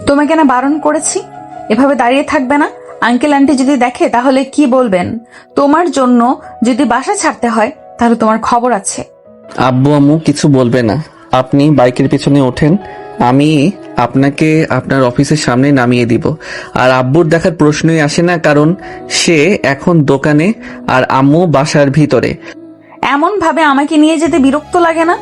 তোমাকে না বারণ করেছি? এভাবে দাঁড়িয়ে থাকবে না। আঙ্কেল আন্টি যদি দেখে তাহলে কি বলবেন? তোমার জন্য যদি বাসা ছাড়তে হয় তাহলে তোমার খবর আছে। আব্বু আম্মু কিছু বলবে না, আপনি বাইকের পিছনে ওঠেন, আমি আপনাকে আপনার অফিসের সামনে নামিয়ে দিব। আর আব্বুর দেখার প্রশ্নই আসে না, কারণ সে এখন দোকানে আর আম্মু বাসার ভিতরে। এমন ভাবে আমাকে নিয়ে যেতে বিরক্ত লাগে না?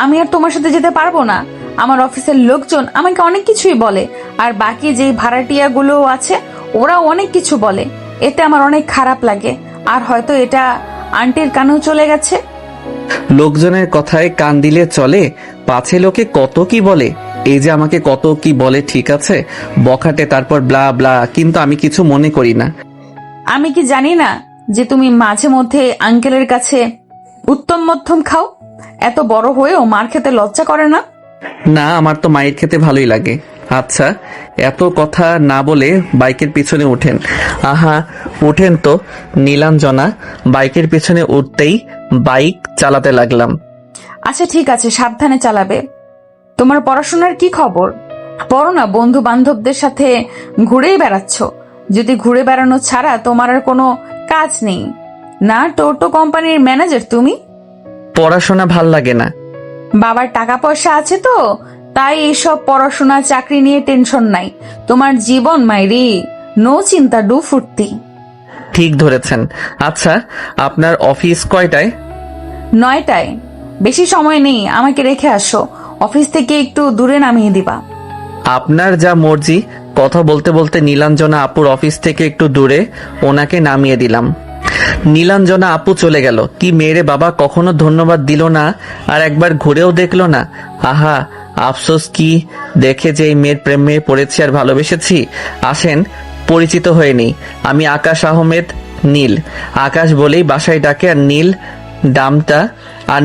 আমি আর তোমার সাথে যেতে পারবো না। আমার অফিসের লোকজন আমাকে অনেক কিছুই বলে, আর বাকি যেই ভাড়াটিয়া গুলো আছে ওরাও অনেক কিছু বলে। এতে আমার অনেক খারাপ লাগে, আর হয়তো এটা আন্টির কানেও চলে গেছে। লোকজনের কথায় কান দিলে চলে? পাছে লোকে কত কি বলে। এই যে আমাকে কত কি বলে, ঠিক আছে, বখাটে, তারপর ব্লা ব্লা, কিন্তু আমি কিছু মনে করি না। আমি কি জানি না যে তুমি মাঝে মধ্যে আঙ্কেলের কাছে উত্তম মধ্যম খাও? এত বড় হয়েও মার খেতে লজ্জা করে না? না, আমার তো মায়ের খেতে ভালোই লাগে। আচ্ছা, এত কথা না বলে বাইকের পিছনে উঠেন। আহা, উঠেন তো। নীলাঞ্জনা বাইকের পিছনে উঠতেই বাইক চালাতে লাগলাম। আচ্ছা ঠিক আছে, সাবধানে চালাবে। তোমার পড়াশোনার কি খবর? পড়ো না, বন্ধু বান্ধবদের সাথে ঘুরেই বেড়াচ্ছ। যদি ঘুরে বেড়ানো ছাড়া তোমার আর কোনো কাজ নেই না? টোটো কোম্পানির ম্যানেজার তুমি? পড়াশোনা ভাল লাগে না। বাবার টাকা পয়সা আছে তো, তাই এইসব পড়াশোনা চাকরি নিয়ে টেনশন নাই। তোমার জীবন মাইরি, নো চিন্তা ডু ফুর্তি। ঠিক ধরেছেন। আচ্ছা, আপনার অফিস কয়টায়? 9টায়। বেশি সময় নেই, আমাকে রেখে আসো। অফিস থেকে একটু দূরে নামিয়ে দিবা। আপনার যা মর্জি। কথা বলতে বলতে নীলাঞ্জনা আপুর অফিস থেকে একটু দূরে ওনাকে নামিয়ে দিলাম। নীলাঞ্জনা আপু চলে গেল। কি মেয়েরে বাবা, কখনো ধন্যবাদ দিল না, আর একবার ঘুরেও দেখলো না। আহা, আফসোস কি দেখে যে এই মেয়ের প্রেমে পড়েছি আর ভালোবেসেছি। আসেন পরিচিত হয়ে নেই। আমি আকাশ আহমেদ, নীল। আকাশ বলেই বাসায় ডাকে, আর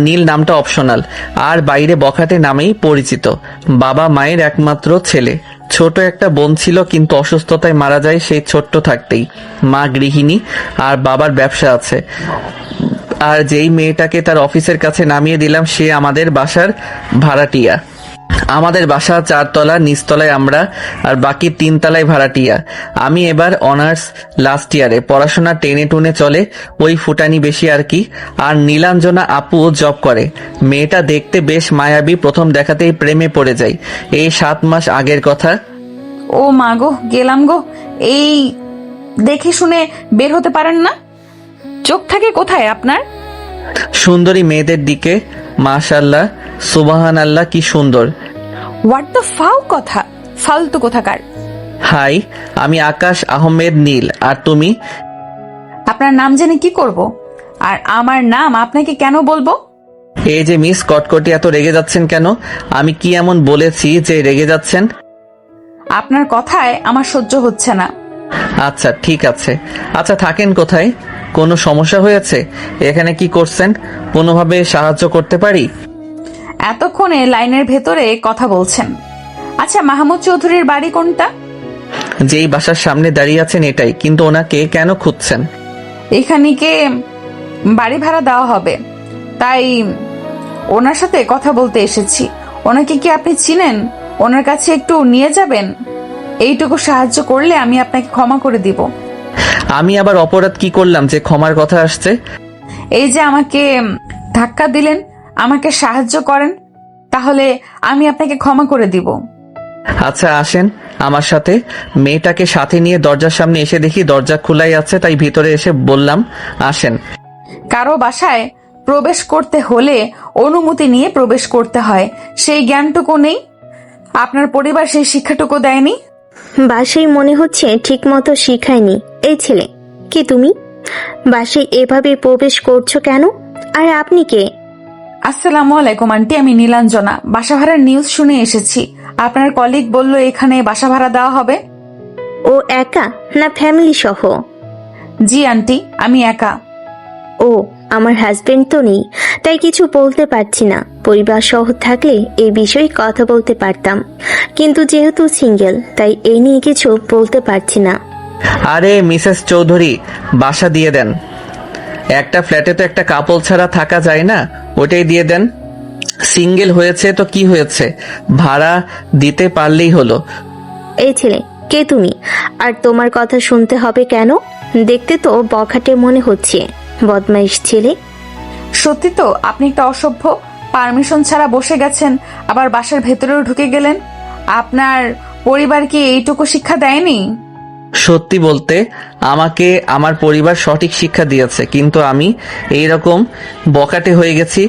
নীল নামটা অপশনাল। আর বাইরে বখাটে নামেই পরিচিত। বাবা মায়ের একমাত্র ছেলে। ছোট একটা বোন ছিল, কিন্তু অসুস্থতায় মারা যায় সেই ছোট্ট থাকতেই। মা গৃহিণী আর বাবার ব্যবসা আছে। আর যেই মেয়েটাকে তার অফিসের কাছে নামিয়ে দিলাম সে আমাদের বাসার ভাড়াটিয়া। আমাদের বাসা 4 তলা, নিচতলায় আমরা, আর বাকি 3 তলায় ভাড়াটিয়া। আমি এবার অনার্স লাস্ট ইয়ারে। পড়াশোনা টেনে টুনে চলে, ওই ফুটানি বেশি আর কি। আর নীলাঞ্জনা আপু জব করে। মেয়েটা দেখতে বেশ মায়াবী, প্রথম দেখাতেই প্রেমে পড়ে যাই। এই 7 মাস আগের কথা। ও মা গো, গেলাম গো। এই দেখে শুনে বের হতে পারেন না? চোখ থাকে কোথায় আপনার? সুন্দরী মেয়েদের দিকে। মাশাআল্লাহ, সুবহান আল্লাহ, কি সুন্দর। হোয়াট দ্য কথা, ফালতু কোথাকার। হাই, আমি আকাশ আহমেদ, নীল। আর তুমি? আপনার নাম জেনে কি করব? আর আমার নাম আপনাকে কেন বলবো? এই যে মিস কটকটি, এত রেগে যাচ্ছেন কেন? আমি কি এমন বলেছি যে রেগে যাচ্ছেন? আপনার কথায় আমার সহ্য হচ্ছে না। আচ্ছা ঠিক আছে। আচ্ছা থাকেন কোথায়? কোনো সমস্যা হয়েছে? এখানে কি করছেন? কোনোভাবে সাহায্য করতে পারি? এতক্ষণে লাইনের ভেতরে কথা বলছেন। আচ্ছা, মাহমুদ চৌধুরীর বাড়ি কোনটা? যেই বাসার সামনে দাঁড়িয়ে আছেন এটাই, কিন্তু ওনাকে কেন খুঁজছেন? এখানেকে বাড়ি ভাড়া দেওয়া হবে, তাই ওনার সাথে কথা বলতে এসেছি। ওনাকে কি আপনি চিনেন? ওনার কাছে একটু নিয়ে যাবেন। এইটুকু সাহায্য করলে আমি আপনাকে ক্ষমা করে দিব। আমি আবার অপরাধ কি করলাম যে ক্ষমার কথা আসছে? এই যে আমাকে ধাক্কা দিলেন, আমাকে সাহায্য করেন, তাহলে আমি আপনাকে ক্ষমা করে দিব। আচ্ছা আসেন আমার সাথে। মেয়েটাকে সাথে নিয়ে দরজার সামনে এসে দেখি দরজা খোলাই আছে, তাই ভিতরে এসে বললাম আসেন। কারো বাসায় প্রবেশ করতে হলে অনুমতি নিয়ে প্রবেশ করতে হয়, সেই জ্ঞানটুকু নেই? আপনার পরিবার সেই শিক্ষাটুকু দেয়নি? বাসায় মনে হচ্ছে ঠিক মতো শিখায়নি এই ছেলে। কি তুমি বাসায় এভাবে প্রবেশ করছো কেন? আর আপনি কে? আসসালামু আলাইকুম আন্টি, আমি নীলাঞ্জনা। বাসা ভাড়ার নিউজ শুনে এসেছি। আপনার কলিগ বলল এখানে বাসা ভাড়া দেওয়া হবে। ও একা না ফ্যামিলি সহ? জি আন্টি, আমি একা। ও, আমার হাজবেন্ড তো নেই, তাই কিছু বলতে পারছি না। পরিবার সহ থাকলে এই বিষয়ে কথা বলতে পারতাম, কিন্তু যেহেতু সিঙ্গেল তাই এই নিয়ে কিছু বলতে পারছি না। আরে মিসেস চৌধুরী, বাসা দিয়ে দেন। একটা ফ্ল্যাটে তো একটা কাপল ছাড়া থাকা যায় না, ওটাই দিয়ে দেন। সিঙ্গেল হয়েছে তো কি হয়েছে, ভাড়া দিতে পারলেই হলো। এই ছেলে, কে তুমি? আর তোমার কথা শুনতে হবে কেন? দেখতে তো বখাটে মনে হচ্ছে। বদমাইশ ছেলে। সত্যি তো আপনি একটা অসভ্য। পারমিশন ছাড়া বসে গেছেন, আবার বাসার ভেতরেও ঢুকে গেলেন। আপনার পরিবার কি এইটুকু শিক্ষা দেয়নি? সত্যি বলতে আমাকে আমার পরিবার সঠিক শিক্ষা দিয়েছে, কিন্তু আমি এইরকম বকাটে হয়ে গেছি।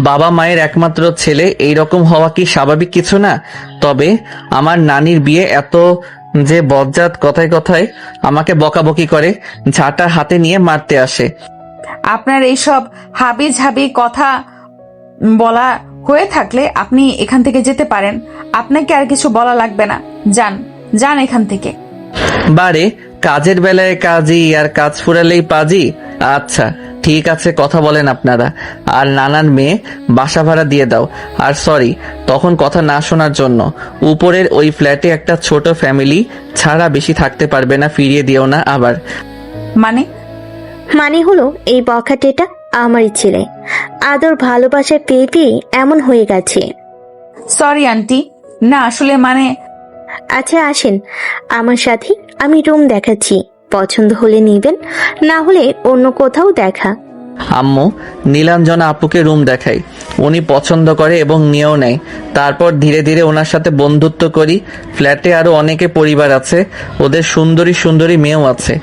বাবা মায়ের একমাত্র ছেলে, এইরকম হওয়া কি স্বাভাবিক কিছু না? তবে আমার নানির বিয়ে এত যে বজ্জাত, কথায় কথায় আমাকে বকাবকি করে, ঝাঁটা হাতে নিয়ে মারতে আসে। আপনার এইসব হাবি ঝাবি কথা বলা হয়ে থাকলে আপনি এখান থেকে যেতে পারেন। আপনাকে আর কিছু বলা লাগবে না। যান যান এখান থেকে। বারে, কাজের বেলায় কাজই আর কাজ ফুরালেই পাজি। আচ্ছা ঠিক আছে, কথা বলেন আপনারা। আর নানার মেয়ে, বাসা ভাড়া দিয়ে দাও। আর সরি তখন কথা না শোনার জন্য। উপরের ওই ফ্ল্যাটে একটা ছোট ফ্যামিলি ছাড়া বেশি থাকতে পারবে না, ফিরিয়ে দিও না আবার। মানে হলো এই বখাটেটা আমারই ছেলে। আদর ভালোবাসা পেয়ে পেয়ে এমন হয়ে গেছে। সরি আন্টি, না আসলে আচ্ছা আসেন আমার সাথে, আমি রুম দেখাচ্ছি। পছন্দ হলে নিবেন, না হলে অন্য কোথাও দেখা। আম্মু নীলাঞ্জনা আপুকে রুম দেখাই, উনি পছন্দ করে এবং নিয়েও নেয়। তারপর ধীরে ধীরে ওনার সাথে বন্ধুত্ব করি। ফ্ল্যাটে আরো অনেকে পরিবার আছে, ওদের সুন্দরী সুন্দরী মেয়েও আছে,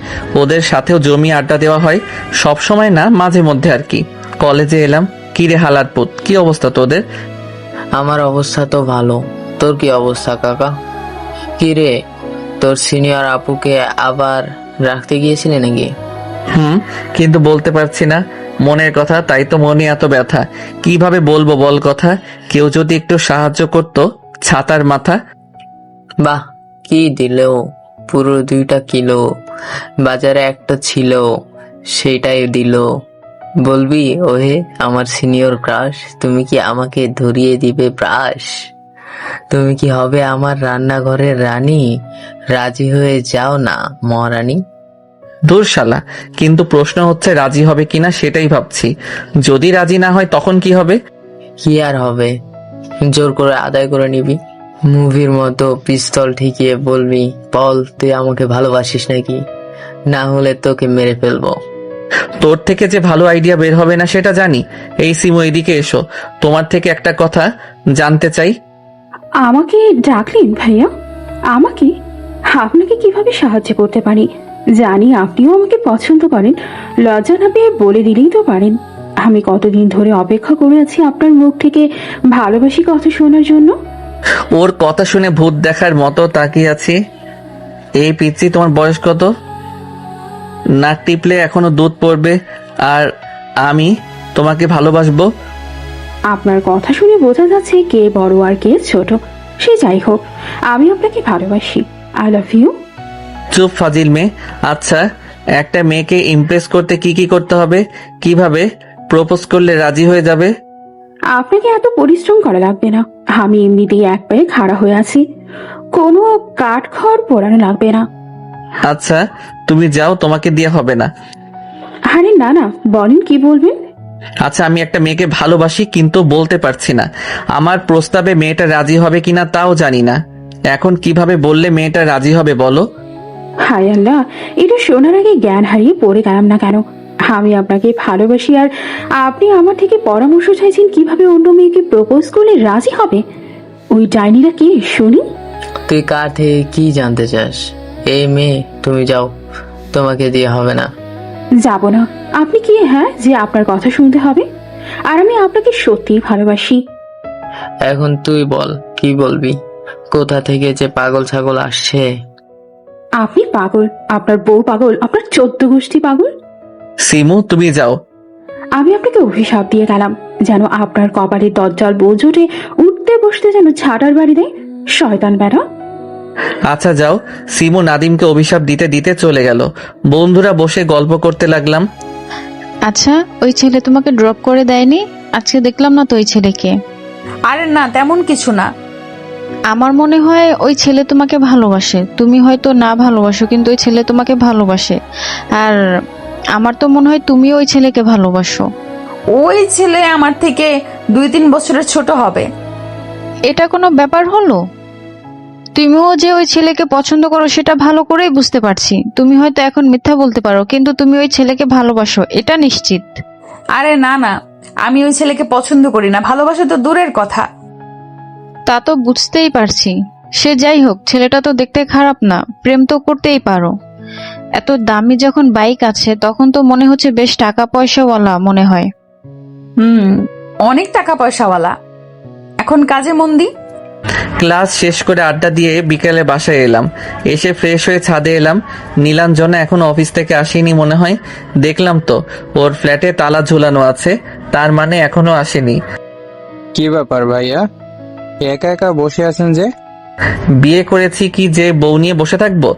ওদের সাথেও জমি আড্ডা দেওয়া হয়। সব সময় না, মাঝে মধ্যে আর কি। কলেজে এলাম। কি রে হালার পুত, কি অবস্থা তোদের? আমার অবস্থা তো ভালো। তোর কি অবস্থা কাকা? কি রে, তোর সিনিয়র আপুকে আবার রাখতে গিয়েছিলে নাকি? কিন্তু বলতে পারছি না মনের কথা, তাই তো মনে এত ব্যথা। কিভাবে বলবো বল কথা? কেউ যদি একটু সাহায্য করতো। ছাতার মাথা। বাহ, কি দিলেও পুরো 2 কিলো। বাজারে একটা ছিল, সেটাই দিল। বলবি ওহে আমার সিনিয়র ক্রাশ, তুমি কি আমাকে ধরিয়ে দিবে ব্রাশ? তুমি কি হবে আমার রান্নাঘরের রানী? রাজি হয়ে যাও না মহারানী। দূর শালা, কিন্তু প্রশ্ন হচ্ছে রাজি হবে কিনা সেটাই ভাবছি। যদি রাজি না হয় তখন কি হবে? কি আর হবে, জোর করে আদায় করে নিবি। মুভির মতো পিস্তল ঠেকিয়ে বলবি, বল তুই আমাকে ভালোবাসিস নাকি, না হলে তোকে মেরে ফেলবো। তোর থেকে যে ভালো আইডিয়া বের হবে না সেটা জানি। এই সিমু, এদিকে এসো, তোমার থেকে একটা কথা জানতে চাই। আমাকে ডাকলেন ভাইয়া? আমাকে? আপনাকে কিভাবে সাহায্য করতে পারি? জানি আপনিও আমাকে পছন্দ করেন, লজ্জা না পেয়ে বলে দিলেই তো পারেন। আমি কতদিন ধরে অপেক্ষা করে আছি আপনার মুখ থেকে ভালোবাসি কথা শোনার জন্য। ওর কথা শুনে ভূত দেখার মতো তাকিয়ে আছি। এই পিচ্ছি, তোমার বয়স কত? নাক টিপলে এখনো দুধ পড়বে, আর আমি তোমাকে ভালোবাসবো। আপনার কথা শুনে বোঝা যাচ্ছে কে বড় আর কে ছোট। সে যাই হোক, আমি আপনাকে ভালোবাসি। I love you. চুপ ফাজিল মেয়ে। আচ্ছা, একটা মেয়েকে ইমপ্রেস করতে কি কি করতে হবে? কিভাবে প্রপোজ করলে রাজি হয়ে যাবে? আপনাকে এত পরিশ্রম করা লাগবে না। আমি এমনিতেই এক পায়ে খাড়া হয়ে আছি, কোনো কাঠ খড় পোড়ানো লাগবে না। আচ্ছা তুমি যাও, তোমাকে দিয়ে হবে না। আরে না না, বলেন কি বলবেন? আচ্ছা, আমি একটা মেয়েকে ভালোবাসি, কিন্তু বলতে পারছি না। আমার প্রস্তাবে মেয়েটা রাজি হবে কিনা তাও জানি না। এখন কিভাবে বললে মেয়েটা রাজি হবে বলো? হায় আল্লাহ, এটা শোনার আগে জ্ঞান হারিয়ে পড়ে গেলাম না কেন? আমি আপনাকে ভালোবাসি আর আপনি আমার থেকে পরামর্শ চাইছেন কিভাবে অন্য মেয়েকে প্রপোজ করলে রাজি হবে? ওই ডাইনিরা কে শুনি? তুই কার থেকে কি জানতে চাস? এই মেয়ে, তুমি যাও, তোমাকে দিয়ে হবে না। যাব না? আপনি কি হ্যাঁ যে আপনার কথা শুনতে হবে? আর আমি আপনাকে সত্যিই ভালোবাসি। এখন তুই বল, কি বলবি? কোথা থেকে যে পাগল ছাগল আসছে। আপনি পাগল, আপনার বউ পাগল, আপনার 14 গোষ্ঠী পাগল। সিমু তুমি যাও। আমি আপনাকে অভিশাপ দিয়ে গেলাম, যেন আপনার কপালে দজ্জাল বউ জোটে উঠতে বসতে যেন ছাড়ার বাড়ি দেয়, শয়তান বেড়া। আচ্ছা যাও। সিমু নাদিমকে অভিশাপ দিতে দিতে চলে গেল। বন্ধুরা বসে গল্প করতে লাগলাম। আচ্ছা, ওই ছেলে তোমাকে ড্রপ করে দেয়নি? আজকে দেখলাম না তো ওই ছেলেকে। আরে না, তেমন কিছু না। আমার মনে হয় ওই ছেলে তোমাকে ভালোবাসে। তুমি হয়তো না ভালোবাসো, কিন্তু ওই ছেলে তোমাকে ভালোবাসে। আর আমার তো মনে হয় তুমি ওই ছেলেকে ভালোবাসো। ওই ছেলে আমার থেকে 2-3 বছরের ছোট হবে। এটা কোনো ব্যাপার হলো? তুমিও যে ওই ছেলেকে পছন্দ করো সেটা ভালো করেই বুঝতে পারছি। তুমি হয়তো এখন মিথ্যা বলতে পারো, কিন্তু তুমি ওই ছেলেকে ভালোবাসো, এটা নিশ্চিত। আরে না না, আমি ওই ছেলেকে পছন্দ করি না, ভালোবাসা তো দূরের কথা। তা তো বুঝতেই পারছি। সে যাই হোক, ছেলেটা তো দেখতে খারাপ না, প্রেম তো করতেই পারো। এত দামি যখন বাইক আছে তখন তো মনে হচ্ছে বেশ টাকা পয়সাওয়ালা মনে হয়। অনেক টাকা পয়সাওয়ালা। এখন কাজে মন দি। ক্লাস শেষ করে আড্ডা দিয়ে বিকেলে বাসায় এলাম। এসে ফ্রেশ হয়ে ছাদে এলাম। নীলাঞ্জনা এখন অফিস থেকে আসেনি মনে হয়। দেখলাম তো ওর ফ্ল্যাটে তালা ঝুলানো আছে, তার মানে এখনো আসেনি। কি ব্যাপার ভাইয়া, একা একা বসে আছেন যে? বিয়ে করেছি কি যে বউ নিয়ে বসে থাকবো?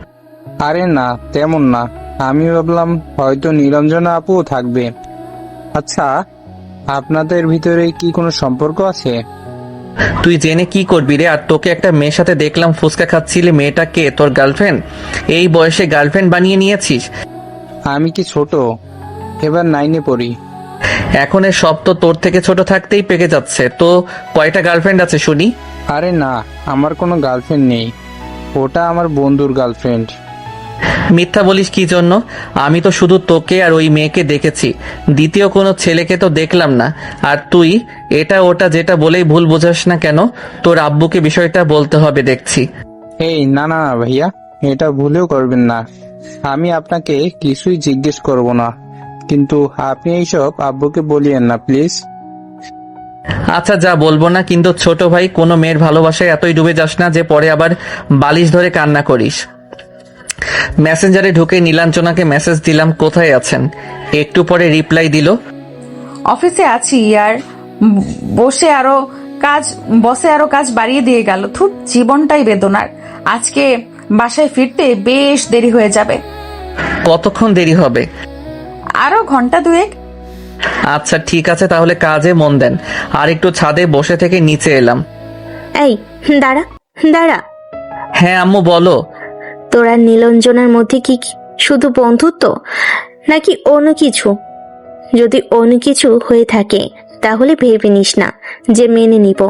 আরে না, তেমন না। আমি ভাবলাম হয়তো নীলাঞ্জনা আপুও থাকবে। আচ্ছা, আপনাদের ভিতরে কি কোনো সম্পর্ক আছে? তুই জেনে কি করবি রে? আর তোকে একটা মেয়ের সাথে দেখলাম ফুচকা খাচ্ছিলি, মেয়েটা কে? তোর গার্লফ্রেন্ড? এই বয়সে গার্লফ্রেন্ড বানিয়ে নিয়েছিস? আমি কি ছোট? এবার 9-এ পড়ি। এখন এর সব তো তোর থেকে ছোট থাকতেই পেকে যাচ্ছে। তো কয়টা গার্লফ্রেন্ড আছে শুনি? আরে না, আমার কোনো গার্লফ্রেন্ড নেই, ওটা আমার বন্ধুর গার্লফ্রেন্ড। মিথ্যা বলিস কি জন্য? আমি তো শুধু তোকে আর ওই মেয়েকে দেখেছি, দ্বিতীয় কোনো ছেলেকে তো দেখলাম না। আর তুই এটা ওটা যেটা বলেই ভুল বোঝাস না কেন? তোর আব্বুকে বিষয়টা বলতে হবে দেখছি। এই না না না ভাইয়া, এটা ভুলেও করবেন না। আমি আপনাকে কিছুই জিজ্ঞেস করব না, কিন্তু আপনি এইসব আব্বুকে বলিয়েন না প্লিজ। আচ্ছা যা বলবো না, কিন্তু ছোট ভাই কোনো মেয়ের ভালোবাসায় এতই ডুবে যাস না যে পরে আবার বালিশ ধরে কান্না করিস। মেসেঞ্জারে ঢুকে নীলাঞ্জনাকে মেসেজ দিলাম কোথায় আছেন। একটু পরে রিপ্লাই দিল, অফিসে আছি আর বসে আরো কাজ বাড়িয়ে দিয়ে গেল। থুর, জীবনটাই বেদনার। আজকে বাসায় ফিরতে বেশ দেরি হয়ে যাবে। কতক্ষণ দেরি হবে? আরো ঘন্টা দুয়েক। আচ্ছা ঠিক আছে, তাহলে কাজে মন দেন। আর একটু ছাদে বসে থেকে নিচে এলাম। এই দাঁড়া দাঁড়া, হ্যাঁ আম্মু বলো। তোরা নীলাঞ্জনার মধ্যে কি শুধু বন্ধুত্ব নাকি অন্য কিছু? যদি অন্য কিছু হয়ে থাকে তাহলে ভেবে নিস না যে মেনে নিব।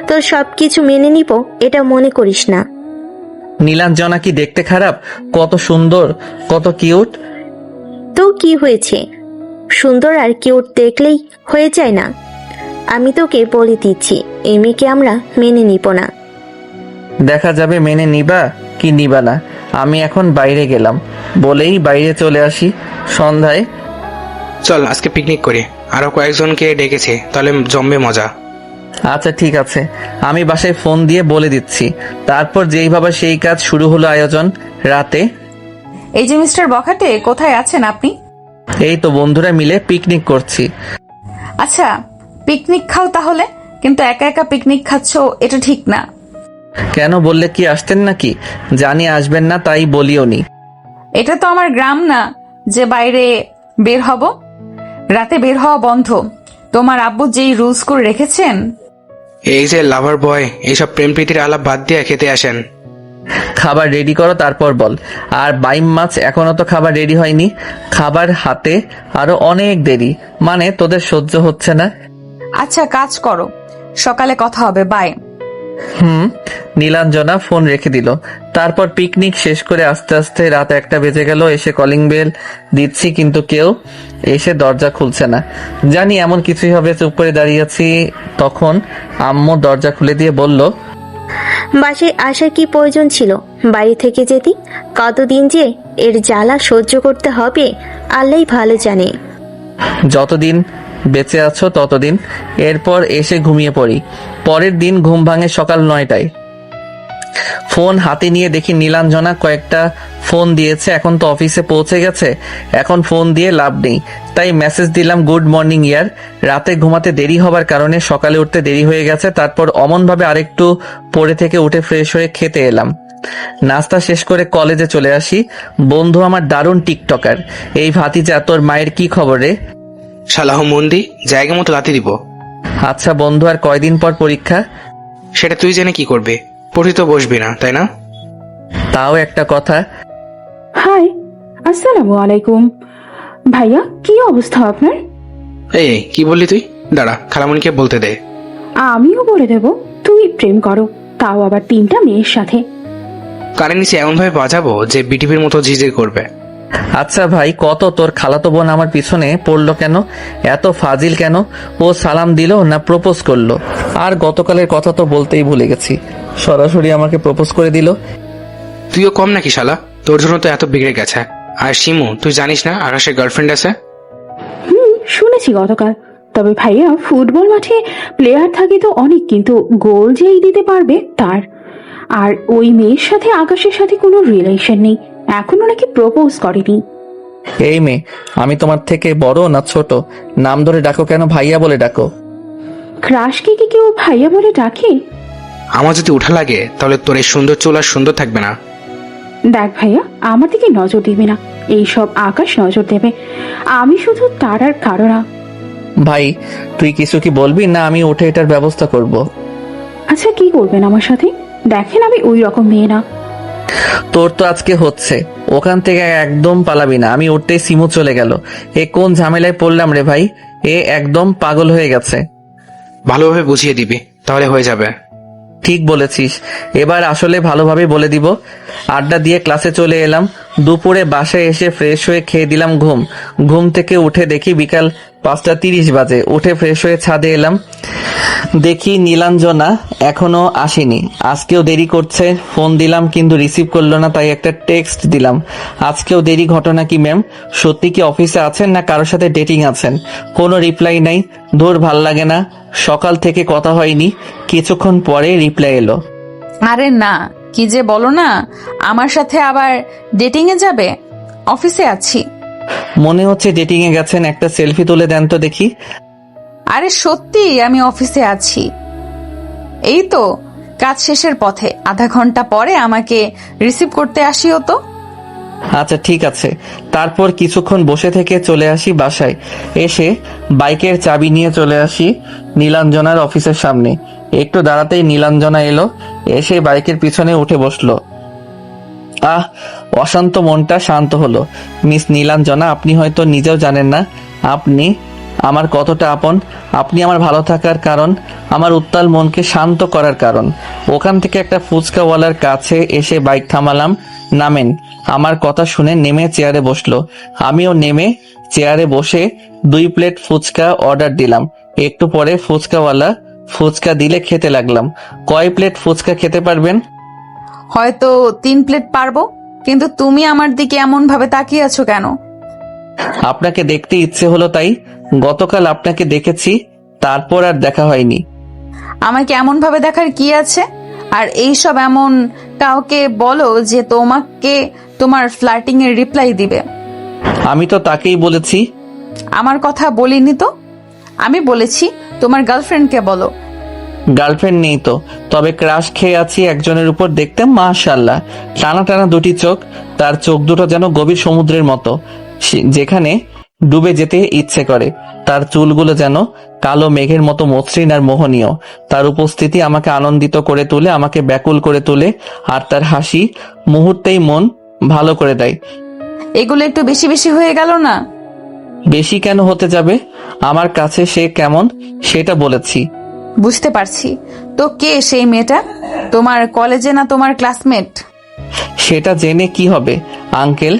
তোর সবকিছু মেনে নিব এটা মনে করিস না। নীলাঞ্জনা কি দেখতে খারাপ? কত সুন্দর, কত কিউট। তো কি হয়েছে? সুন্দর আর কিউট দেখলেই হয়ে যায় না? আমি তোকে বলে দিচ্ছি, এই মেয়েকে আমরা মেনে নিব না। দেখা যাবে মেনে নিবা কি নিবা না। আমি এখন বাইরে গেলাম বলেই বাইরে চলে আসি। সন্ধ্যায় চল আজকে পিকনিক করি, আরো কয়েকজনকে ডেকেছে, তাহলে জমবে মজা। আচ্ছা ঠিক আছে, আমি বাসায় ফোন দিয়ে বলে দিচ্ছি। তারপর যেইভাবে সেই কাজ শুরু হলো আয়োজন। রাতে এই যে মিস্টার বখাটে, কোথায় আছেন আপনি? এই তো বন্ধুরা মিলে পিকনিক করছি। আচ্ছা পিকনিক খাও তাহলে, কিন্তু একা একা পিকনিক খাচ্ছ, এটা ঠিক না। কেন, বললে কি আসতেন নাকি? জানি আসবেন না তাই বলিও নি। এটা তো আমার গ্রাম না যে বাইরে বের হব। রাতে বের হওয়া বন্ধ। তোমার আব্বু যেই রুলস করে রেখেছেন। এই যে লাভার বয়, এইসব প্রেম প্রীতির আলাপ বাদ দিয়ে খেতে আসেন। খাবার রেডি করো তারপর বল। আর বাইম মাছ এখনো তো খাবার রেডি হয়নি। খাবার হাতে আরো অনেক দেরি, মানে তোদের সহ্য হচ্ছে না। আচ্ছা কাজ করো, সকালে কথা হবে, বাই। নীলাঞ্জনা ফোন রেখে দিল। তারপর পিকনিক শেষ করে আস্তে আস্তে রাত 1টা বেজে গেল। এসে কলিং বেল দিচ্ছি, কিন্তু কেউ এসে দরজা খুলছে না। জানি এমন কিছুই হবে, চুপ করে দাঁড়িয়ে আছি। তখন আম্মু দরজা খুলে দিয়ে বলল, বাসায় আসার কি প্রয়োজন ছিল? বাড়ি থেকে যেতি। কতদিন যে এর জ্বালা সহ্য করতে হবে আল্লাহই ভালো জানে। যতদিন বেঁচে আছো ততদিন। এরপর এসে ঘুমিয়ে পড়ি। পরের দিন ঘুম ভাঙে সকাল 9টায়। ফোন হাতে নিয়ে দেখি নীলাঞ্জনা কয়েকটা ফোন দিয়েছে। এখন তো অফিসে পৌঁছে গেছে, এখন ফোন দিয়ে লাভ নেই, তাই মেসেজ দিলাম গুড মর্নিং ইয়ার। রাতে ঘুমাতে দেরি হবার কারণে সকালে উঠতে দেরি হয়ে গেছে। তারপর অমনভাবে আরেকটু পড়ে থেকে উঠে ফ্রেশ হয়ে খেতে এলাম। নাস্তা শেষ করে কলেজে চলে আসি। বন্ধু আমার দারুণ টিকটকার। এই ভাতিজা, তোর মায়ের কি খবর রে? শালাহ মন্দি, জায়গা মতো লাথি দিব। আচ্ছা বন্ধু, আর কয়দিন পর পরীক্ষা? সেটা তুই জেনে কি করবে? পড়ি তো বসবি না, তাই না? তাও একটা কথা। হাই, আসসালামু আলাইকুম। ভাইয়া, কি অবস্থা আপনার? এই কি বললি তুই? দাঁড়া, খালামণিকে বলতে দে। আমিও বলে দেব, তুই প্রেম করো, তাও আবার 3টা মেয়ের সাথে। কানে নিচে এমনভাবে বাজাবো যে বিটিভির মতো ঝিঝির করবে। আচ্ছা ভাই, কত তোর খালাতো বোন আমার পিছনে পড়লো কেন? এত ফাজিল কেন? ও সালাম দিল না প্রপোজ করলো? আর গতকালের কথা তো বলতেই ভুলে গেছি, সরাসরি আমাকে প্রপোজ করে দিল। তুইও কম নাকি শালা? তোর জন্য তো এত বিগড়ে গেছে। আর শিমু, তুই জানিস না আকাশের গার্লফ্রেন্ড আছে? শুনেছি গতকাল। তবে ভাইয়া, ফুটবল মাঠে প্লেয়ার থাকে তো অনেক, কিন্তু গোল যেই দিতে পারবে তার। আর ওই মেয়ের সাথে আকাশের সাথে কোনো রিলেশন নেই, এখনো নাকি প্রপোজ করেনি। এই মেয়ে, আমি তোমার থেকে বড় না ছোট? নাম ধরে ডাকো কেন? ভাইয়া বলে ডাকো। ক্রাশকে কি কেউ ভাইয়া বলে ডাকে? আমার যদি উঠা লাগে তাহলে তোর এই সুন্দর চুল আর সুন্দর থাকবে না। দেখ ভাইয়া, আমার দিকে নজর দিবি না, এইসব আকাশ নজর দেবে। আমি শুধু তার আর কারো না। ভাই, তুই কিছু কি বলবি না আমি উঠে এটার ব্যবস্থা করব? আচ্ছা, কি করবেন আমার সাথে? দেখেন, আমি ওই রকম মেয়ে না। তোর তো আজকে হচ্ছে, ওখান থেকে একদম পালাবি না। আমি উঠতেই সিমু চলে গেল। এ কোন ঝামেলায় পড়লাম রে ভাই? এ একদম পাগল হয়ে গেছে। ভালোভাবে বুঝিয়ে দিবি, তাহলে হয়ে যাবে। ঠিক বলেছিস, এবার আসলে ভালোভাবে বলে দিব। আড্ডা দিয়ে ক্লাসে চলে এলাম। দুপুরে বাসায় এসে ফ্রেশ হয়ে খেয়ে দিলাম ঘুম। ঘুম থেকে উঠে দেখি বিকাল 5:30 বাজে। উঠে ফ্রেশ হয়ে ছাদে এলাম, দেখি নীলাঞ্জনা এখনো আসেনি। আজকেও দেরি করছে। ফোন দিলাম কিন্তু রিসিভ করলো না, তাই একটা টেক্সট দিলাম। আজকেও দেরি, ঘটনা কি ম্যাম? সত্যি কি অফিসে আছেন না কারোর সাথে ডেটিং আছেন? কোনো রিপ্লাই নাই। ধুর, ভাল লাগে না, সকাল থেকে কথা হয়নি। কিছুক্ষণ পরে রিপ্লাই এলো। আরে না, কি যে বলো না, আমার সাথে আবার ডেটিং এ যাবে? অফিসে আছি। মনে হচ্ছে ডেটিং এ গেছেন, একটা সেলফি তুলে দেন তো দেখি। আরে সত্যি আমি অফিসে আছি। এই তো কাজ শেষের পথে, আধা ঘন্টা পরে আমাকে রিসিভ করতে আসিও তো। আচ্ছা ঠিক আছে। তারপর কিছুক্ষণ বসে থেকে চলে আসি বাসায়। এসে বাইকের চাবি নিয়ে চলে আসি নীলাঞ্জনার অফিসের সামনে। একটু দাঁড়াতেই নীলাঞ্জনা এলো, এসে বাইকের পিছনে উঠে বসলো। অশান্ত মনটা শান্ত হলো। মিস নীলাঞ্জনা, আপনি হয়তো নিজেও জানেন না আপনি আমার কতটা আপন। আপনি আমার ভালো থাকার কারণ, আমার উত্তাল মনকে শান্ত করার কারণ। ওখান থেকে একটা ফুচকাওয়ালার কাছে এসে বাইক থামালাম। নামেন। আমার কথা শুনে নেমে চেয়ারে বসলো। আমিও নেমে চেয়ারে বসে 2 প্লেট ফুচকা অর্ডার দিলাম। একটু পরে ফুচকাওয়ালা ফুচকা দিলে খেতে লাগলাম। কয় প্লেট ফুচকা খেতে পারবেন? হয়তো 3 প্লেট পারবো, কিন্তু তুমি আমার দিকে এমন ভাবে তাকিয়ে আছো কেন? আপনাকে দেখতে ইচ্ছে হলো তাই। গতকাল আপনাকে দেখেছি, তারপর আর দেখা হয়নি। আমাকে এমন ভাবে দেখার কি আছে? আর এইসব এমন কাউকে বলো যে তোমাকে তোমার ফ্লার্টিং এর রিপ্লাই দিবে। আমি তো তাকেই বলেছি। আমার কথা বলিনি তো, আমি বলেছি তোমার গার্লফ্রেন্ডকে বলো। গার্লফ্রেন্ড নেই তো, তবে ক্রাশ খেয়ে আছি একজনের উপর। দেখতে মাশাআল্লাহ, টানা টানা 2টি চোখ। তার চোখ দুটো যেন গভীর সমুদ্রের মতো, যেখানে ডুবে যেতে ইচ্ছে করে। তার চুলগুলো যেন কালো মেঘের মতো মসৃণ আর মোহনীয়। তার উপস্থিতি আমাকে আনন্দিত করে তোলে, আমাকে ব্যাকুল করে তোলে। আর তার হাসি মুহূর্তেই মন ভালো করে দেয়। এগুলো একটু বেশি বেশি হয়ে গেল না? বেশি কেন হতে যাবে? আমার কাছে সে কেমন সেটা বলেছি। বুঝতে পারছি। তো কে সেই মেয়েটা? তোমার কলেজে না তোমার ক্লাসমেট? সেটা জেনে কি হবে আঙ্কেল,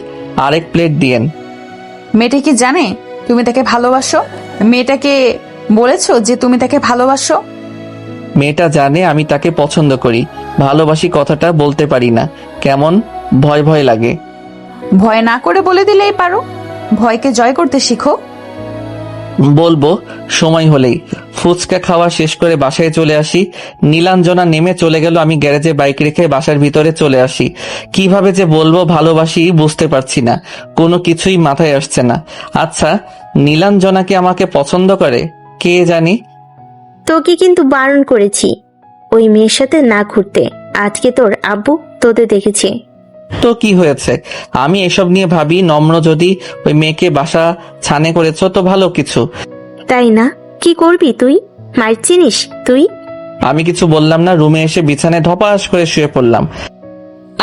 আরেক প্লেট দিয়েন। মেয়েটা কি জানে তুমি তাকে ভালোবাসো? মেয়েটাকে বলেছো যে তুমি তাকে ভালোবাসো? মেয়েটা জানে আমি তাকে পছন্দ করি, ভালোবাসি কথাটা বলতে পারি না, কেমন ভয় ভয় লাগে। ভয় না করে বলে দিলেই পারো। ভয়কে জয় করতে শিখো। বলবো সময় হলেই। ফুচকা খাওয়া শেষ করে বাসায় চলে আসি। নীলাঞ্জনা নেমে চলে গেল, আমি গ্যারেজে বাইক রেখে বাসার ভিতরে চলে আসি। কিভাবে যে বলবো ভালোবাসি বুঝতে পারছি না, কোনো কিছুই মাথায় আসছে না। আচ্ছা, নীলাঞ্জনা কি আমাকে পছন্দ করে? কে জানি। তোকে কিন্তু বারণ করেছি ওই মেয়ের সাথে না ঘুরতে। আজকে তোর আব্বু তোদের দেখেছে। তো কি হয়েছে? আমি এসব নিয়ে ভাবি। নম্র যদি ওই মেয়েকে বাসা ছানে করেছো তো ভালো কিছু। তাই না? কি করবি তুই? মার চিনিস তুই? আমি কিছু বললাম না, রুমে এসে বিছানায় ধপাস করে শুয়ে পড়লাম।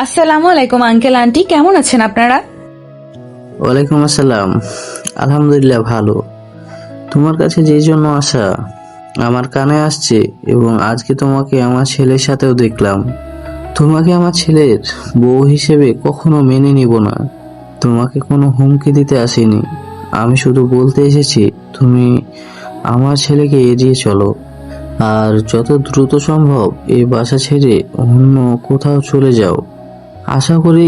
আসসালামু আলাইকুম আঙ্কেল আন্টি, কেমন আছেন আপনারা? ওয়ালাইকুম আসসালাম। আলহামদুলিল্লাহ ভালো। তোমার কাছে যেই জন্য আসা আমার কানে আসছে, এবং আজকে তোমাকে আমার ছেলের সাথেও দেখলাম। তোমাকে আমার ছেলের বউ হিসেবে কখনো মেনে নিব না। তোমাকে কোনো হুমকি দিতে আসিনি, আমি শুধু বলতে এসেছি তুমি আমার ছেলেকে এড়িয়ে চলো, আর যত দ্রুত সম্ভব এই বাসা ছেড়ে অন্য কোথাও চলে যাও। আশা করি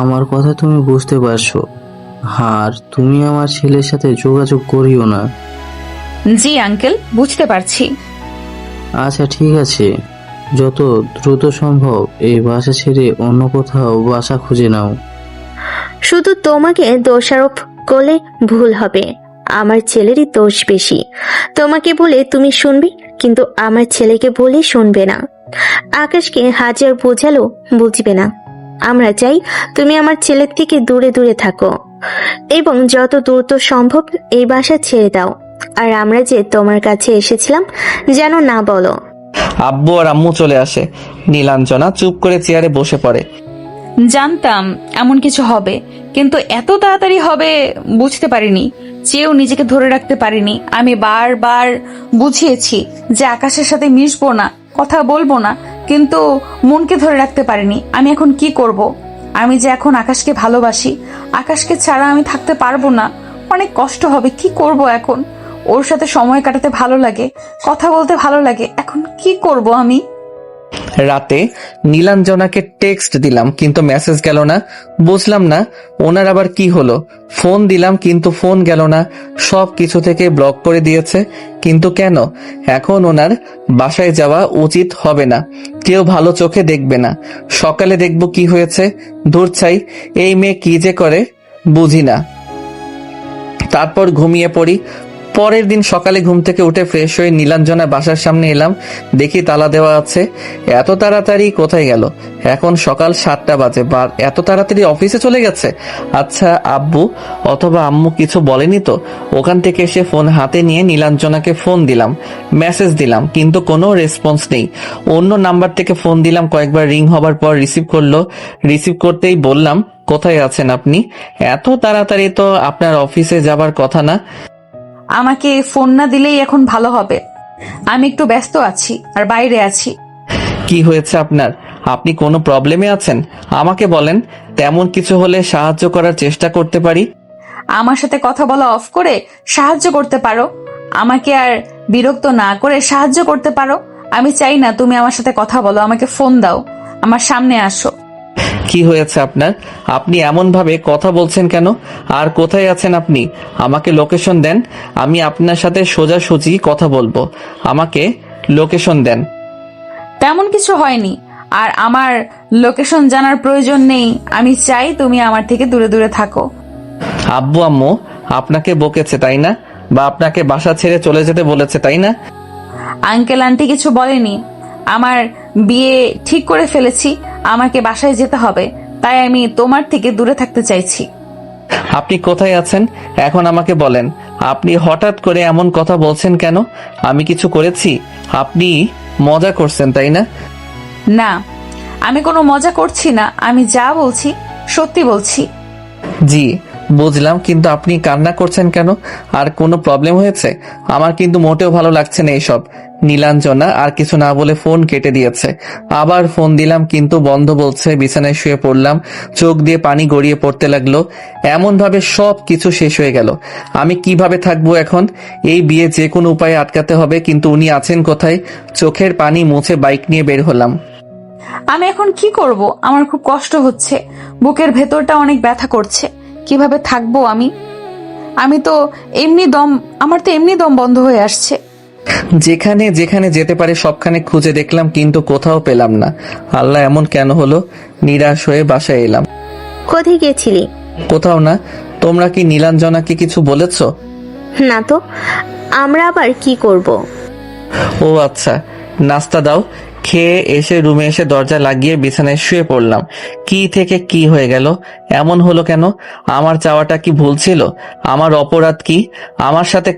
আমার কথা তুমি বুঝতে পারছো, আর তুমি আমার ছেলের সাথে যোগাযোগ করিও না। জি আঙ্কেল, বুঝতে পারছি। আচ্ছা ঠিক আছে, যত দ্রুত সম্ভব এই বাসা ছেড়ে অন্য কোথাও বাসা খুঁজে নাও। শুধু তোমাকে দোষারোপ করলে ভুল হবে, আমার ছেলেরই দোষ বেশি। তোমাকে বলে তুমি শুনবে, কিন্তু আমার ছেলেকে বলে শুনবে না। আকাশকে হাজার বোঝালো বুঝবে না। আমরা চাই তুমি আমার ছেলের থেকে দূরে দূরে থাকো এবং যত দ্রুত সম্ভব এই বাসা ছেড়ে দাও। আর আমরা যে তোমার কাছে এসেছিলাম যেন না বলো। আব্বু আর আম্মু চলে আসে। নীলাঞ্জনা চুপ করে চেয়ারে বসে পড়ে। জানতাম এমন কিছু হবে, কিন্তু এত তাড়াতাড়ি হবে বুঝতে পারিনি। চেয়েও নিজেকে ধরে রাখতে পারিনি। আমি বারবার বুঝিয়েছি যে আকাশের সাথে মিশবো না, কথা বলবো না, কিন্তু মনকে ধরে রাখতে পারিনি। আমি এখন কি করব? আমি যে এখন আকাশকে ভালোবাসি, আকাশকে ছাড়া আমি থাকতে পারবো না। অনেক কষ্ট হবে। কি করব এখন? ওর সাথে সময় কাটাতে ভালো লাগে, কথা বলতে ভালো লাগে। এখন কি করব আমি? রাতে নীলাঞ্জনাকে টেক্সট দিলাম কিন্তু মেসেজ গেল না। বুঝলাম না ওনার আবার কি হলো। ফোন দিলাম কিন্তু ফোন গেল না, সব কিছু থেকে ব্লক করে দিয়েছে। কিন্তু কেন? এখন ওনার বাসায় যাওয়া উচিত হবে না, কেউ ভালো চোখে দেখবে না। সকালে দেখবো কি হয়েছে। দূর চাই, এই মেয়ে কি যে করে বুঝি না। তারপর ঘুমিয়ে পড়ি। পরের দিন সকালে ঘুম থেকে উঠে ফ্রেশ হয়ে নীলাঞ্জনা বাসার সামনে এলাম, দেখি তালা দেওয়া আছে। এত তাড়াতাড়ি কোথায় গেল? এখন সকাল 7টা বাজে, বা এত তাড়াতাড়ি অফিসে চলে গেছে? আচ্ছা আব্বু অথবা আম্মু কিছু বলেনি তো? ওখান থেকে এসে ফোন হাতে নিয়ে নীলাঞ্জনাকে ফোন দিলাম, মেসেজ দিলাম, কিন্তু কোনো রেসপন্স নেই। অন্য নাম্বার থেকে ফোন দিলাম, কয়েকবার রিং হবার পর রিসিভ করলো। রিসিভ করতেই বললাম, কোথায় আছেন আপনি? এত তাড়াতাড়ি তো আপনার অফিসে যাবার কথা না। আমাকে ফোন না দিলেই এখন ভালো হবে। আমি একটু ব্যস্ত আছি আর বাইরে আছি। কি হয়েছে আপনার? আপনি কোনো প্রবলেমে আছেন? আমাকে বলেন, তেমন কিছু হলে সাহায্য করার চেষ্টা করতে পারি। আমার সাথে কথা বলা অফ করে সাহায্য করতে পারো। আমাকে আর বিরক্ত না করে সাহায্য করতে পারো। আমি চাই না তুমি আমার সাথে কথা বলো, আমাকে ফোন দাও, আমার সামনে আসো। কি হয়েছে আপনার? আপনি এমন ভাবে কথা বলছেন কেন? আর কোথায় আছেন আপনি? আমাকে লোকেশন দেন, আমি আপনার সাথে সোজাসুজি কথা বলবো। আমাকে লোকেশন দেন। তেমন কিছু হয়নি, আর আমার লোকেশন জানার প্রয়োজন নেই। আমি চাই তুমি আমার থেকে দূরে দূরে থাকো। আব্বু আম্মু আপনাকে বকেছে তাই না? বা আপনাকে বাসা ছেড়ে চলে যেতে বলেছে তাই না? আঙ্কেল আন্টি কিছু বলেনি। আমার বিয়ে ঠিক করে ফেলেছি, আমাকে বাসায় যেতে হবে, তাই আমি তোমার থেকে দূরে থাকতে চাইছি। আপনি কোথায় আছেন এখন আমাকে বলেন। আপনি হঠাৎ করে এমন কথা বলছেন কেন? আমি কিছু করেছি? আপনি মজা করছেন তাই না? না, আমি কোনো মজা করছি না। আমি যা বলছি সত্যি বলছি। জি বুঝলাম, কিন্তু আপনি কান্না করছেন কেন? আর কোনো প্রবলেম হয়েছে? আমার কিন্তু মোটেও ভালো লাগছে না এইসব। নীলাঞ্জনা আর কিছু না বলে ফোন কেটে দিয়েছে। আবার ফোন দিলাম কিন্তু বন্ধ বলছে। বিছানায় শুয়ে পড়লাম, চোখ দিয়ে পানি গড়িয়ে পড়তে লাগলো। এমন ভাবে সব কিছু শেষ হয়ে গেল। আমি কিভাবে থাকবো এখন? এই বিয়ে যে কোনো উপায়ে আটকাতে হবে, কিন্তু উনি আছেন কোথায়? চোখের পানি মুছে বাইক নিয়ে বের হলাম। আমি এখন কি করব? আমার খুব কষ্ট হচ্ছে, বুকের ভেতরটা অনেক ব্যথা করছে। কিভাবে থাকবো আমি? আমার তো এমনি দম বন্ধ হয়ে আসছে। যেখানে যেখানে যেতে পারে সবখানে খুঁজে দেখলাম, কিন্তু কোথাও পেলাম না। আল্লাহ, এমন কেন হলো? নিরাশ হয়ে বাসায় এলাম। কোথায় গেছিলি? কোথাও না। তোমরা কি নীলাঞ্জনাকে কিছু বলেছো? না তো, আমরা আবার কি করব? ও আচ্ছা, নাস্তা দাও। খেয়ে এসে রুমে এসে দরজা লাগিয়ে বিছানায় শুয়ে পড়লাম। কি থেকে কি হয়ে গেল? এমন হলো কেন? আমার চাওয়াটা কি ভুল ছিল? আমার অপরাধ কি? আমার সাথে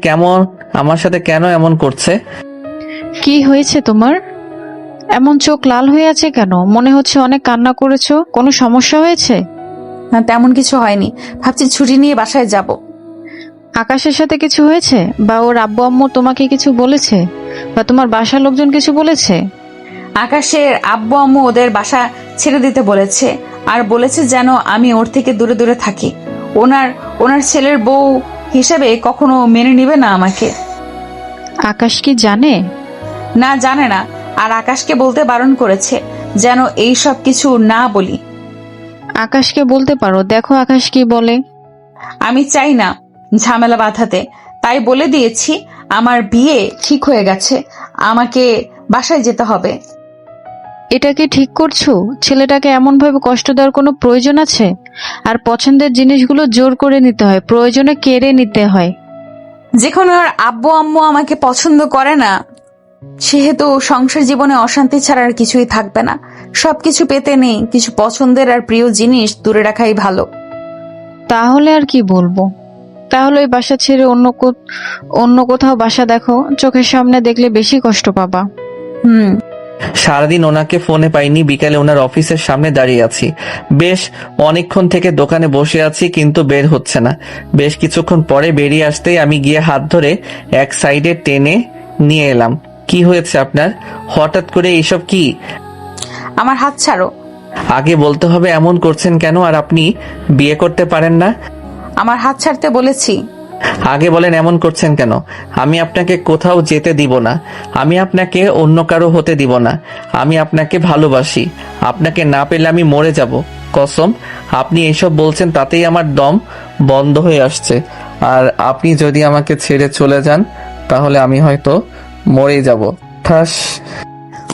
কেন এমন করছে? কি হয়েছে তোমার? এমন চোখ লাল হয়ে আছে কেন? মনে হচ্ছে অনেক কান্না করেছো। কোনো সমস্যা হয়েছে? না, তেমন কিছু হয়নি। ভাবছি ছুটি নিয়ে বাসায় যাব। আকাশের সাথে কিছু হয়েছে? বা ওর আব্বু আম্মু তোমাকে কিছু বলেছে? বা তোমার বাসার লোকজন কিছু বলেছে? আকাশের আব্বু আম্মু ওদের বাসা ছেড়ে দিতে বলেছে, আর বলেছে যেন আমি ওর থেকে দূরে দূরে থাকি। ওনার ছেলের বউ হিসেবে কখনো মেনে নিবে না আমাকে। আকাশ কি জানে? না, জানে না, আর আকাশকে বলতে বারণ করেছে যেন এই সব কিছু না বলি। আকাশকে বলতে পারো, দেখো আকাশ কি বলে। আমি চাই না ঝামেলা বাঁধাতে, তাই বলে দিয়েছি আমার বিয়ে ঠিক হয়ে গেছে, আমাকে বাসায় যেতে হবে। এটা কি ঠিক করছো? ছেলেটাকে এমন ভাবে কষ্ট দেওয়ার কোনো প্রয়োজন আছে? আর পছন্দের জিনিসগুলো জোর করে নিতে হয়, প্রয়োজনে কেড়ে নিতে হয়। যেখানে ওর আব্বু আম্মু আমাকে পছন্দ করে না, সেহেতু সংসার জীবনে অশান্তি ছাড়া আর কিছুই থাকবে না। সবকিছু পেতে নেই, কিছু পছন্দের আর প্রিয় জিনিস দূরে রাখাই ভালো। তাহলে আর কি বলবো? তাহলে ওই বাসা ছেড়ে অন্য কোথাও বাসা দেখো, চোখের সামনে দেখলে বেশি কষ্ট পাবা। সারাদিন ওনাকে ফোনে পাইনি, বিকালে ওনার অফিসের সামনে দাঁড়িয়ে আছি। বেশ অনেকক্ষণ থেকে দোকানে বসে আছি, কিন্তু বের হচ্ছে না। বেশ কিছুক্ষণ পরে বেরিয়ে আসতেই আমি গিয়ে হাত ধরে এক সাইডে টেনে নিয়ে এলাম। কি হয়েছে আপনার? হঠাৎ করে এইসব কি? আমার হাত ছাড়ো। আগে বলতে হবে, এমন করছেন কেন? আর আপনি বিয়ে করতে পারেন না? আমার হাত ছাড়তে বলেছি। আগে বলেন এমন করছেন কেন? আমি আপনাকে কোথাও যেতে দিব না, আমি আপনাকে অন্য কারো হতে দিব না। আমি আপনাকে ভালোবাসি, আপনাকে না পেলে আমি মরে যাব। কসম, আপনি এইসব বলছেন তাতেই আমার দম বন্ধ হয়ে আসছে। আর আপনি যদি আমাকে ছেড়ে চলে যান তাহলে আমি হয়তো মরে যাব। ঠাস।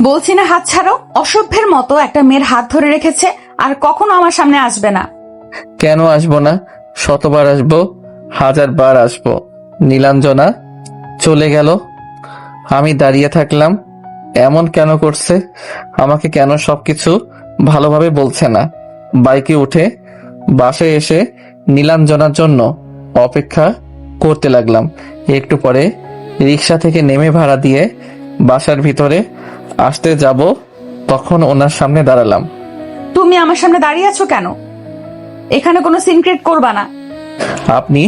বলছি না হাত ছাড়ো। অসভ্যের মতো একটা মেয়ের হাত ধরে রেখেছে, আর কখনো আমার সামনে আসবে না। কেন আসবো না? শতবার আসবো, 1000 বার আসবো। নীলাঞ্জনা চলে গেল, আমি দাঁড়িয়ে থাকলাম। এমন কেন করছে? আমাকে কেন সবকিছু ভালোভাবে বলছে না? বাইকে উঠে বাসায় এসে নীলাঞ্জনার জন্য অপেক্ষা করতে লাগলাম। একটু পরে রিক্সা থেকে নেমে ভাড়া দিয়ে বাসার ভিতরে আসতে যাব, তখন ওনার সামনে দাঁড়ালাম। তুমি আমার সামনে দাঁড়িয়ে আছো কেন? এখানে কোনো সিনক্রেট করবা না। আপনি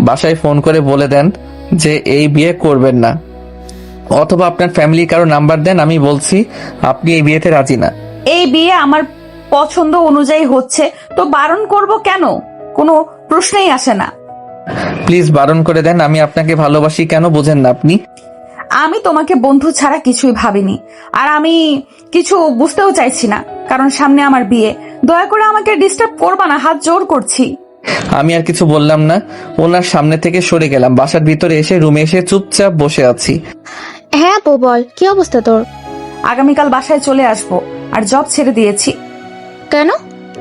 বাসায় ফোন করে বলে দেন যে এই বিয়ে করবেন না, অথবা আপনার ফ্যামিলির কারো নাম্বার দেন, আমি বলছি আপনি এই বিয়েতে রাজি না। এই বিয়ে আমার পছন্দ অনুযায়ী হচ্ছে, তো বারণ করব কেন? কোনো প্রশ্নই আসে না। প্লিজ বারণ করে দেন, আমি আপনাকে ভালোবাসি, কেন বোঝেন না আপনি? আমি তোমাকে বন্ধু ছাড়া কিছুই ভাবিনি, আর আমি কিছু বুঝতেও চাইছি না, কারণ সামনে আমার বিয়ে। দয়া করে আমাকে ডিস্টার্ব করবা না, হাত জোর করছি। আমি আর কিছু বললাম না, ওনার সামনে থেকে সরে গেলাম। বাসার ভিতরে এসে রুমে এসে চুপচাপ বসে আছি। হ্যাঁ আপু বল, কি অবস্থা তোর? আগামীকাল বাসায় চলে আসবো, আর জব ছেড়ে দিয়েছি। কেন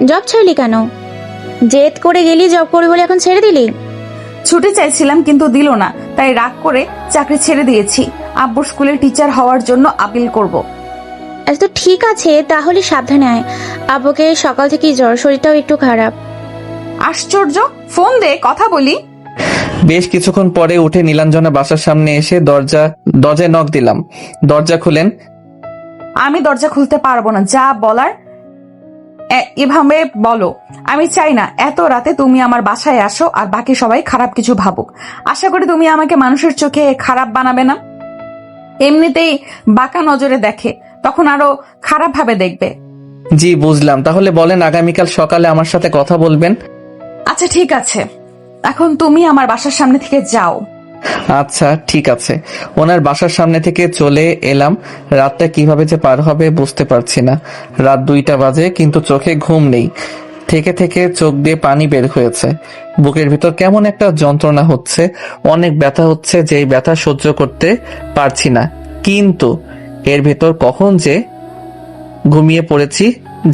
জব ছাড়লি কেন? জেদ করে গেলি জব করবি বলে এখন ছেড়ে দিলি? ছুটি চাইছিলাম কিন্তু দিল না, তাই রাগ করে চাকরি ছেড়ে দিয়েছি। আব্বুর স্কুলের টিচার হওয়ার জন্য আপিল করব। আচ্ছা তো ঠিক আছে, তাহলে সাবধানে আয়। আব্বুকে সকাল থেকে জ্বর, শরীরটাও একটু খারাপ। আশ্চর্য, ফোন দে কথা বলি। বেশ কিছুক্ষণ পরে উঠে নীলাঞ্জনা বাসার সামনে এসে দরজায় নক দিলাম। দরজা খুলেন। আমি দরজা খুলতে পারবো না, যা বলার এভাবে বলো। আমি চাই না এত রাতে তুমি আমার বাসায় আসো আর বাকি সবাই খারাপ কিছু ভাবুক। আশা করি তুমি আমাকে মানুষের চোখে খারাপ বানাবে না। এমনিতেই বাঁকা নজরে দেখে, তখন আরো খারাপ ভাবে দেখবে। জি বুঝলাম, তাহলে বলেন আগামীকাল সকালে আমার সাথে কথা বলবেন। আচ্ছা ঠিক আছে, এখন তুমি আমার বাসার সামনে থেকে যাও। আচ্ছা ঠিক আছে। ওনার বাসার সামনে থেকে চলে এলাম। রাতটা কিভাবে যে পার হবে বুঝতে পারছি না। রাত 2টা বাজে, কিন্তু চোখে ঘুম নেই। থেকে থেকে চোখ দিয়ে পানি বের হয়েছে। বুকের ভিতর কেমন একটা যন্ত্রণা হচ্ছে, অনেক ব্যথা হচ্ছে, যেই ব্যথা সহ্য করতে পারছি না। কিন্তু এর ভিতর কখন যে ঘুমিয়ে পড়েছি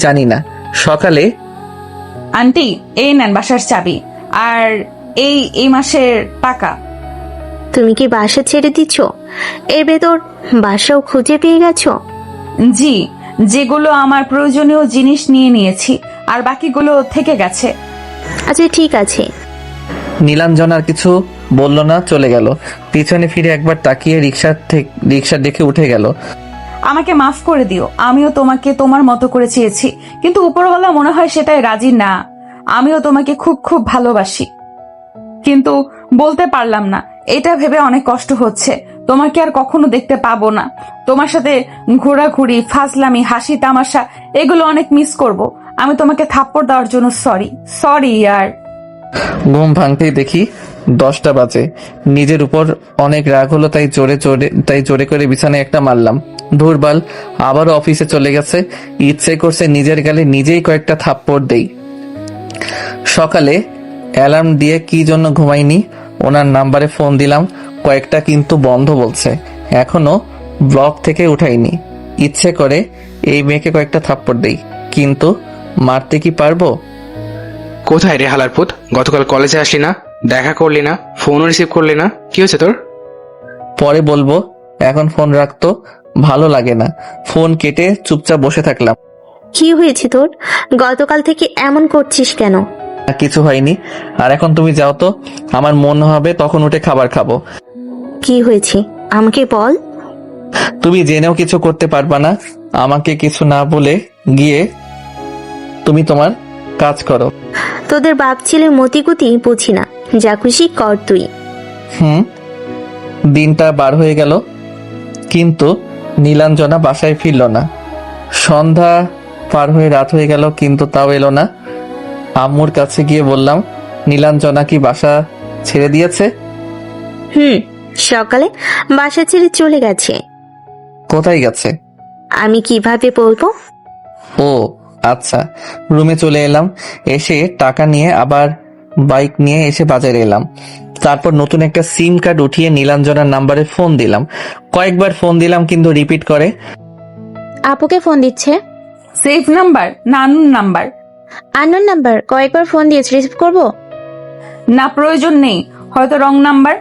জানি না। সকালে আন্টি, এই নেন বাসার চাবি, আর এই মাসের টাকা। তুমি কি বাসা ছেড়ে দিচ্ছ? এর ভেতর বাসাও খুঁজে পেয়ে গেছো? জি, যেগুলো আমার প্রয়োজনীয় জিনিস নিয়ে নিয়েছি, আর বাকিগুলো থেকে গেছে। আচ্ছা ঠিক আছে। নীলাঞ্জনার কিছু বলল না, চলে গেল। পিছনে ফিরে একবার তাকিয়ে রিক্সা দেখে উঠে গেল। আমাকে মাফ করে দিও, আমিও তোমাকে তোমার মতো করে চেয়েছি, কিন্তু উপরওয়ালা মনে হয় সেটাই রাজি না। আমিও তোমাকে খুব খুব ভালোবাসি, কিন্তু বলতে পারলাম না। এটা ভেবে অনেক কষ্ট হচ্ছে। তোমাকে আর কখনো দেখতে পাবো না। তোমার সাথে ঘোরাঘুরি, ফাজলামি, হাসি তামাশা এগুলো অনেক মিস করব। আমি তোমাকে থাপ্পড় দেওয়ার জন্য সরি ইয়ার। ঘুম ভাঙতেই দেখি 10টা বাজে। নিজের উপর অনেক রাগ হলো, তাই জোরে করে বিছানায় একটা মারলাম। ধুরবাল, আবারও অফিসে চলে গেছে। ইচ্ছে করছে নিজের গালে নিজেই কয়েকটা থাপ্পড় দেই। সকালে অ্যালার্ম দিয়ে কি জন্য ঘুমাইনি, ওনার নাম্বারে ফোন দিলাম কয়েকটা, কিন্তু বন্ধ বলছে। এখনো ব্লক থেকে উঠাইনি। ইচ্ছে করে এই মেয়েকে কয়েকটা থাপ্পড় দেই, কিন্তু মারতে কি পারবো? কোথায় রে হালার পুত? গতকাল কলেজে আসলি না, দেখা করলি না, ফোনও রিসিভ করলি না, কি হয়েছে তোর? পরে বলবো, এখন ফোন রাখতো, ভালো লাগে না। ফোন কেটে চুপচাপ বসে থাকলাম। কি হয়েছে তোর? গতকাল থেকে এমন করছিস কেন? কিছু হয়নি। আর এখন তুমি যাও তো, আমার মন হবে তখন উঠে খাবার খাবো। কি হয়েছে আমাকে বল। তুমি জেনেও কিছু করতে পারবা না। আমাকে কিছু না বলে গিয়ে তুমি তোমার কাজ করো। তোদের বাপ ছেলে মতিগতি বুঝি না, যা খুশি কর তুই। দিনটা বার হয়ে গেল, কিন্তু নীলাঞ্জনা বাসায় ফিরল না। সন্ধ্যা পার হয়ে রাত হয়ে গেল, কিন্তু তাও এলো না। আম্মুর কাছে গিয়ে বললাম, নীলাঞ্জনা কি বাসা ছেড়ে দিয়েছে? সকালে বাসা ছেড়ে চলে গেছে। কোথায় গেছে? আমি কিভাবে বলবো? ও আচ্ছা। রুমে চলে এলাম। এসে টাকা নিয়ে আবার বাইক নিয়ে এসে বাজারে এলাম। তারপর নতুন একটা সিম কার্ড উঠিয়ে নীলাঞ্জনার নাম্বারে ফোন দিলাম। কয়েকবার ফোন দিলাম, কিন্তু রিপিট করে। আপুকে ফোন দিচ্ছে। সেফ নাম্বার না আননোন নাম্বার? Unknown number. কয়েকবার ফোন দিয়েছে, রিসিভ করব? না, প্রয়োজন নেই, হয়তো রং নাম্বার।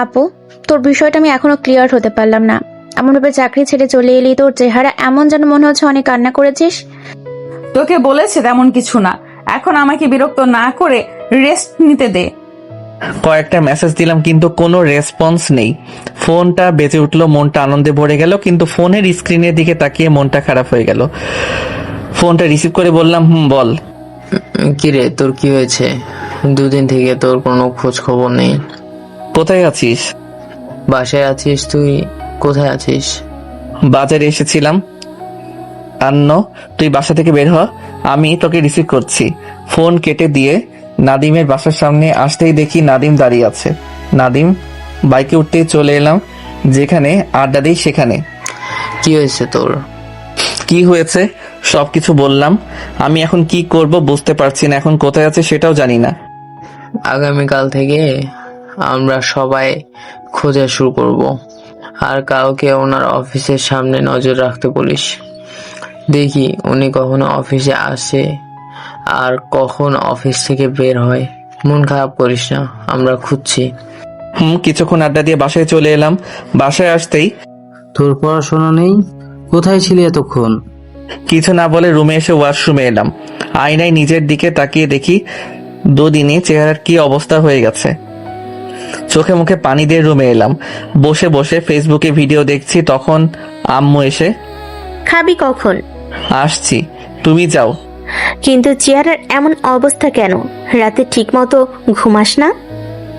আপু, তোর বিষয়টা আমি এখনো ক্লিয়ার হতে পারলাম না। এমন ভাবে চাকরি ছেড়ে চলে এলি, তোর চেহারা এমন যেন মনে হচ্ছে অনেক কান্না করেছিস। তোকে বলেছে তেমন কিছু না। এখন আমাকে বিরক্ত না করে রেস্ট নিতে দে। কয়েকটা মেসেজ দিলাম, কিন্তু কোনো রেসপন্স নেই। ফোনটা বেজে উঠলো, মনটা আনন্দে ভরে গেল, কিন্তু ফোনের স্ক্রিনের দিকে তাকিয়ে মনটা খারাপ হয়ে গেল। ফোনটা রিসিভ করে বললাম, বল। কিরে, তোর কি হয়েছে? দুদিন থেকে তোর কোনো খোঁজ খবর নেই। কোথায় আছিস? বাসায় আছিস? তুই কোথায় আছিস? বাজারে এসেছিলাম। আন্ন, তুই বাসা থেকে বের হ, আমি তোকে রিসিভ করছি। ফোন কেটে দিয়ে নাদিমের বাসার সামনে আসতেই দেখি নাদিম দাঁড়িয়ে আছে। নাদিম বাইকে উঠতেই চলে এলাম, যেখানে আড্ডা দিই সেখানে। কি হয়েছে তোর? কি হয়েছে সবকিছু বললাম। আমি এখন কি করব বুঝতে পারছি না, এখন কোথায় আছে সেটাও জানি না। আগামীকাল থেকে আমরা সবাই খোঁজা শুরু করব, আর কাউকে ওনার অফিসের সামনে নজর রাখতে বলিস। দেখি উনি কখনো অফিসে আসে আর কখন অফিস থেকে বের হয়। মন খারাপ করিস না, আমরা খুঁজছি। কিছুক্ষণ আড্ডা দিয়ে বাসায় চলে এলাম। বাসায় আসতেই, তোর পড়াশোনা নেই? কোথায় ছিলি এতক্ষণ? কিছু না বলে রুমে এসে ওয়াশরুমে এলাম। আয়নায় নিজের দিকে তাকিয়ে দেখি দুদিনে চেহারার কি অবস্থা হয়ে গেছে। চোখে মুখে পানি দিয়ে রুমে এলাম। বসে বসে ফেসবুকে ভিডিও দেখছি, তখন আম্মু এসে, খাবি কখন? আসছি, তুমি যাও। কিন্তু চেহারার এমন অবস্থা কেন? রাতে ঠিক মতো ঘুমাস না?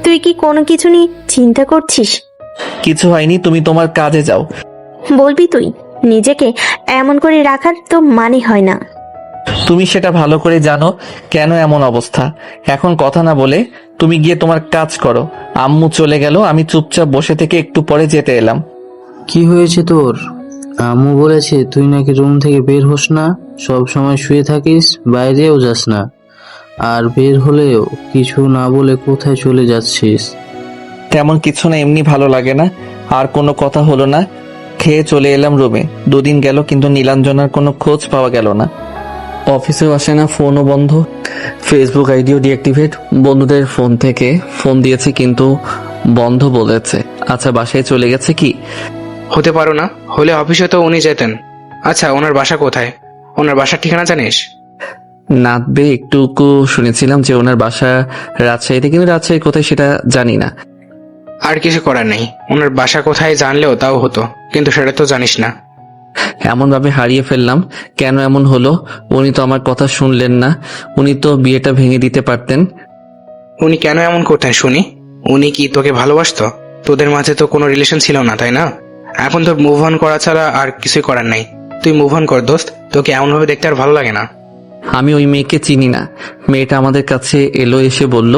তুই কি কোনো কিছু নিয়ে চিন্তা করছিস? কিছু হয়নি, তুমি তোমার কাজে যাও। বলবি তুই? নিজেকে এমন করে রাখার তো মানে হয় না। তুমি সেটা ভালো করে জানো কেন এমন অবস্থা। এখন কথা না বলে তুমি গিয়ে তোমার কাজ করো। আম্মু চলে গেল, আমি চুপচাপ বসে থেকে একটু পরে যেতে এলাম। কি হয়েছে তোর? আম্মু বলেছে তুই নাকি রুম থেকে বের হোস না, সব সময় শুয়ে থাকিস, বাইরেও যাস না, আর বের হলেও কিছু না বলে কোথায় চলে যাচ্ছিস? তেমন কিছু না, এমনি ভালো লাগে না। আর কোনো কথা হলো না, খেয়ে চলে এলাম রুমে। দুদিন গেল, কিন্তু নীলাঞ্জনার কোনো খোঁজ পাওয়া গেল না। অফিসেও আসে না, ফোনও বন্ধ, ফেসবুক আইডিও ডিঅ্যাক্টিভেট। বন্ধুদের ফোন থেকে ফোন দিয়েছে, কিন্তু বন্ধ বলেছে। আচ্ছা, বাসায় চলে গেছে কি? হতে পারো না, হলে অফিসে তো উনি যেতেন। আচ্ছা, ওনার বাসা কোথায়? ওনার বাসার ঠিকানা জানিস? নাতবে একটুকু শুনেছিলাম যে ওনার বাসা রাজশাহীতে, কিন্তু রাজশাহী কোথায় সেটা জানি না। আর কিছু করার নেই, ওনার বাসা কোথায় জানলেও তাও হতো, কিন্তু সেটা তো জানিস না। এমন ভাবে হারিয়ে ফেললাম, কেন এমন হলো? উনি তো আমার কথা শুনলেন না, উনি তো বিয়েটা ভেঙে দিতে পারতেন। উনি কেন এমন করতেন শুনি? উনি কি তোকে ভালোবাসতো? তোদের মাঝে তো কোনো রিলেশন ছিল না, তাই না? এখন তোর মুভ অন করা ছাড়া আর কিছুই করার নেই। তুই মুভ অন কর দোস্ত, তোকে এমনভাবে দেখতে আর ভালো লাগে না। আমি ওই মেয়েকে চিনি না। মেয়েটা আমাদের কাছে এলো, এসে বলল,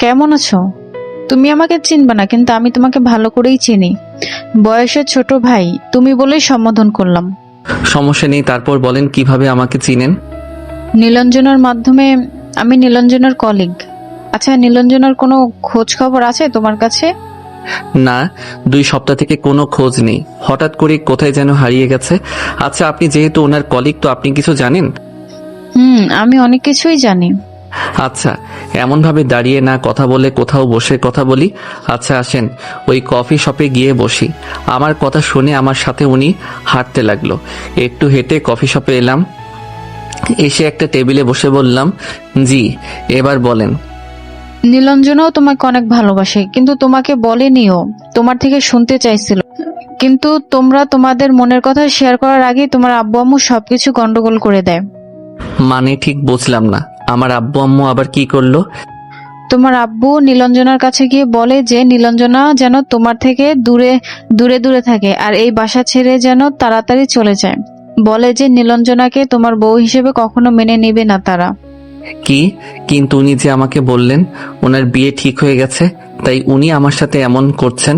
কেমন আছো? তুমি আমাকে চিনবে না, কিন্তু আমি তোমাকে ভালো করেই চিনি। বয়সের ছোট ভাই তুমি বলেই সম্বোধন করলাম। সমস্যা নেই। তারপর বলেন কিভাবে আমাকে চিনেন? নীলাঞ্জনার মাধ্যমে। আমি নীলাঞ্জনার কলিগ। আচ্ছা, নীলাঞ্জনার কোনো খোঁজ খবর আছে তোমার কাছে? না, 2 সপ্তাহ থেকে কোনো খোঁজ নেই। হঠাৎ করে কোথায় যেন হারিয়ে গেছে। আচ্ছা, আপনি যেহেতু ওনার কলিগ, তো আপনি কিছু জানেন? আমি অনেক কিছুই জানি। আচ্ছা, এমন ভাবে দাঁড়িয়ে না কথা বলে কোথাও বসে কথা বলি। আচ্ছা আসেন, ওই কফি শপে গিয়ে বসি। আমার কথা শুনে আমার সাথে উনি হাঁটতে লাগলো। একটু হেঁটে কফি শপে এলাম। এসে একটা টেবিলে বসে বললাম, জি, এবার বলেন। নীলাঞ্জনাও তোমাকে অনেক ভালোবাসে, কিন্তু তোমাকে বলেনিও। তোমার থেকে শুনতে চাইছিল, কিন্তু তোমরা তোমাদের মনের কথা শেয়ার করার আগেই তোমার আব্বু আম্মু সবকিছু গন্ডগোল করে দেয়। মানে ঠিক বুঝলাম না, আমার আব্বু আম্মু আবার কি করলো? তোমার আব্বু নীলাঞ্জনার কাছে গিয়ে বলে যে নীলাঞ্জনা যেন তোমার থেকে দূরে দূরে দূরে থাকে, আর এই বাসা ছেড়ে যেন তাড়াতাড়ি চলে যায়। বলে যে নীলাঞ্জনাকে তোমার বউ হিসেবে কখনো মেনে নেবে না তারা। কি? কিন্তু উনি যে আমাকে বললেন ওনার বিয়ে ঠিক হয়ে গেছে, তাই উনি আমার সাথে এমন করছেন?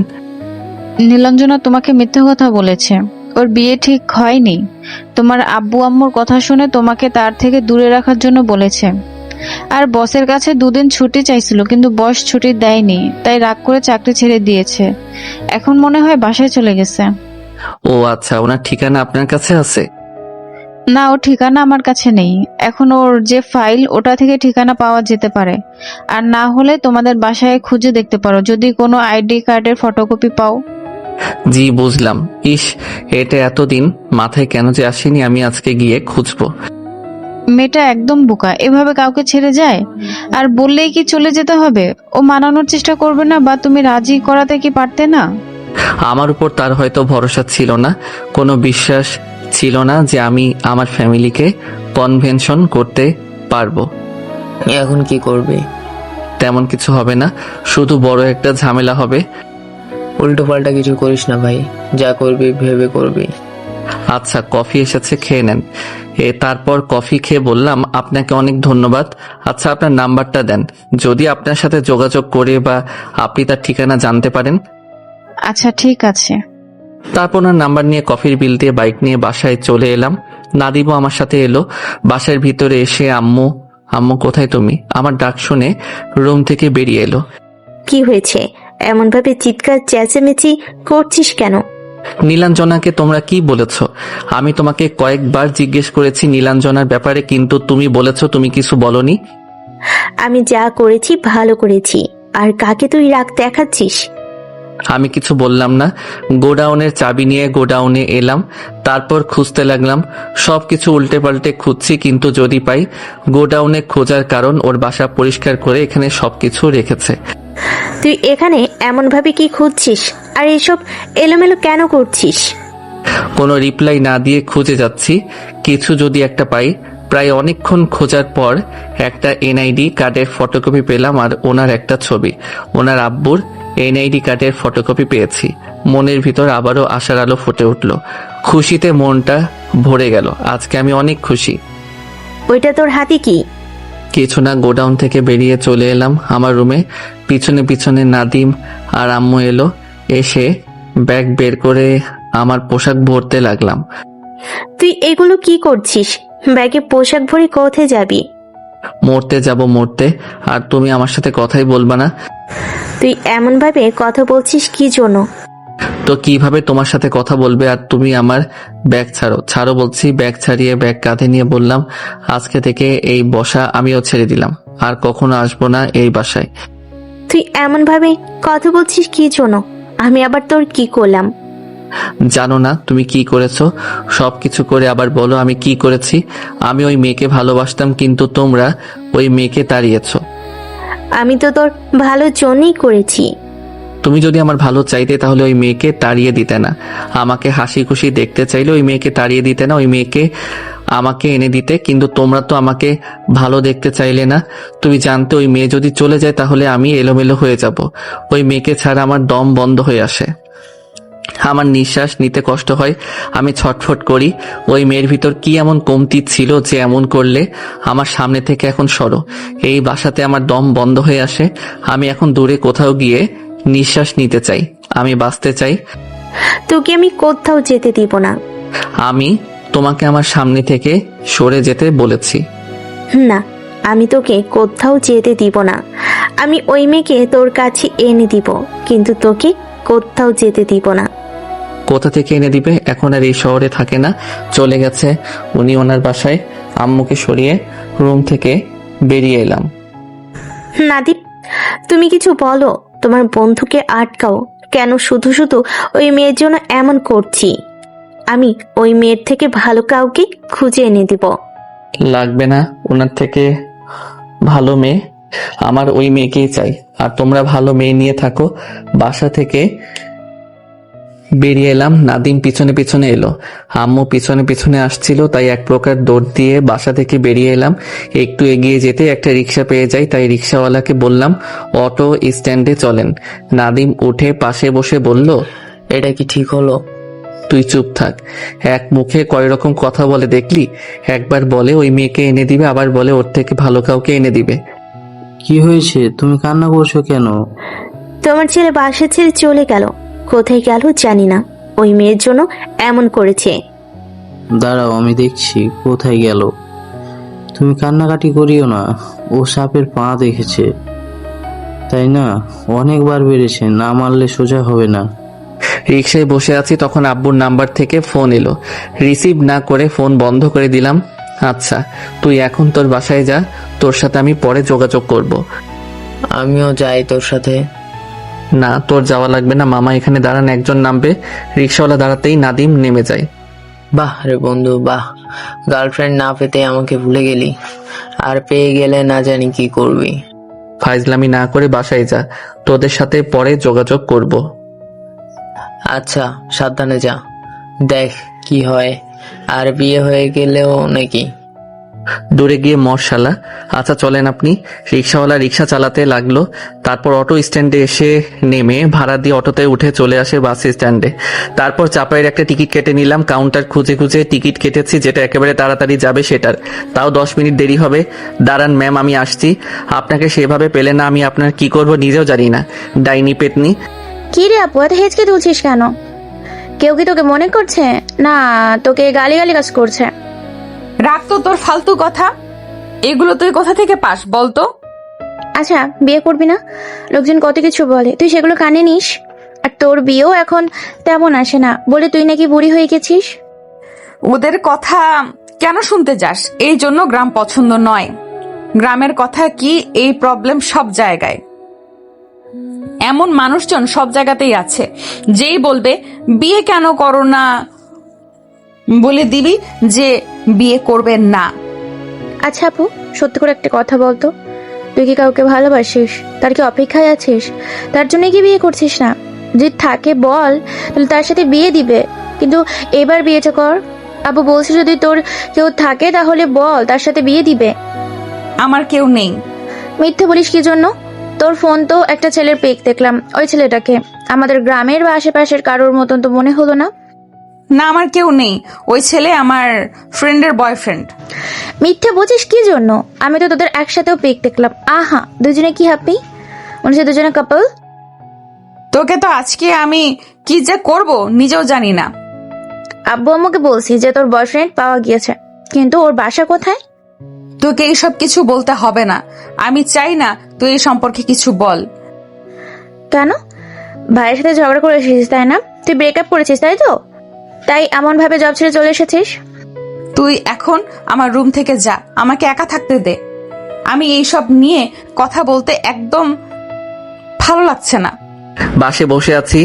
নীলাঞ্জনা তোমাকে মিথ্যে কথা বলেছে। ওর বিয়ে ঠিক হয়নি। তোমার আব্বু আম্মুর কথা শুনে তোমাকে তার থেকে দূরে রাখার জন্য বলেছে। আর বসের কাছে 2 দিন ছুটি চাইছিল, কিন্তু বস ছুটি দেয়নি, তাই রাগ করে চাকরি ছেড়ে দিয়েছে। এখন মনে হয় বাসায় চলে গেছে। ও আচ্ছা, ওনার ঠিকানা আপনার কাছে আছে? না, ওর ঠিকানা আমার কাছে নেই। এখন ওর যে ফাইল, ওটা থেকে ঠিকানা পাওয়া যেতে পারে। আর না হলে তোমাদের বাসায় খুঁজে দেখতে পারো, যদি কোনো আইডি কার্ডের ফটোকপি পাও। জি বুঝলাম। ইস, এটা এতদিন মাথায় কেন যে আসেনি, আমি আজকে গিয়ে খুঁজবো। মেয়েটা একদম বোকা, এভাবে কাউকে ছেড়ে যায়? আর বললেই কি চলে যেতে হবে? ও মানানোর চেষ্টা করবে না, বা তুমি রাজি করাতে কি পারতে না? আমার উপর তার হয়তো ভরসা ছিল না, কোনো বিশ্বাস ছিল না যে আমি আমার ফ্যামিলিকে কনভেনশন করতে পারবো। এখন কি করবে? তেমন কিছু হবে না, শুধু বড় একটা ঝামেলা হবে। উল্টো পাল্টা কিছু করিস না ভাই, যা করবি ভেবে করবি। আচ্ছা, কফি এসেছে, খেয়ে নেন। তারপর কফি খেয়ে বললাম, আপনাকে অনেক ধন্যবাদ। আচ্ছা, আপনার নাম্বারটা দেন, যদি আপনার সাথে যোগাযোগ করে বা আপনি তার ঠিকানা জানতে পারেন। আচ্ছা ঠিক আছে। তারপর ওনার নাম্বার নিয়ে কফির বিল দিয়ে বাইক নিয়ে বাসায় চলে এলাম। নাদিবও আমার সাথে এলো। বাসার ভিতরে এসে আম্মু, আম্মু কোথায় তুমি, আমার ডাক শুনে রুম থেকে বেরিয়ে এলো। কি হয়েছে? এমন ভাবে চিৎকার চেঁচামেচি করছিস কেন? নীলাঞ্জনাকে তোমরা কি বলেছ? আমি তোমাকে কয়েকবার জিজ্ঞেস করেছি নীলাঞ্জনার ব্যাপারে, কিন্তু তুমি বলেছ তুমি কিছু বলনি। আমি যা করেছি ভালো করেছি, আর কাকে তুই রাগ দেখাচ্ছিস? আমি কিছু বললাম না। গোডাউনের চাবি নিয়ে গোডাউনে এলাম, তারপর খুঁজতে লাগলাম। সবকিছু উল্টে পাল্টে খুঁজছি, কিন্তু যদি পাই। গোডাউনে খোঁজার কারণ, ওর বাসা পরিষ্কার করে এখানে সবকিছু রেখেছে। তুই এখানে এমন ভাবে কি খুঁজছিস? আর এসব এলোমেলো কেন করছিস? কোনো রিপ্লাই না দিয়ে খুঁজে যাচ্ছি, কিছু যদি একটা পাই। প্রায় অনেকক্ষণ খোঁজার পর একটা এনআইডি কার্ডের ফটোকপি পেলাম, আর ওনার একটা ছবি। ওনার আব্বুর এনআইডি কার্ডের ফটোকপি পেয়েছি। মনের ভিতর আবারও আশার আলো ফুটে উঠল। খুশিতে মনটা ভরে গেল। আজকে আমি অনেক খুশি। ওইটা তোর হাতে কি? কিছু না, গোডাউন থেকে বেরিয়ে চলে এলাম আমার রুমে। পিছনে পিছনে নাদিম আর আম্মু এলো। এসে ব্যাগ বের করে আমার পোশাক ভরতে লাগলাম। তুই এগুলো কি করছিস? ব্যাগে পোশাক ভরে কোথায় যাবি? মরতে যাব মরতে, আর তুমি আমার সাথে কথাই বলবা না। তুই এমন ভাবে কথা বলছিস কি জন্য? তো কিভাবে তোমার সাথে কথা বলবে? আর তুমি আমার ব্যাগ ছাড়ো, ছাড়ো বলছি। ব্যাগ ছাড়িয়ে ব্যাগ কাঁধে নিয়ে বললাম, আজকে থেকে এই বসা আমিও ছেড়ে দিলাম, আর কখনো আসবো না এই বাসায়। তুই এমন ভাবে কথা বলছিস কি জন্য? আমি আবার তোর কি করলাম? জানো না তুমি কি করেছো? সবকিছু করে আবার বলো আমি কি করেছি। আমি ওই মেয়েকে ভালোবাসতাম, কিন্তু তোমরা ওই মেয়েকে তাড়িয়েছো। আমি তো তোর ভালোর জন্যই করেছি। তুমি যদি আমার ভালো চাইতে, তাহলে ওই মেয়েকে তাড়িয়ে দিতে না। আমাকে হাসি খুশি দেখতে চাইলে ওই মেয়েকে তাড়িয়ে দিতে না। ওই মেয়েকে আমাকে এনে দিতে, কিন্তু তোমরা তো আমাকে ভালো দেখতে চাইলে না। তুমি জানতে ওই মেয়ে যদি চলে যায় তাহলে আমি এলোমেলো হয়ে যাব। ওই মেয়েকে ছাড়া আমার দম বন্ধ হয়ে আসে, আমার নিঃশ্বাস নিতে কষ্ট হয়, আমি ছটফট করি। ওই মেয়ের ভিতর কি এমন কমতি ছিল যে এমন করলে? আমার সামনে থেকে এখন সরো। এই বাসাতে আমার দম বন্ধ হয়ে আসে। আমি এখন দূরে কোথাও গিয়ে নিঃশ্বাস নিতে চাই, আমি বাঁচতে চাই। তোকে আমি কোথাও যেতে দিব না। আমি তোমাকে আমার সামনে থেকে সরে যেতে বলেছি। না, আমি তোকে কোথাও যেতে দিব না। আমি ওই মেয়েকে তোর কাছে এনে দিব, কিন্তু তোকে কোথাও যেতে দিব না। কোথা থেকে এনে দিবে? এখন আর এই শহরে থাকে না, চলে গেছে উনি ওনার বাসায়। আম্মুকে সরিয়ে রুম থেকে বেরিয়ে এলাম। নাদিম, তুমি কিছু বলো, তোমার বন্ধুকে আটকাও। কেন শুধু শুধু ওই মেয়ের জন্য এমন করছি? আমি ওই মেয়ের থেকে ভালো কাউকে খুঁজে এনে দিব। লাগবে না ওনার থেকে ভালো মেয়ে, আমার ওই মেয়েকেই চাই। আর তোমরা ভালো মেয়ে নিয়ে থাকো। বাসা থেকে বেরিয়ে এলাম, নাদিম পিছনে পিছনে এলো। আম্মু পিছনে পিছনে আসছিল, তাই এক প্রকার দৌড় দিয়ে বাসা থেকে বেরিয়ে এলাম। একটু এগিয়ে যেতে একটা রিক্সা পেয়ে যাই, তাই রিক্সাওয়ালাকে বললাম অটো স্ট্যান্ডে চলেন। নাদিম উঠে পাশে বসে বলল, এটা কি ঠিক হলো? তুই চুপ থাক। এক মুখে কয় রকম কথা বলে দেখলি? একবার বলে ওই মেয়েকে এনে দিবে, আবার বলে ওর থেকে ভালো কাউকে এনে দিবে। কি হয়েছে? তুমি কান্না করছো কেন? তোমার ছেলে বাসা ছেড়ে চলে গেল, কোথায় গেল জানি না। ওই মেয়ের জন্য এমন করেছে। দাঁড়াও, আমি দেখছি কোথায় গেল। তুমি কান্নাকাটি করিও না। ও সাপের পা দেখেছে, তাই না? অনেকবার বেড়েছে, না মারলে সোজা হবে না। রিক্সায় বসে আছি, তখন আব্বুর নাম্বার থেকে ফোন এলো। রিসিভ না করে ফোন বন্ধ করে দিলাম। আচ্ছা, তুই এখন তোর বাসায় যা, তোর সাথে আমি পরে যোগাযোগ করব। আমিও যাই তোর সাথে। না, তোর যাওয়া লাগবে না। মামা এখানে দাঁড়ান, একজন নামবে। রিক্সাওয়ালা দাঁড়াতেই নাদিম নেমে যায়। বাহ রে বন্ধু বাহ, গার্লফ্রেন্ড না পেতে আমাকে ভুলে গেলি, আর পেয়ে গেলে না জানি কি করবি। ফাইজলামি না করে বাসায় যা, তোদের সাথে পরে যোগাযোগ করব। আচ্ছা, সাবধানে যা, দেখ কি হয়। আর বিয়ে হয়ে গেলেও নাকি? দূরে গিয়ে মশালা। আচ্ছা চলেন আপনি। রিক্সাওয়ালা রিক্সা চালাতে লাগলো। তারপর অটো স্ট্যান্ডে এসে নেমে ভাড়া দিয়ে অটোতে উঠে চলে আসে বাস স্ট্যান্ডে। তারপর চাপাইয়ের একটা টিকিট কেটে নিলাম। কাউন্টার খুঁজে খুঁজে টিকিট কেটেছি যেটা একেবারে তাড়াতাড়ি যাবে সেটার, তাও 10 মিনিট দেরি হবে। দাঁড়ান ম্যাম, আমি আসছি। আপনাকে সেভাবে পেলে না আমি আপনার কি করব নিজেও জানি না। ডাইনি পেতনি। কি রে আপু, এত হেঁচকে তুলছিস কেন? কেউ কি তোকে মনে করছে না তোকে গালি গালি কাজ করছে? রাখ তো তোর ফালতু কথা, এগুলো তুই কোথা থেকে পাস বলতো? আচ্ছা, বিয়ে করবি না? লোকজন কত কিছু বলে, তুই সেগুলো কানে নিস। আর তোর বিয়েও এখন তেমন আসে না বলে তুই নাকি বুড়ি হয়ে গেছিস। ওদের কথা কেন শুনতে যাস? এই জন্য গ্রাম পছন্দ নয়। গ্রামের কথা কি, এই প্রবলেম সব জায়গায়। এমন মানুষজন সব জায়গাতেই আছে, যেই বলবে বিয়ে কেন করো না, বলে দিবি যে বিয়ে করবে না। আচ্ছা আপু, সত্যি করে একটা কথা বলতো, তুই কি কাউকে ভালোবাসিস? তার কি অপেক্ষায় আছিস? তার জন্য কি বিয়ে করছিস না? যদি থাকে বল, তাহলে তার সাথে বিয়ে দিবে। কিন্তু এবার বিয়েটা কর। আপু বলছি, যদি তোর কেউ থাকে তাহলে বল, তার সাথে বিয়ে দিবে। আমার কেউ নেই। মিথ্যে বলিস কি জন্য? তোর ফোন তো একটা ছেলের পিক দেখলাম। ওই ছেলেটাকে আমাদের গ্রামের বা আশেপাশের কারোর মতন তো মনে হলো না। না, আমার কেউ নেই। ওই ছেলে আমার ফ্রেন্ডের বয়ফ্রেন্ড। মিথ্যে বুঝিস কি জন্য? আমি তো তোদের একসাথেও পিক দেখলাম। আহা, দুজনে কি হ্যাপি, মনে হচ্ছে দুজনে কাপল। তোকে তো আজকে আমি কি যে করব নিজেও জানি না। আব্বু আমাকে বলছি যে তোর বয়ফ্রেন্ড পাওয়া গিয়েছে, কিন্তু ওর বাসা কোথায়? তোকে এইসব কিছু বলতে হবে না। আমি চাই না তুই এই সম্পর্কে কিছু বল। কেন? ভাইয়ের সাথে ঝগড়া করে এসেছিস তাই না? তুই ব্রেকআপ করেছিস তাই তো? তাই এমন ভাবে জব ছেড়ে চলে এসেছিস? তুই এখন আমার রুম থেকে যা, আমাকে একা থাকতে দে। আমি এইসব নিয়ে কথা বলতে একদম ভালো লাগছে না। বাসে বসে আছি,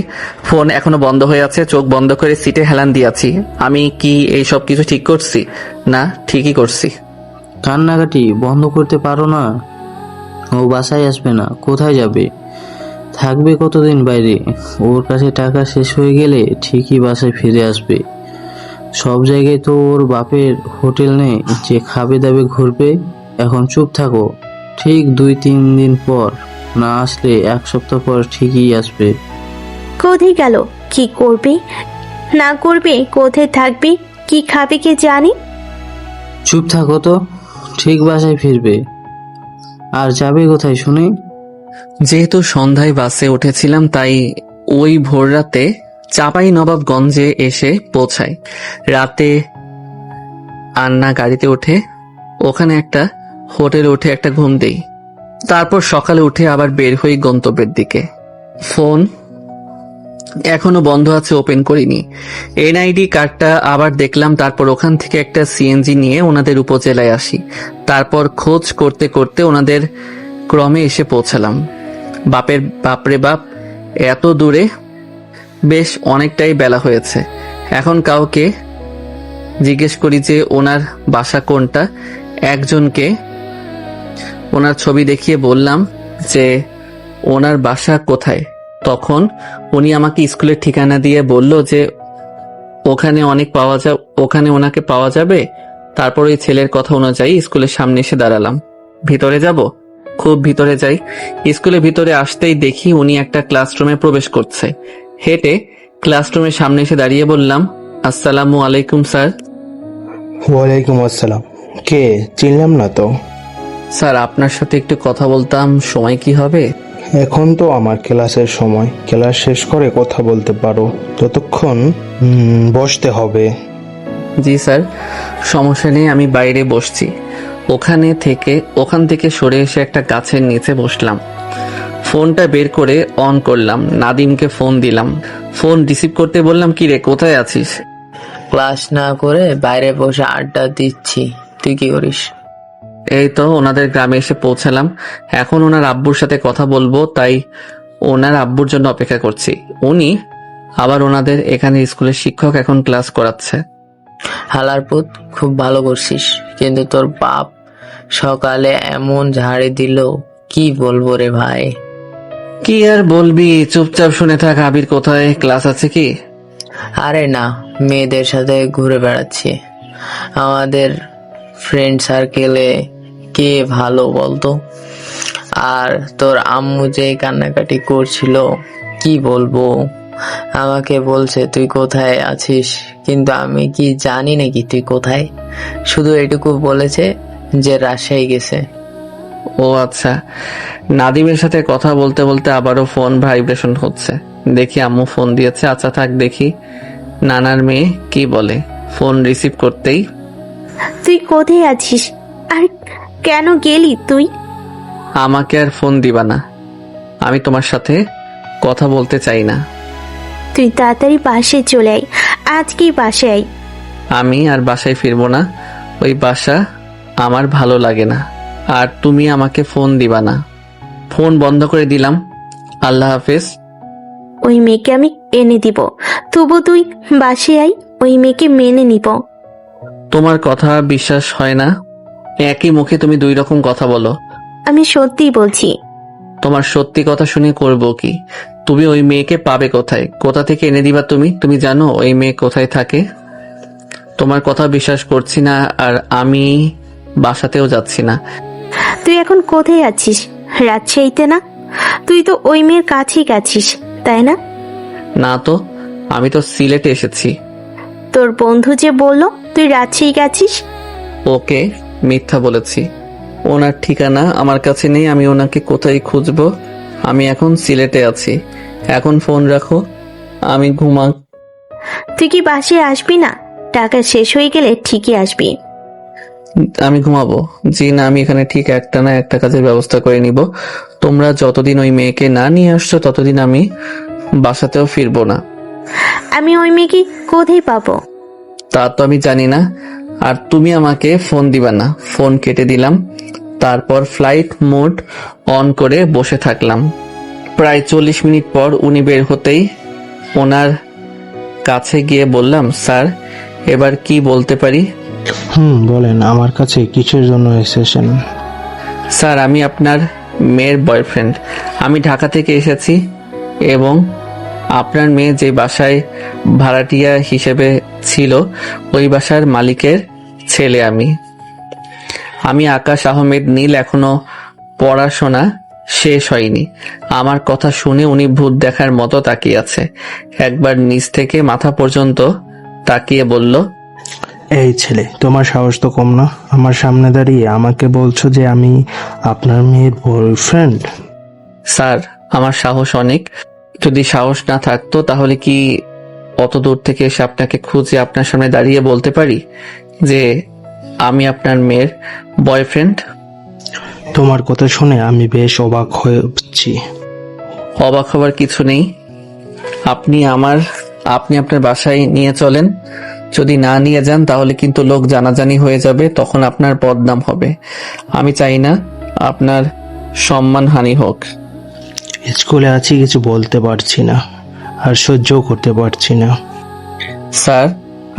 ফোন এখনো বন্ধ হয়ে আছে, চোখ বন্ধ করে সিটে হেলান দিয়ে আছি। আমি কি এই সব কিছু ঠিক করছি? না, ঠিকই করছি। কান্নাকাটি বন্ধ করতে পারো না? ও বাসায় আসবে না, কোথায় যাবে? থাকবে কতদিন বাইরে? ওর কাছে টাকা শেষ হয়ে গেলে ঠিকই বাসায় ফিরে আসবে। সব জায়গায় তো ওর বাপের হোটেল নেই যে খাবে দাবে ঘুরবে। এখন চুপ থাকো, ঠিক 2-3 দিন পর না আসলে 1 সপ্তাহ পর ঠিকই আসবে। কোথায় গেল? কি করবে না করবে, কোথায় থাকবে, কি খাবে কে জানে। চুপ থাকো তো, ঠিক বাসায় ফিরবে। আর যাবে কোথায় শুনে? যেহেতু সন্ধ্যায় বাসে উঠেছিলাম তাই ওই ভোর রাতে চাঁপাই নবাবগঞ্জে এসে পৌঁছাই। রাতে আন্না গাড়িতে উঠে ওখানে একটা হোটেলে উঠে একটা ঘুম দেই। তারপর সকালে উঠে আবার বের হই গন্তব্যের দিকে। ফোন এখনো বন্ধ আছে, ওপেন করিনি। এনআইডি কার্ডটা আবার দেখলাম। তারপর ওখান থেকে একটা সিএনজি নিয়ে ওনাদের উপজেলায় আসি। তারপর খোঁজ করতে করতে ওনাদের ক্রমে এসে পৌঁছালাম। বাপরে বাপ, এত দূরে! বেশ অনেকটাই বেলা হয়েছে। এখন কাউকে জিজ্ঞেস করি যে ওনার বাসা কোনটা। একজনকে ওনার ছবি দেখিয়ে বললাম যে ওনার বাসা কোথায়। তখন উনি আমাকে স্কুলের ঠিকানা দিয়ে বলল যে ওখানে ওনাকে পাওয়া যাবে। তারপর ওই ছেলের কথা অনুযায়ী স্কুলের সামনে এসে দাঁড়ালাম। ভিতরে যাব? খুব ভিতরে যাই। স্কুলের ভিতরে আসতেই দেখি উনি একটা ক্লাসরুমে প্রবেশ করছে। হেঁটে ক্লাসরুমের সামনে এসে দাঁড়িয়ে বললাম, আসসালামু আলাইকুম স্যার। ওয়ালাইকুম আসসালাম। কে? চিনলাম না তো। স্যার, আপনার সাথে একটু কথা বলতাম, সময় কি হবে? এখন তো আমার ক্লাসের সময়, ক্লাস শেষ করে কথা বলতে পারো। ততক্ষণ বসতে হবে। জি স্যার, সমস্যা নেই, আমি বাইরে বসছি। ওখান থেকে সরে এসে একটা গাছের নিচে বসলাম। ফোনটা বের করে অন করলাম, নাদিমকে ফোন দিলাম। ফোন রিসিভ করতে বললাম, কি রে, কোথায় আছিস? ক্লাস না করে বাইরে বসে আড্ডা দিচ্ছি। তুই কি করিস? এই তো ওনাদের গ্রামে এসে পৌঁছালাম। এখন ওনার আব্বুর সাথে কথা বলবো, তাই ওনার আব্বুর জন্য অপেক্ষা করছি। উনি আবার ওনাদের এখানে স্কুলের শিক্ষক, এখন ক্লাস করাচ্ছে। হালার পুত, খুব ভালো করছিস, কিন্তু তোর বাপ সকালে এমন ঝাড়ি দিল, কি বলবো রে ভাই। কি আর বলবি, চুপচাপ শুনে থাক। আবির কোথায়? ক্লাস আছে কি? আরে না, মেয়েদের সাথে ঘুরে বেড়াচ্ছি। আমাদের ফ্রেন্ড সার্কেলে কে ভালো বলতো? আর তোর আম্মু যে কান্নাকাটি করছিল, কি বলবো। আমাকে বলছে তুই কোথায় আছিস, কিন্তু আমি কি জানি নাকি তুই কোথায়। শুধু এটুকু বলেছে যে রাজশাহী গেছে। ও আচ্ছা। নাদিমের সাথে কথা বলতে বলতে আবারও ফোন ভাইব্রেশন হচ্ছে। দেখি আম্মু ফোন দিয়েছে। আচ্ছা থাক, দেখি নানার মেয়ে কি বলে। ফোন রিসিভ করতেই, তুই কোথায় আছিস আর কেন গেলি তুই? আমাকে আর ফোন দিবা না, আমি তোমার সাথে কথা বলতে চাই না। তুই তাড়াতাড়ি বাসে চলে আয়, আজকেই বাসে আয়। আমি আর বাসায় ফিরবো না, ওই বাসা আমার ভালো লাগে না। আর তুমি আমাকে ফোন দিবা না। ফোন বন্ধ করে দিলাম। আল্লাহ হাফেজ। ওই মেয়েকে আমি এনে দিব, তবু তুই বাসে আয়, ওই মেয়েকে মেনে নিব। তোমার কথা বিশ্বাস হয় না? একই মুখে তুমি 2 রকম কথা বলো। আমি সত্যিই বলছি। তোমার সত্যি কথা শুনে করব কি? তুমি ওই মেয়েকে পাবে কোথায়? কোথা থেকে এনে দিবা তুমি? তুমি জানো ওই মেয়ে কোথায় থাকে? তোমার কথা বিশ্বাস করছি না, আর আমি বাসাতেও যাচ্ছি না। তুই এখন কোথায় আছিস? রাজশাহীতে না? তুই তো ওই মেয়ের কাছেই গেছিস, তাই না? না তো, আমি তো সিলেটে এসেছি। তোর বন্ধু যে বলল তুই রাজশাহী গেছিস। ওকে মিথ্যা বলেছি। ওনার ঠিকানা আমার কাছে নেই, আমি ওনাকে কোথায় খুঁজবো? আমি এখন সিলেটে আছি। এখন ফোন রাখো, আমি ঘুমাক। তুই কি বাসে আসবি না? টাকা শেষ হয়ে গেলে ঠিকই আসবি। আমি ঘুমাবো। জি না, আমি এখানে ঠিক একটা না একটা কাজের ব্যবস্থা করে নিব। তোমরা যতদিন ওই মেয়েকে না নিয়ে আসছো ততদিন আমি বাসাতেও ফিরবো না। আমি ওই মেয়েকে কোথায় পাবো? তা তো আমি জানি না, আর তুমি আমাকে ফোন দিবা না। ফোন কেটে দিলাম। তারপর ফ্লাইট মোড অন করে বসে থাকলাম। প্রায় 40 মিনিট পর উনি বের হতেই ওনার কাছে গিয়ে বললাম, স্যার এবার কি বলতে পারি? বলেন, আমার কাছে কিসের জন্য এসেছেন? স্যার, আমি আপনার মেয়ের বয়ফ্রেন্ড। আমি ঢাকা থেকে এসেছি এবং আপনার মেয়ে যে বাসায় ভাড়াটিয়া হিসেবে ছিল ওই বাসার মালিকের ছেলে আমি আকাশ আহমেদ নীল। এখনো পড়াশোনা শেষ হয়নি। আমার কথা শুনে উনি ভূত দেখার মতো তাকিয়ে আছে। একবার নিচ থেকে মাথা পর্যন্ত তাকিয়ে বলল, এই ছেলে, তোমার সাহস তো কম না। আমার সামনে দাঁড়িয়ে আমাকে বলছো যে আমি আপনার মেয়ের বয়ফ্রেন্ড? স্যার, আমার সাহস অনেক। যদি সাহস না থাকতো তাহলে কি অত দূর থেকে এসে আপনাকে খুঁজে আপনার সামনে দাঁড়িয়ে বলতে পারি যে আমি আপনার মেয়ের বয়ফ্রেন্ড? তোমার কথা শুনে আমি বেশ অবাক হচ্ছি। অবাক হবার কিছু নেই। আপনি আপনার বাসায় নিয়ে চলেন। যদি না নিয়ে যান তাহলে কিন্তু লোক জানাজানি হয়ে যাবে, তখন আপনার বদনাম হবে। আমি চাই না আপনার সম্মানহানি হোক। স্কুলে আছি, কিছু বলতে পারছি না, আর সহ্য করতে পারছি না। স্যার,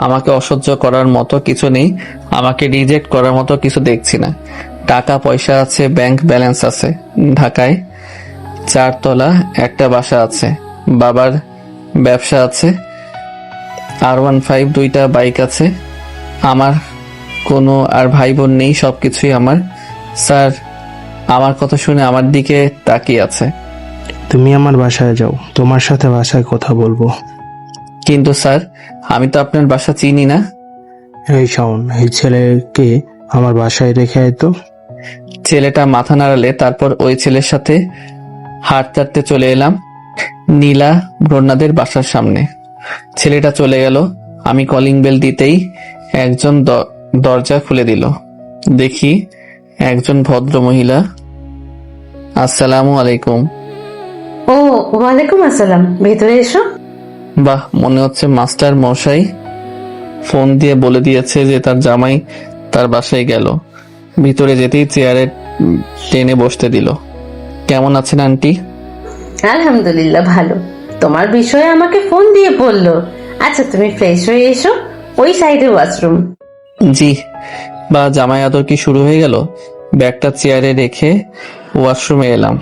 আমাকে অসহ্য করার মতো কিছু নেই, আমাকে রিজেক্ট করার মতো কিছু দেখছি না। টাকা পয়সা আছে, ব্যাংক ব্যালেন্স আছে, ঢাকায় 4 তলা একটা বাসা আছে, বাবার ব্যবসা আছে, R15 2টা বাইক আছে, আমার কোনো আর ভাই বোন নেই, সবকিছুই আমার। স্যার, আমার কথা শুনে আমার দিকে তাকিয়ে আছে। তুমি আমার বাসায় যাও, তোমার সাথে বাসায় কথা বলবো। কিন্তু স্যার, আমি তো আপনার বাসা চিনি না। এই শাওন, এই ছেলেকে আমার বাসায় রেখে আয় তো। ছেলেটা মাথা নাড়ালে তারপর ওই ছেলের সাথে হাত চাটতে চলে এলাম নীলা ব্রহ্মাদের বাসার সামনে। ছেলেটা চলে গেল। আমি কলিং বেল দিতেই একজন দরজা খুলে দিল। দেখি একজন ভদ্র মহিলা। আসসালামু আলাইকুম। ও, ওয়ালাইকুম আসসালাম, ভেতরে এসো। বাহ, মনে হচ্ছে মাস্টার মশাই ফোন দিয়ে বলে দিয়েছে যে তার জামাই তার বাসায় গেল। ভিতরে যেতেই চেয়ারে টেনে বসতে দিল। কেমন আছেন আন্টি? আলহামদুলিল্লাহ ভালো। তোমার বিষয়ে আমাকে ফোন দিয়ে বললো। আচ্ছা, তুমি ফ্রেশ হয়ে এসো, ওই সাইডে ওয়াশরুম। জি। বা জামাই আদর কি শুরু হয়ে গেল? ব্যাগটা চেয়ারে রেখে ওয়াশরুমে এলাম।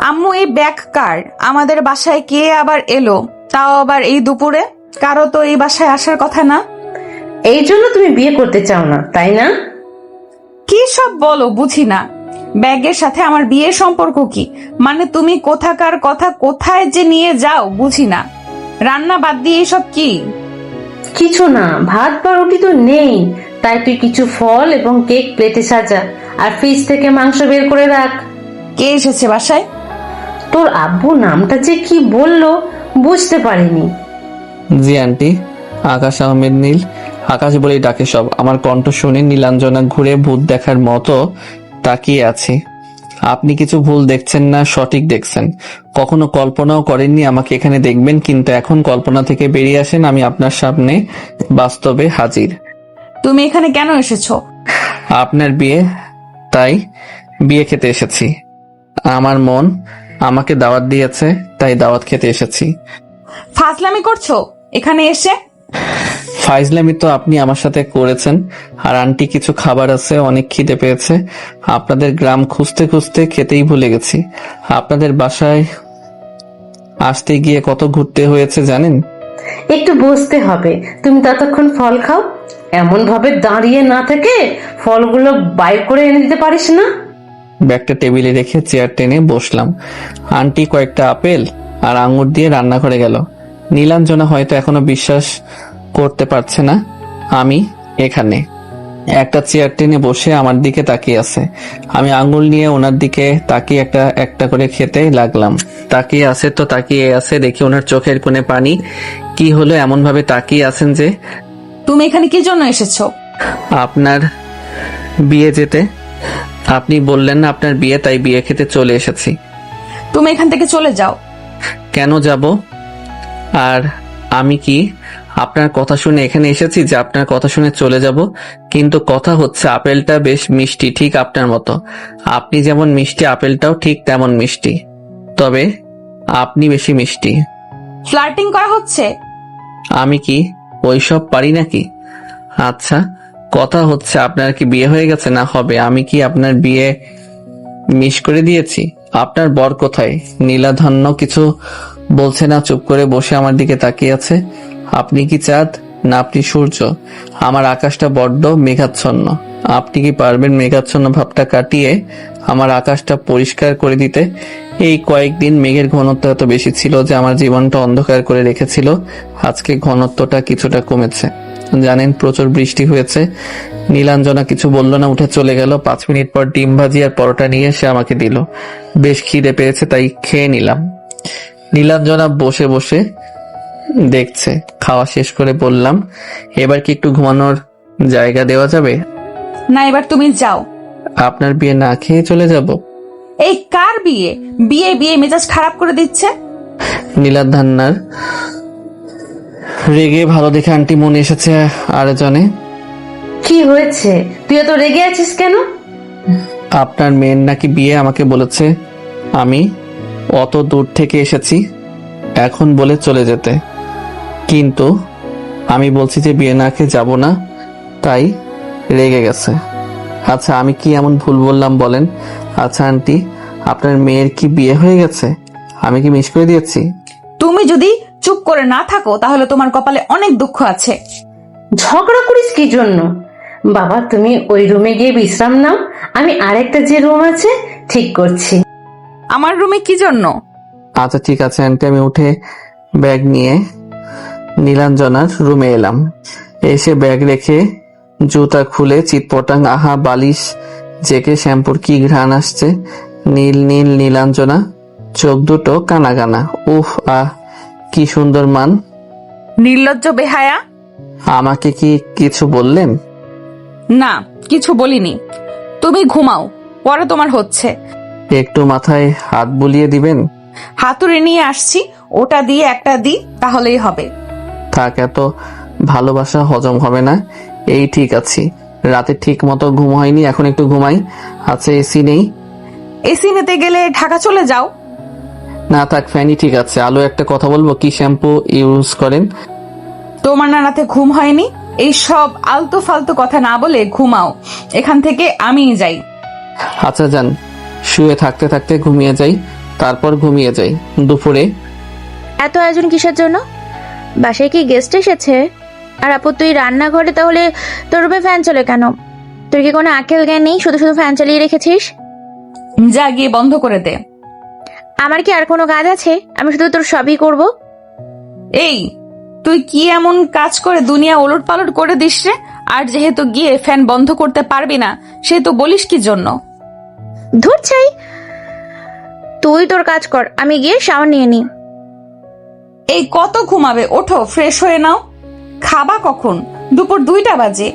আম্মু, এই ব্যাগ কার? আমাদের বাসায় কে আবার এলো? তাও আবার এই দুপুরে? কারো তো এই বাসায় আসার কথা না। এই জন্য তুমি বিয়ে করতে চাও না, তাই না? কি সব বলো বুঝি না। ব্যাগের সাথে আমার বিয়ের সম্পর্ক কি? মানে তুমি কোথাকার কথা কোথায় যে নিয়ে যাও বুঝি না। রান্না বাদ দিয়ে এসব কি? কিছু না, ভাত বা রুটি তো নেই, তাই তুই কিছু ফল এবং কেক প্লেটে সাজা, আর ফ্রিজ থেকে মাংস বের করে রাখ। কে এসেছে বাসায়? তোর আব্বু নামটা যে কি বললো বুঝতে পারিনি। জি আন্টি, আকাশ আহমেদ নীল। আকাশ বলেই ডাকে সব। আমার কণ্ঠ শুনে নীলাঞ্জনা ঘুরে ভূত দেখার মতো তাকিয়ে আছে। আপনি কিছু ভুল দেখছেন না, সঠিক দেখছেন। কখনো কল্পনাও করেননি আমাকে এখানে দেখবেন, কিন্তু এখন কল্পনা থেকে বেরিয়ে আসেন, আমি আপনার সামনে বাস্তবে হাজির। তুমি এখানে কেন এসেছো? আপনার বিয়ে, তাই বিয়ে খেতে এসেছি। আমার মন আমাকে দাওয়াত দিয়েছে, তাই দাওয়াত খেতে এসেছি। ফাজলামি করছো এখানে এসে? ফাইজলামি তো আপনি আমার সাথে করেছেন। আর আন্টি, কিছু খাবার আছে, অনেক খিদে পেয়েছে। আপনাদের গ্রাম খুঁজতে খুঁজতে খেতেই ভুলে গেছি। আপনাদের বাসায় আসতে গিয়ে কত ঘুরতে হয়েছে জানেন? একটু বসতে হবে, তুমি ততক্ষণ ফল খাও। এমন ভাবে দাঁড়িয়ে না থেকে ফলগুলো বাইর করে এনে দিতে পারিস না? ব্যাগটা টেবিলে রেখে চেয়ার টেনে বসলাম। আন্টি কয়েকটা আপেল আর আঙুর দিয়ে রান্না করে গেল। নীলাঞ্জনা হয়তো এখনো বিশ্বাস করতে পারছে না আমি এখানে। একটা চেয়ার টেনে বসে আমার দিকে তাকিয়ে আছে। আমি আঙ্গুল নিয়ে ওনার দিকে তাকিয়ে একটা একটা করে খেতে লাগলাম। তাকিয়ে আছে তো তাকিয়ে আছে, দেখি ওনার চোখের কোণে পানি। কি হলো এমন ভাবে তাকিয়ে আছেন যে? তুমি এখানে কি জন্য এসেছো? আপনার বিয়ে যেতে। আপনি বললেন না আপনার বিয়ে, তাই বিয়ে খেতে চলে এসেছি। তুমি এখান থেকে চলে যাও। কেন যাব? আর আমি কি আপনার কথা শুনে এখানে এসেছি যে আপনার কথা শুনে চলে যাব? কিন্তু কথা হচ্ছে আপেলটা বেশ মিষ্টি, ঠিক আপনার মতো। আপনি যেমন মিষ্টি, আপেলটাও ঠিক তেমন মিষ্টি, তবে আপনি বেশি মিষ্টি। ফ্লার্টিং করা হচ্ছে? আমি কি ওইসব পারি নাকি? আচ্ছা, কথা হচ্ছে আপনার কি বিয়ে হয়ে গেছে না হবে? আমি কি আপনার বিয়ে মিস করে দিয়েছি? আপনার বর কোথায়? নীলাধন্য কিছু বলছে না, চুপ করে বসে আমার দিকে তাকিয়ে আছে। আপনি কি চাঁদ না আপনি সূর্য? আমার আকাশটা বড্ড মেঘাচ্ছন্ন। আপনি কি পারবেন মেঘাচ্ছন্ন ভাবটা কাটিয়ে আমার আকাশটা পরিষ্কার করে দিতে? এই কয়েকদিন মেঘের ঘনত্ব এত বেশি ছিল যে আমার জীবনটা অন্ধকার করে রেখেছিল। আজকে ঘনত্বটা কিছুটা কমেছে। জানেন, প্রচুর বৃষ্টি হয়েছে। নীলাঞ্জনা কিছু বলল না, উঠে চলে গেল। 5 মিনিট পর ডিম ভাজি আর পরোটা নিয়ে সে আমাকে দিল। বেশ খিদে পেয়েছে, তাই খেয়ে নিলাম। নীলাঞ্জনা বসে বসে দেখছে। খাওয়া শেষ করে বললাম, এবার কি একটু ঘুমানোর জায়গা দেওয়া যাবে? না, এবার তুমি যাও। আপনার বিয়ে না খেয়ে চলে যাব? এই কার বিয়ে? বিয়ে বিয়ে মেজাজ খারাপ করে দিচ্ছে। নীলাধান্নার রেগে ভালো দেখে আন্টি মনে এসেছে আরেকজনে। কি হয়েছে, তুই এত রেগে আছিস কেন? আপনার মেয়ের নাকি বিয়ে, আমাকে বলেছে। আমি অত দূর থেকে এসেছি এখন বলে চলে যেতে, কিন্তু আমি বলছি যে বিয়ে না খেয়ে যাব না, তাই রেগে গেছে। আচ্ছা, আমি কি এমন ভুল বললাম বলেন? আচ্ছা আন্টি, আপনার মেয়ের কি বিয়ে হয়ে গেছে? আমি কি মিস করে দিয়েছি? তুমি যদি চুপ করে না থাকো তাহলে তোমার কপালে অনেক দুঃখ আছে। ঝগড়া করিস কি জন্য? বাবা, তুমি ওই রুমে গিয়ে বিশ্রাম নাও, আমি আরেকটা যে রুম আছে ঠিক করছি। আমার রুমে কি জন্য? আচ্ছা ঠিক আছে আন্টি। আমি উঠে ব্যাগ নিয়ে নীলাঞ্জনার রুমে এলাম। এসে ব্যাগ রেখে জুতা খুলে চিৎপটাং, আহা বালিশ জেকে শ্যাম্পুর কি ঘ্রাণ আসছে। নীল নীল নীলাঞ্জনা, চোখ দুটো কানা কানা। উফ আহ, কি সুন্দর মান। নির্লজ্জ বেহায়া। আমাকে কি কিছু বললেন? না, কিছু বলিনি। তুমি ঘুমাও, পরে তোমার হচ্ছে। একটু মাথায় হাত বুলিয়ে দিবেন? হাতুড়ি নিয়ে আসছি, ওটা দিয়ে একটা দিই তাহলেই হবে। থাক, এত ভালোবাসা হজম হবে না। এই ঠিক আছি, রাতে ঠিক মতো ঘুম হয়নি, এখন একটু ঘুমাই। আচ্ছা, এসি নেই? এসি নিতে গেলে ঢাকা চলে যাও। না থাক, ফ্যানই ঠিক আছে। আলো, একটা কথা বলবো, কি শ্যাম্পু ইউজ করেন? তোমার না রাতে ঘুম হয়নি? এই সব আলতু ফালতু কথা না বলে ঘুমাও, এখান থেকে আমিই যাই। আচ্ছা যান, শুয়ে থাকতে থাকতে ঘুমিয়ে যাই, তারপর ঘুমিয়ে যাই। দুপুরে এত আয়োজন কিসের জন্য? বাসায় কি গেস্ট এসেছে? আর আপু, তুই রান্নাঘরে তাহলে তোর রুমে ফ্যান চলে কেন? তোর কি কোনো আকেল জ্ঞান নেই? শুধু শুধু ফ্যান চালিয়ে রেখেছিস। যা গিয়ে বন্ধ করে দে। আমার কি আর কোনো কাজ আছে? আমি শুধু তোর সবই করব। এই, তুই কি এমন কাজ করে দুনিয়া ওলট পালট করে দিস রে? আর যেহেতু গিয়ে ফ্যান বন্ধ করতে পারবি না, সেহেতু বলিস কি জন্য? ধুর চাই, তুই তোর কাজ কর, আমি গিয়ে শাওয়ার নিয়ে নি। এই কত ঘুমাবে? ওঠো, ফ্রেশ হয়ে নাও। খাবা কখন? দুপুর 2টা বাজে।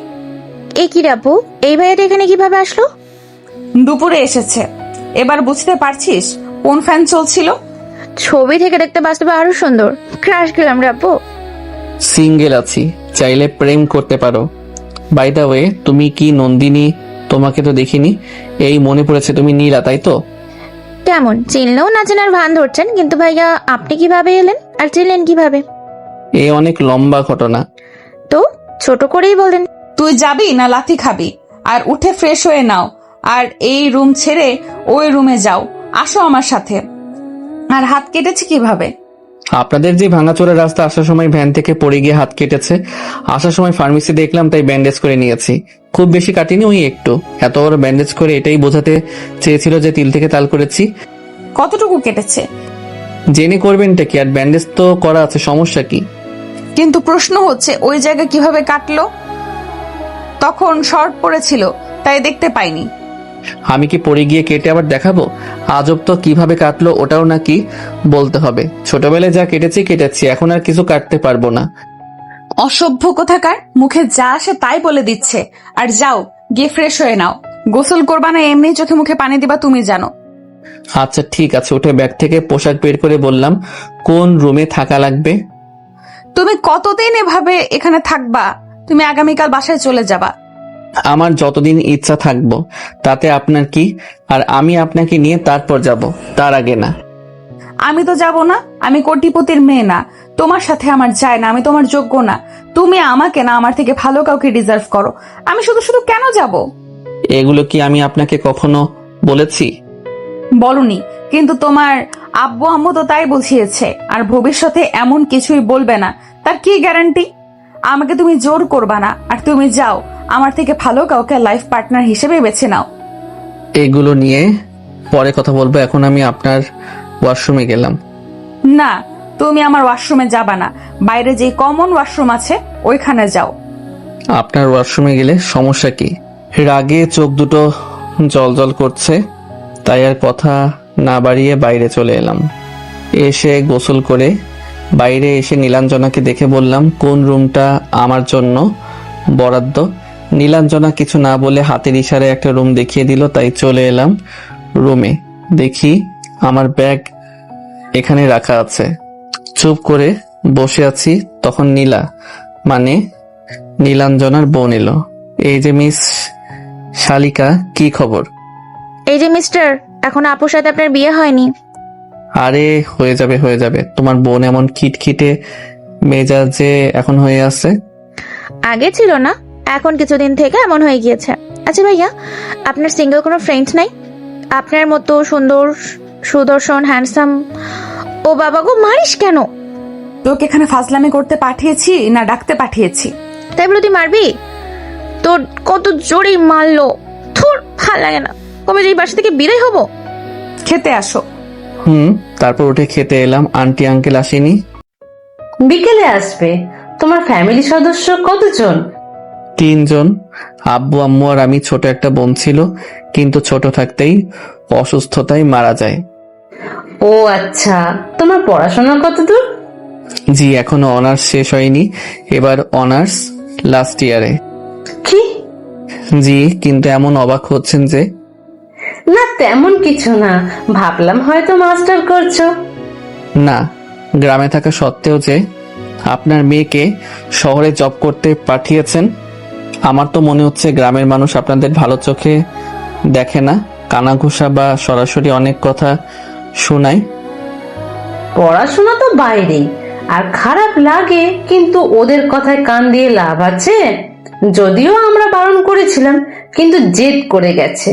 এ কি রাপু, এই ভাইয়াটা এখানে কিভাবে আসলো? দুপুরে এসেছে। এবার বুঝতে পারছিস কোন ফ্যান চলছিল? ছবি থেকে দেখতে বাস্তবে আরো সুন্দর। ক্রাশ গেলাম রাপু। সিঙ্গেল আছি, চাইলে প্রেম করতে পারো। বাই দ্য ওয়ে, তুমি কি নন্দিনী? তোমাকে তো দেখিনি। এই মনে পড়েছে, তুমি নীলা, তাই তো? কেমন চিনলেও না চেনার ভান ধরছেন, কিন্তু ভাইয়া আপনি কিভাবে এলেন আর চিনলেন কিভাবে? এ অনেক লম্বা ঘটনা। তো ছোট করেই বলেন। তুই যাবি না লাথি খাবি? আর উঠে ফ্রেশ হয়ে নাও, আর এই রুম ছেড়ে ওই রুমে যাও। আসো আমার সাথে। আর হাত কেটেছে কিভাবে? আপনাদের যে ভাঙাচোরা রাস্তা, আসার সময় ভ্যান থেকে পড়ে গিয়ে হাত কেটেছে। আসার সময় ফার্মেসি দেখলাম, তাই ব্যান্ডেজ করে নিয়েছি। খুব বেশি কাটিনি, ওই একটু। এত বড় ব্যান্ডেজ করে এটাই বোঝাতে চেয়েছিল যে তিল থেকে তাল করেছি। কতটুকু কেটেছে? জেনে করবেনটা কি, আর ব্যান্ডেজ তো করা আছে, সমস্যা কি? কিন্তু প্রশ্ন হচ্ছে ওই জায়গা কিভাবে কাটলো? তখন শর্ট পড়েছিল, তাই দেখতে পাইনি। আমি কি পড়ে গিয়ে কেটে আবার দেখাবো? আজব তো, কিভাবে কাটলো ওটাও নাকি বলতে হবে? ছোটবেলায় যা কেটেছি, এখন আর কিছু কাটতে পারবো না। অসভ্য কোথাকার, মুখে যা আসে তাই বলে দিচ্ছে। আর যাও, গিয়ে ফ্রেশ হয়ে নাও। গোসল করবা না এমনি চোখে মুখে পানি দিবা, তুমি জানো। আচ্ছা ঠিক আছে। উঠে ব্যাগ থেকে পোশাক বের করে বললাম, কোন রুমে থাকা লাগবে? তুমি কতদিন এভাবে এখানে থাকবা? তুমি আগামীকাল বাসায় চলে যাবা। আমার যতদিন ইচ্ছা থাকবো, তাতে আপনার কি? আর আমি আপনাকে নিয়ে তারপর যাব, তার আগে না। আমি তো যাব না। আমি কোটিপতির মেয়ে না, তোমার সাথে আমার যায় না। আমি তোমার যোগ্য না। তুমি আমাকে না, আমার থেকে ভালো কাউকে ডিজার্ভ করো। আমি শুধু শুধু কেন যাব? এগুলো কি আমি আপনাকে কখনো বলেছি? বলনি, কিন্তু তোমার আব্বু আম্মু তো তাই বুঝিয়েছে। আর ভবিষ্যতে এমন কিছুই বলবে না, তার কি গ্যারান্টি? আমাকে তুমি জোর করবা না, আর তুমি যাও, আমার থেকে ভালো কাউকে লাইফ পার্টনার হিসেবে বেছে নাও। এগুলো নিয়ে পরে কথা বলবো, এখন আমি আপনার ওয়াশরুমে গেলাম। না, তুমি আমার ওয়াশরুমে যাবা না, বাইরে যে কমন ওয়াশরুম আছে ওইখানে যাও। আপনার ওয়াশরুমে গেলে সমস্যা কি? রাগে চোখ দুটো জল করছে, তাই আর কথা না বাড়িয়ে বাইরে চলে এলাম। এসে গোসল করে বাইরে এসে নীলাঞ্জনাকে দেখে বললাম, কোন রুমটা আমার জন্য বরাদ্দ? নীলাঞ্জনা কিছু না বলে হাতের ইশারায় একটা রুম দেখিয়ে দিল, তাই চলে এলাম রুমে। দেখি আমার ব্যাগ এখানে রাখা আছে। চুপ করে বসে আছি, তখন নীলাঞ্জনার বোন এলো। এই যে মিস শালিকা, কি খবর? এই যে মিস্টার, এখন আপুর সাথে আপনার বিয়ে হয়নি। আরে হয়ে যাবে। তোমার বোন এমন খিটখিটে মেজাজে এখন হয়ে আছে? আগে ছিল না, এখন কিছুদিন থেকে এমন হয়ে গিয়েছে। আচ্ছা ভাইয়া, আপনার সিঙ্গেল কোনো ফ্রেন্ড নাই? আপনার মতো সুন্দর, সুদর্শন, হ্যান্ডসাম। ও বাবা গো, মারিস কেন? তোকে এখানে ফাজলামি করতে পাঠিয়েছি না ডাকতে পাঠিয়েছি? তাই বলে তুই মারবি? তোর কত জোরেই মারলো। থুর, ভাল লাগে না। কবে যে এই বাসা থেকে বিদায় হবো? খেতে আসো। তারপর উঠে খেতে এলাম। আন্টি আঙ্কেল আসেনি? বিকেলে আসবে। তোমার ফ্যামিলি সদস্য কতজন? 3 জন, আব্বু আম্মু আর আমি। ছোট একটা বোন ছিল, কিন্তু ছোট থাকতেই অসুস্থতায় মারা যায়। ও আচ্ছা, তোমার পড়াশোনা কতদূর? জি, এখনো অনার্স শেষ হয়নি, এবার অনার্স লাস্ট ইয়ারে। কি? জি, কিন্তু এমন অবাক হচ্ছেন যে? না তেমন কিছু না, ভাবলাম হয়তো মাস্টার করছো। না, গ্রামে থাকা সত্ত্বেও যে আপনার মেয়েকে শহরে জব করতে পাঠিয়েছেন, আমার তো মনে হচ্ছে গ্রামের মানুষ আপনাদের ভালো চোখে দেখে না, কানাঘুষা বা সরাসরি অনেক কথা শোনায়। পড়াশোনা তো বাইরেই, আর খারাপ লাগে, কিন্তু ওদের কথায় কান দিয়ে লাভ আছে? যদিও আমরা বারণ করেছিলাম, কিন্তু জেদ করে গেছে।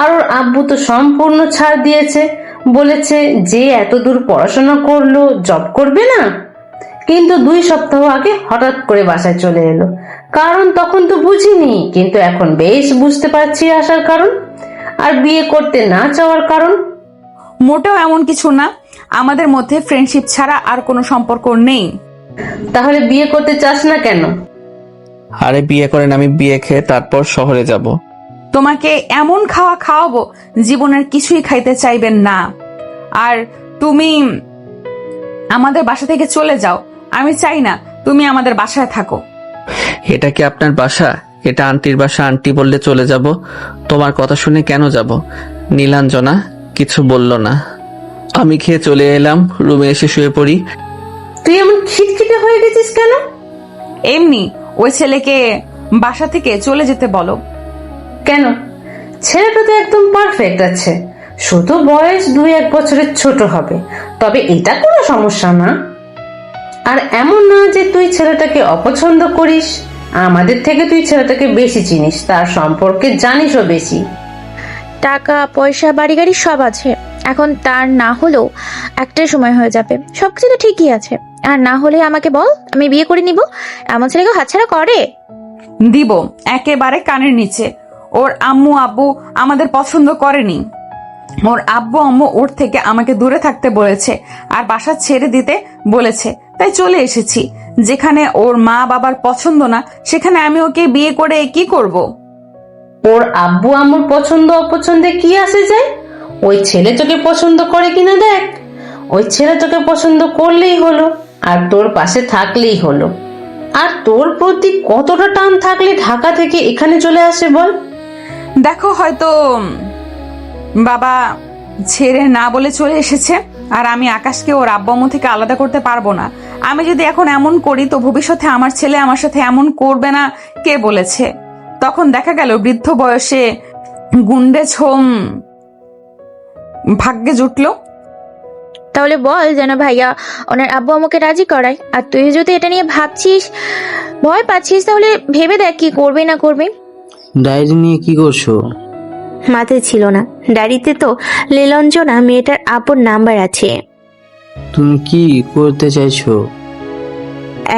আর ওর আব্বু তো সম্পূর্ণ ছাড় দিয়েছে, বলেছে যে এত দূর পড়াশোনা করলো, জব করবে না। কিন্তু 2 সপ্তাহ আগে হঠাৎ করে বাসায় চলে এলো। কারণ তখন তো বুঝিনি, কিন্তু এখন বেশ বুঝতে পারছি আসার কারণ। আর বিয়ে করতে না চাওয়ার কারণ? মোটেও এমন কিছু না, আমাদের মধ্যে ফ্রেন্ডশিপ ছাড়া আর কোনো সম্পর্ক নেই। তাহলে বিয়ে করতে চাস না কেন? আরে বিয়ে করেন, আমি বিয়ে খেয়ে তারপর শহরে যাব। তোমাকে এমন খাওয়া খাওয়াবো জীবনের কিছুই খাইতে চাইবেন না। আর তুমি আমাদের বাসা থেকে চলে যাও, আমি চাই না তুমি আমাদের বাসায় থাকো। এটা কি আপনার বাসা? এটা আন্টির বাসা, আন্টি বললে চলে যাব। তোমার কথা শুনে কেন যাব? নীলাঞ্জনা কিছু বলল না। আমি খেয়ে চলে এলাম, রুমে এসে শুয়ে পড়ি। তুই এমন খিটখিটে হয়ে গেছিস কেন? এমনি, ওই ছেলেকে বাসা থেকে চলে যেতে বলো। কেন? ছেলেটা তো একদম পারফেক্ট আছে, শুধু বয়স 2-1 বছরের ছোট হবে, তবে এটা কোনো সমস্যা না। আর এমন না যে তুই ছেলেটাকে অপছন্দ করিস, আমাদের থেকে তুই ছেলেটাকে বেশি চিনিস, তার সম্পর্কে জানিসও বেশি। টাকা পয়সা বাড়ি গাড়ি সব আছে, এখন তার না হলেও একটাই সময় হয়ে যাবে। সবকিছু তো ঠিকই আছে, আর না হলে আমাকে বল, আমি বিয়ে করে নিব। এমন ছেলেকে হাতছাড়া করে? দিব একেবারে কানের নিচে। ওর আম্মু আব্বু আমাদের পছন্দ করেনি, ওর আব্বু আম্মু ওর থেকে আমাকে দূরে থাকতে বলেছে আর বাসা ছেড়ে দিতে বলেছে, তাই চলে এসেছি। যেখানে ওর মা বাবার পছন্দ না, সেখানে আমি ওকে বিয়ে করে কি করব? ওর আব্বু আম্মুর পছন্দ অপছন্দে কি আসে যায়? ওই ছেলে তোকে পছন্দ করে কিনা দেখ। ওই ছেলে তোকে পছন্দ করলেই হলো, আর তোর পাশে থাকলেই হলো। আর তোর প্রতি কতটা টান থাকলে ঢাকা থেকে এখানে চলে আসে বল? দেখো, হয়তো বাবা ছেড়ে না বলে চলে এসেছে, আর আমি আকাশকে ওর আব্বু আম্মু থেকে আলাদা করতে পারবো না। আমি যদি এখন এমন করি তো ভবিষ্যতে আমার ছেলে আমার সাথে এমন করবে না কে বলেছে? তখন দেখা গেল বৃদ্ধ বয়সে গুন্ডে ছোম ভাগ্যে জুটলো। তাহলে বল যেন ভাইয়া ওনার আব্বু আম্মুকে রাজি করায়। আর তুই যদি এটা নিয়ে ভাবছিস, ভয় পাচ্ছিস, তাহলে ভেবে দেখ কি করবি না করবি। ডায়েরি নিয়ে কি করছো? মাথায় ছিল না, ডায়েরিতে তো নীলাঞ্জনা মেয়েটার আপুর নাম্বার আছে। তুমি কি করতে চাইছো?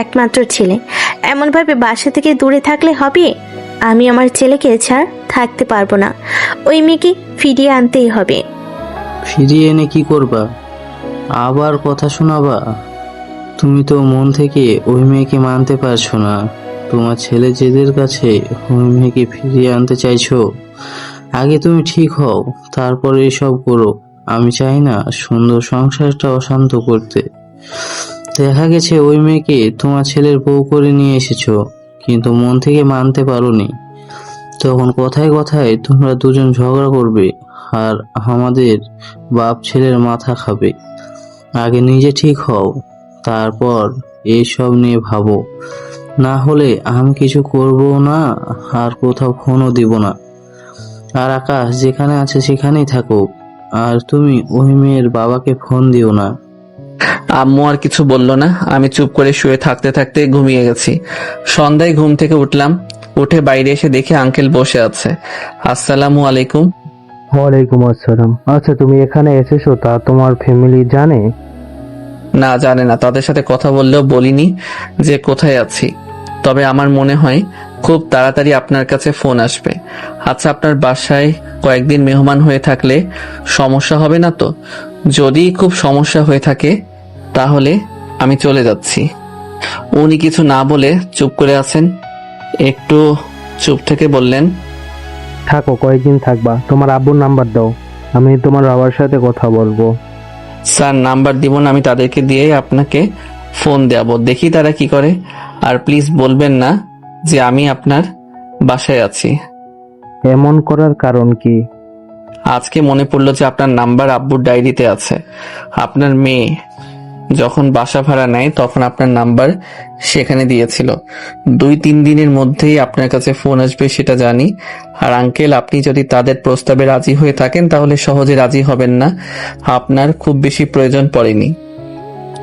একমাত্র ছেলে, এমনভাবে বাসা থেকে দূরে থাকলে হবে? আমি আমার ছেলেকে ছাড় থাকতে পারবো না। ওই মেয়েকে ফিরিয়ে আনতেই হবে। ফিরিয়ে এনে কি করবা? আবার কথা শোনাবা? তুমি তো মন থেকে ওই মেয়েকে মানতে পারছো না। তোমার ছেলে জেদের কাছে ওই মেয়েকে ফিরিয়ে আনতে চাইছো। আগে তুমি ঠিক হও, তারপরে এসব করো। আমি চাই না সুন্দর সংসারটা অশান্ত করতে। দেখা গেছে ওই মেয়েকে তোমার ছেলের বউ করে নিয়ে এসেছো, কিন্তু মন থেকে মানতে পারোনি। তখন কথায় কথায় তোমরা দুজন ঝগড়া করবে আর আমাদের বাপ ছেলের মাথা খাবে। আগে নিজে ঠিক হও, তারপর এইসব নিয়ে ভাবো। না হলে আমি কিছু করবো না, আর কোথাও ফোনও দিব না। আর আকাশ যেখানে আছে সেখানেই থাকুক। আর তুমি ওই মেয়ের বাবাকে ফোন দিও না। আম্মু আর কিছু বলল না। আমি চুপ করে শুয়ে থাকতে থাকতে ঘুমিয়ে গেছি। সন্ধ্যায় ঘুম থেকে উঠলাম। উঠে বাইরে এসে দেখি আঙ্কেল বসে আছে। আসসালামু আলাইকুম। ওয়ালাইকুম আসসালাম। আচ্ছা, তুমি এখানে এসেছো, তা তোমার ফ্যামিলি জানে? না, জানে না। তাদের সাথে কথা বললেও বলিনি যে কোথায় আছি। তবে আমার মনে হয় খুব তাড়াতাড়ি আপনার কাছে ফোন আসবে। আচ্ছা, আপনার বাসায় কয়েকদিন মেহমান হয়ে থাকলে সমস্যা হবে না তো? যদি খুব সমস্যা হয়ে থাকে তাহলে আমি চলে যাচ্ছি। উনি কিছু না বলে চুপ করে আছেন। একটু চুপ থেকে বললেন, থাকো, কয়েকদিন থাকবা। তোমার আব্বুর নাম্বার দাও, আমি তোমার বাবার সাথে কথা বলবো। স্যার, নাম্বার দিব না, আমি তাদেরকে দিয়ে আপনাকে ফোন দেব। দেখি তারা কি করে। আর প্লিজ বলবেন না যে আমি আপনার বাসায় আছি। এমন করার কারণ কি? আজকে মনে পড়লো যে আপনার নাম্বার আব্বুর ডায়েরিতে আছে। আপনার মেয়ে যখন বাসা ভাড়া নেয় তখন আপনার নাম্বার সেখানে দিয়েছিল। 2-3 দিনের মধ্যেই আপনার কাছে ফোন আসবে সেটা জানি। আর আঙ্কেল, আপনি যদি তাদের প্রস্তাবে রাজি হয়ে থাকেন তাহলে সহজে রাজি হবেন না। আপনার খুব বেশি প্রয়োজন পড়েনি,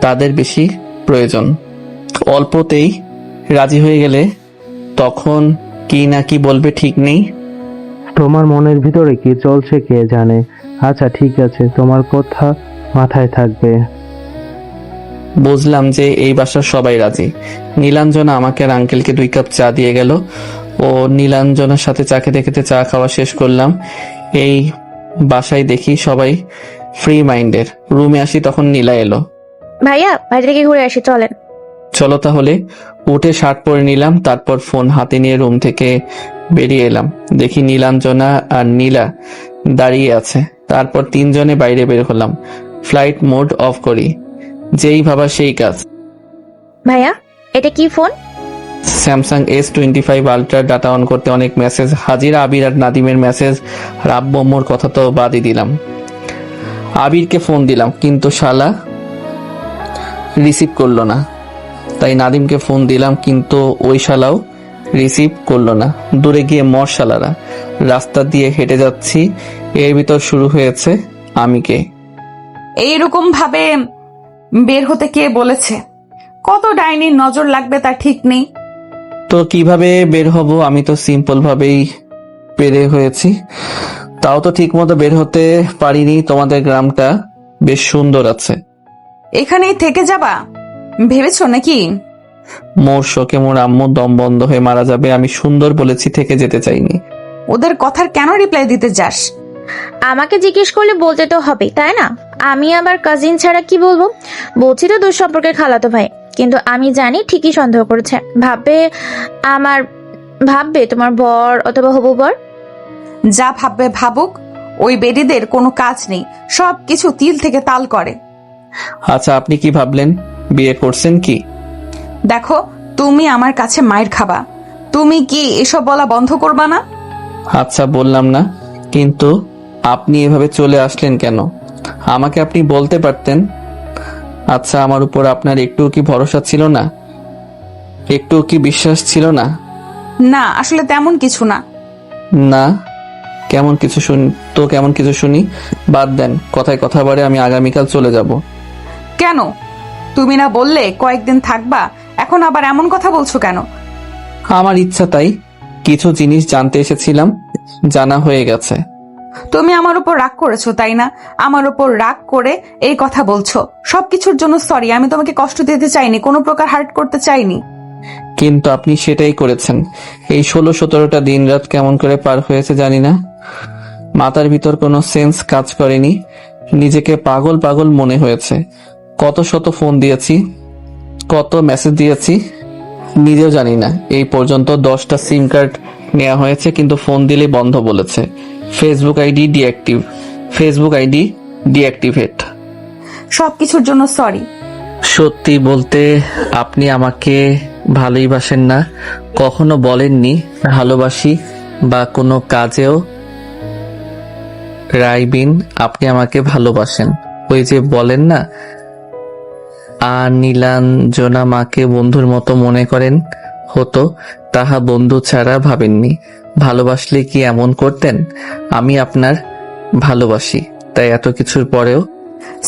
তাদের বেশি প্রয়োজন। অল্পতেই রাজি হয়ে গেলে তখন কি না কি বলবে ঠিক নেই। তোমার মনের ভিতরে কি চলছে কে জানে। আচ্ছা ঠিক আছে, তোমার কথা মাথায় থাকবে। বুঝলাম যে এই বাসার সবাই রাজি। নীলাঞ্জনা আমাকে আর আঙ্কেলকে 2 কাপ চা দিয়ে গেল। ও নীলাঞ্জনার সাথে চা খেতে খেতে চা খাওয়া শেষ করলাম। এই বাসায় দেখি সবাই ফ্রি মাইন্ডের। রুমে আসি তখন নীলা এলো। ভাইয়া, বাইরে থেকে ঘুরে আসি, চলেন। চলো তাহলে। উঠে শার্ট পরে নিলাম, তারপর ফোন হাতে নিয়ে রুম থেকে বেরিয়ে এলাম। দেখি নীলাঞ্জনা আর নীলা দাঁড়িয়ে আছে। তারপর 3 জনে বাইরে বের হলাম। ফ্লাইট মোড অফ করি। যেই ভাবা সেই কাজ। ভাইয়া, এটা কি phone? Samsung S25 ultra. Data on করতে অনেক মেসেজ। হাজিরা, আবির আর নাদিমের মেসেজ। আর আব্বু আম্মুর কথা তো বাদই দিলাম। আবিরকে ফোন দিলাম কিন্তু শালা রিসিভ করলো না। তাই নাদিমকে ফোন দিলাম কিন্তু ওই শালাও রিসিভ করলো না। দূরে গিয়ে মর শালারা। রাস্তা দিয়ে হেঁটে যাচ্ছি, এর ভিতর শুরু হয়েছে আমি কে। এইরকম ভাবে বের হতে কে বলেছে? কত ডাইনির নজর লাগবে তা ঠিক নেই। তো কিভাবে বের হব? আমি তো সিম্পল ভাবেই বের হয়েছি। তাও তো ঠিক মতো বের হতে পারিনি। তোমাদের গ্রামটা বেশ সুন্দর আছে। এখানেই থেকে যাবা ভেবেছো নাকি? মোর শোকে মোর আম্মু দম বন্ধ হয়ে মারা যাবে। আমি সুন্দর বলেছি, থেকে যেতে চাইনি। ওদের কথার কেন রিপ্লাই দিতে যাস? আমাকে জিজ্ঞেস করলে বলতে তো হবে, তাই না? আমি আবার কাজিন ছাড়া কি বলবো? বলছি তো দূর সম্পর্কের খালাতো ভাই। কিন্তু আমি জানি ঠিকই সন্দেহ করেছে। ভাববে তোমার বর অথবা হবু বর। যা ভাববে ভাবুক, ওই বেডিদের কোনো কাজ নেই, সব কিছু তিল থেকে তাল করে। আচ্ছা, আপনি কি ভাবলেন? বিয়ে করছেন কি? দেখো, তুমি আমার কাছে মায়ের খাবা। তুমি কি এসব বলা বন্ধ করবা না? আচ্ছা, বললাম না, কিন্তু আপনি এভাবে চলে আসলেন কেন? আমাকে আপনি বলতে পারতেন। আচ্ছা, আমার উপর আপনার একটু কি ভরসা ছিল না? একটু কি বিশ্বাস ছিল না? না, আসলে তেমন কিছু না। না, কেমন কিছু শুনি তো? কেমন কিছু শুনি? বাদ দেন, কথায় কথা বাড়ে। আমি আগামীকাল চলে যাব। কেন? তুমি না বললে কয়েকদিন থাকবা, এখন আবার এমন কথা বলছো কেন? আমার ইচ্ছা তাই। কিছু জিনিস জানতে এসেছিলাম, জানা হয়ে গেছে। তুমি আমার উপর রাগ করেছো, তাই না? আমার উপর রাগ করে এই কথা বলছো। সবকিছুর জন্য সরি। আমি তোমাকে কষ্ট দিতে চাইনি, কোনো প্রকার হার্ট করতে চাইনি। কিন্তু আপনি সেটাই করেছেন। এই 16-17টা দিন রাত কেমন করে পার হয়েছে জানি না। মাথার ভিতর কোনো সেন্স কাজ করেনি, নিজেকে পাগল পাগল মনে হয়েছে। কত শত ফোন দিয়েছি, কত মেসেজ দিয়েছি নিজেও জানি না। এই পর্যন্ত 10টা সিম কার্ড নেওয়া হয়েছে, কিন্তু ফোন দিলে বন্ধ বলেছে। Facebook ID deactivate. সবকিছুর জন্য সরি। সত্যি বলতে আপনি আমাকে ভালোই বাসেন না, কখনো বলেননি ভালোবাসি বা কোনো কাজেও। রাইবিন, আপনি আমাকে ভালোবাসেন। ওই যে বলেন না, আর নীলাঞ্জনা মাকে বন্ধুর মতো মনে করেন, হতো তাহা বন্ধু ছাড়া ভাবেননি। ভালোবাসলে কি এমন করতেন? আমি আপনার ভালোবাসি, তাই এত কিছুর পরেও।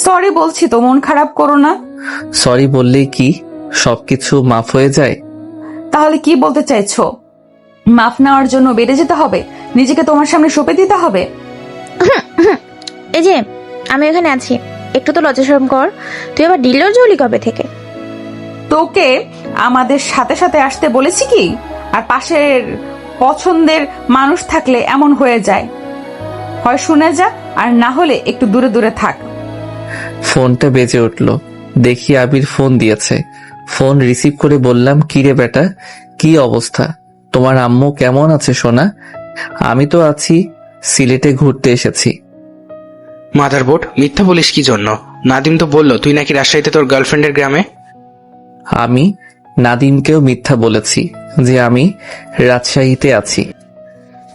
সরি বলছি তো, মন খারাপ করো না। সরি বললেই কি সবকিছু মাফ হয়ে যায়? তাহলে কি বলতে চাইছো? মাফ নেওয়ার জন্য বেড়ে যেতে হবে, নিজেকে তোমার সামনে সঁপে দিতে হবে? এই যে আমি এখানে আছি, একটু তো লজ্জা শরম কর। তুই আবার ডিলার জলি কবে থেকে? তোকে আমাদের সাথে সাথে আসতে বলেছি কি? আর পাশের পছন্দের মানুষ থাকলে এমন হয়ে যায়, হয় শুনে যা, আর না হলে একটু দূরে দূরে থাক। ফোনটা বেজে উঠল, দেখি আবির ফোন দিয়েছে। ফোন রিসিভ করে বললাম, কিরে বেটা, কি অবস্থা? তোমার আম্মু কেমন আছে সোনা? আমি তো আছি, সিলেটে ঘুরতে এসেছি। মাদারবোর্ড, মিথ্যা বলিস কি জন্য? নাদিম তো বললো তুই নাকি রাজশাহীতে তোর গার্লফ্রেন্ডের গ্রামে। আমি নাদিমকেও মিথ্যা বলেছি যে আমি রাজশাহীতে আছি।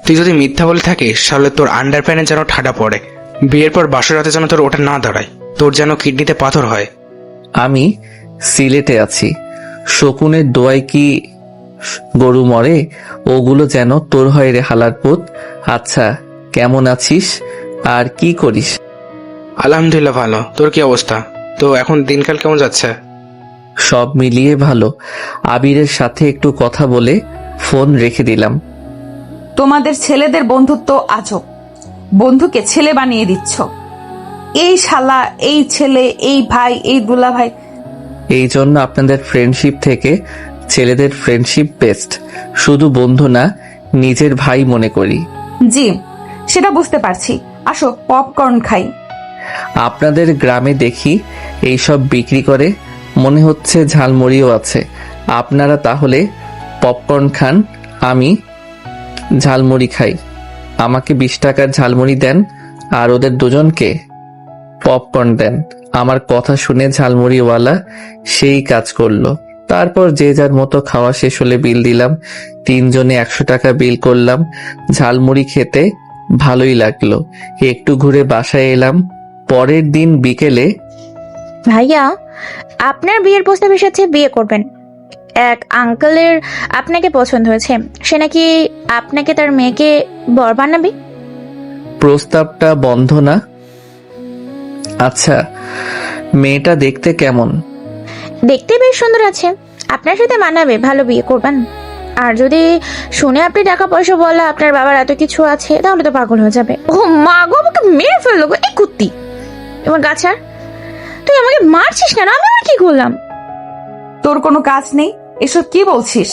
তুই যদি মিথ্যা বলে থাকিস তাহলে তোর আন্ডার প্যান্টে যেন ঠাডা পড়ে, বিয়ের পর বাসর রাতে যেন তোর ওটা না দাঁড়ায়, তোর যেন কিডনিতে পাথর হয়। আমি সিলেটে আছি। শকুনের দোয়ায় কি গরু মরে? ওগুলো যেন তোর হয় রে হালার পুত। আচ্ছা, কেমন আছিস আর কি করিস? আলহামদুলিল্লাহ ভালো। তোর কি অবস্থা? তো এখন দিনকাল কেমন যাচ্ছে? সব মিলিয়ে ভালো। আবিরের সাথে একটু কথা বলে ফোন রেখে দিলাম। তোমাদের ছেলেদের বন্ধুত্ব আজব, বন্ধুকে ছেলে বানিয়ে দিচ্ছ। এই শালা, এই ছেলে, এই ভাই, এই দুলা ভাই। এই জন্য আপনাদের ফ্রেন্ডশিপ থেকে ছেলেদের ফ্রেন্ডশিপ বেস্ট। শুধু বন্ধু না, নিজের ভাই মনে করি। জি, সেটা বুঝতে পারছি। আসো পপকর্ন খাই। আপনাদের গ্রামে দেখি এইসব বিক্রি করে, মনে হচ্ছে ঝালমুড়িও আছে। আপনারা তাহলে পপকর্ন খান, আমি ঝালমুড়ি খাই। আমাকে 20 টাকার ঝালমুড়ি দেন, আর ওদের দুজনকে পপকর্ন দেন। আমার কথা শুনে ঝালমুড়িওয়ালা সেই কাজ করলো। তারপর যে যার মতো খাওয়া শেষ হলে বিল দিলাম। 3 জনে 100 টাকা বিল করলাম। ঝালমুড়ি খেতে ভালোই লাগলো। একটু ঘুরে বাসায় এলাম। পরের দিন বিকেলে, ভাইয়া, আপনার বিয়ের প্রস্তাব এসেছে, বিয়ে করবেন। এক আঙ্কেলের আপনাকে পছন্দ হয়েছে, সে নাকি আপনাকে তার মেয়েকে বর বানাবে। প্রস্তাবটা বন্ধ না? আচ্ছা, মেয়েটা দেখতে কেমন? দেখতে বেশ সুন্দর আছে, আপনার সাথে মানাবে, ভালো, বিয়ে করবেন। আর যদি শুনে আপনি টাকা পয়সা বলা, আপনার বাবার এত কিছু আছে, তাহলে তো পাগল হয়ে যাবে। ও মা গো, আমাকে মেরে ফেললো গো, এই কুত্তি। এবার গাছার, তুই আমাকে মারছিস কেন? আমি আর কি করলাম? তোর কোনো কাজ নেই, এসব কি বলছিস?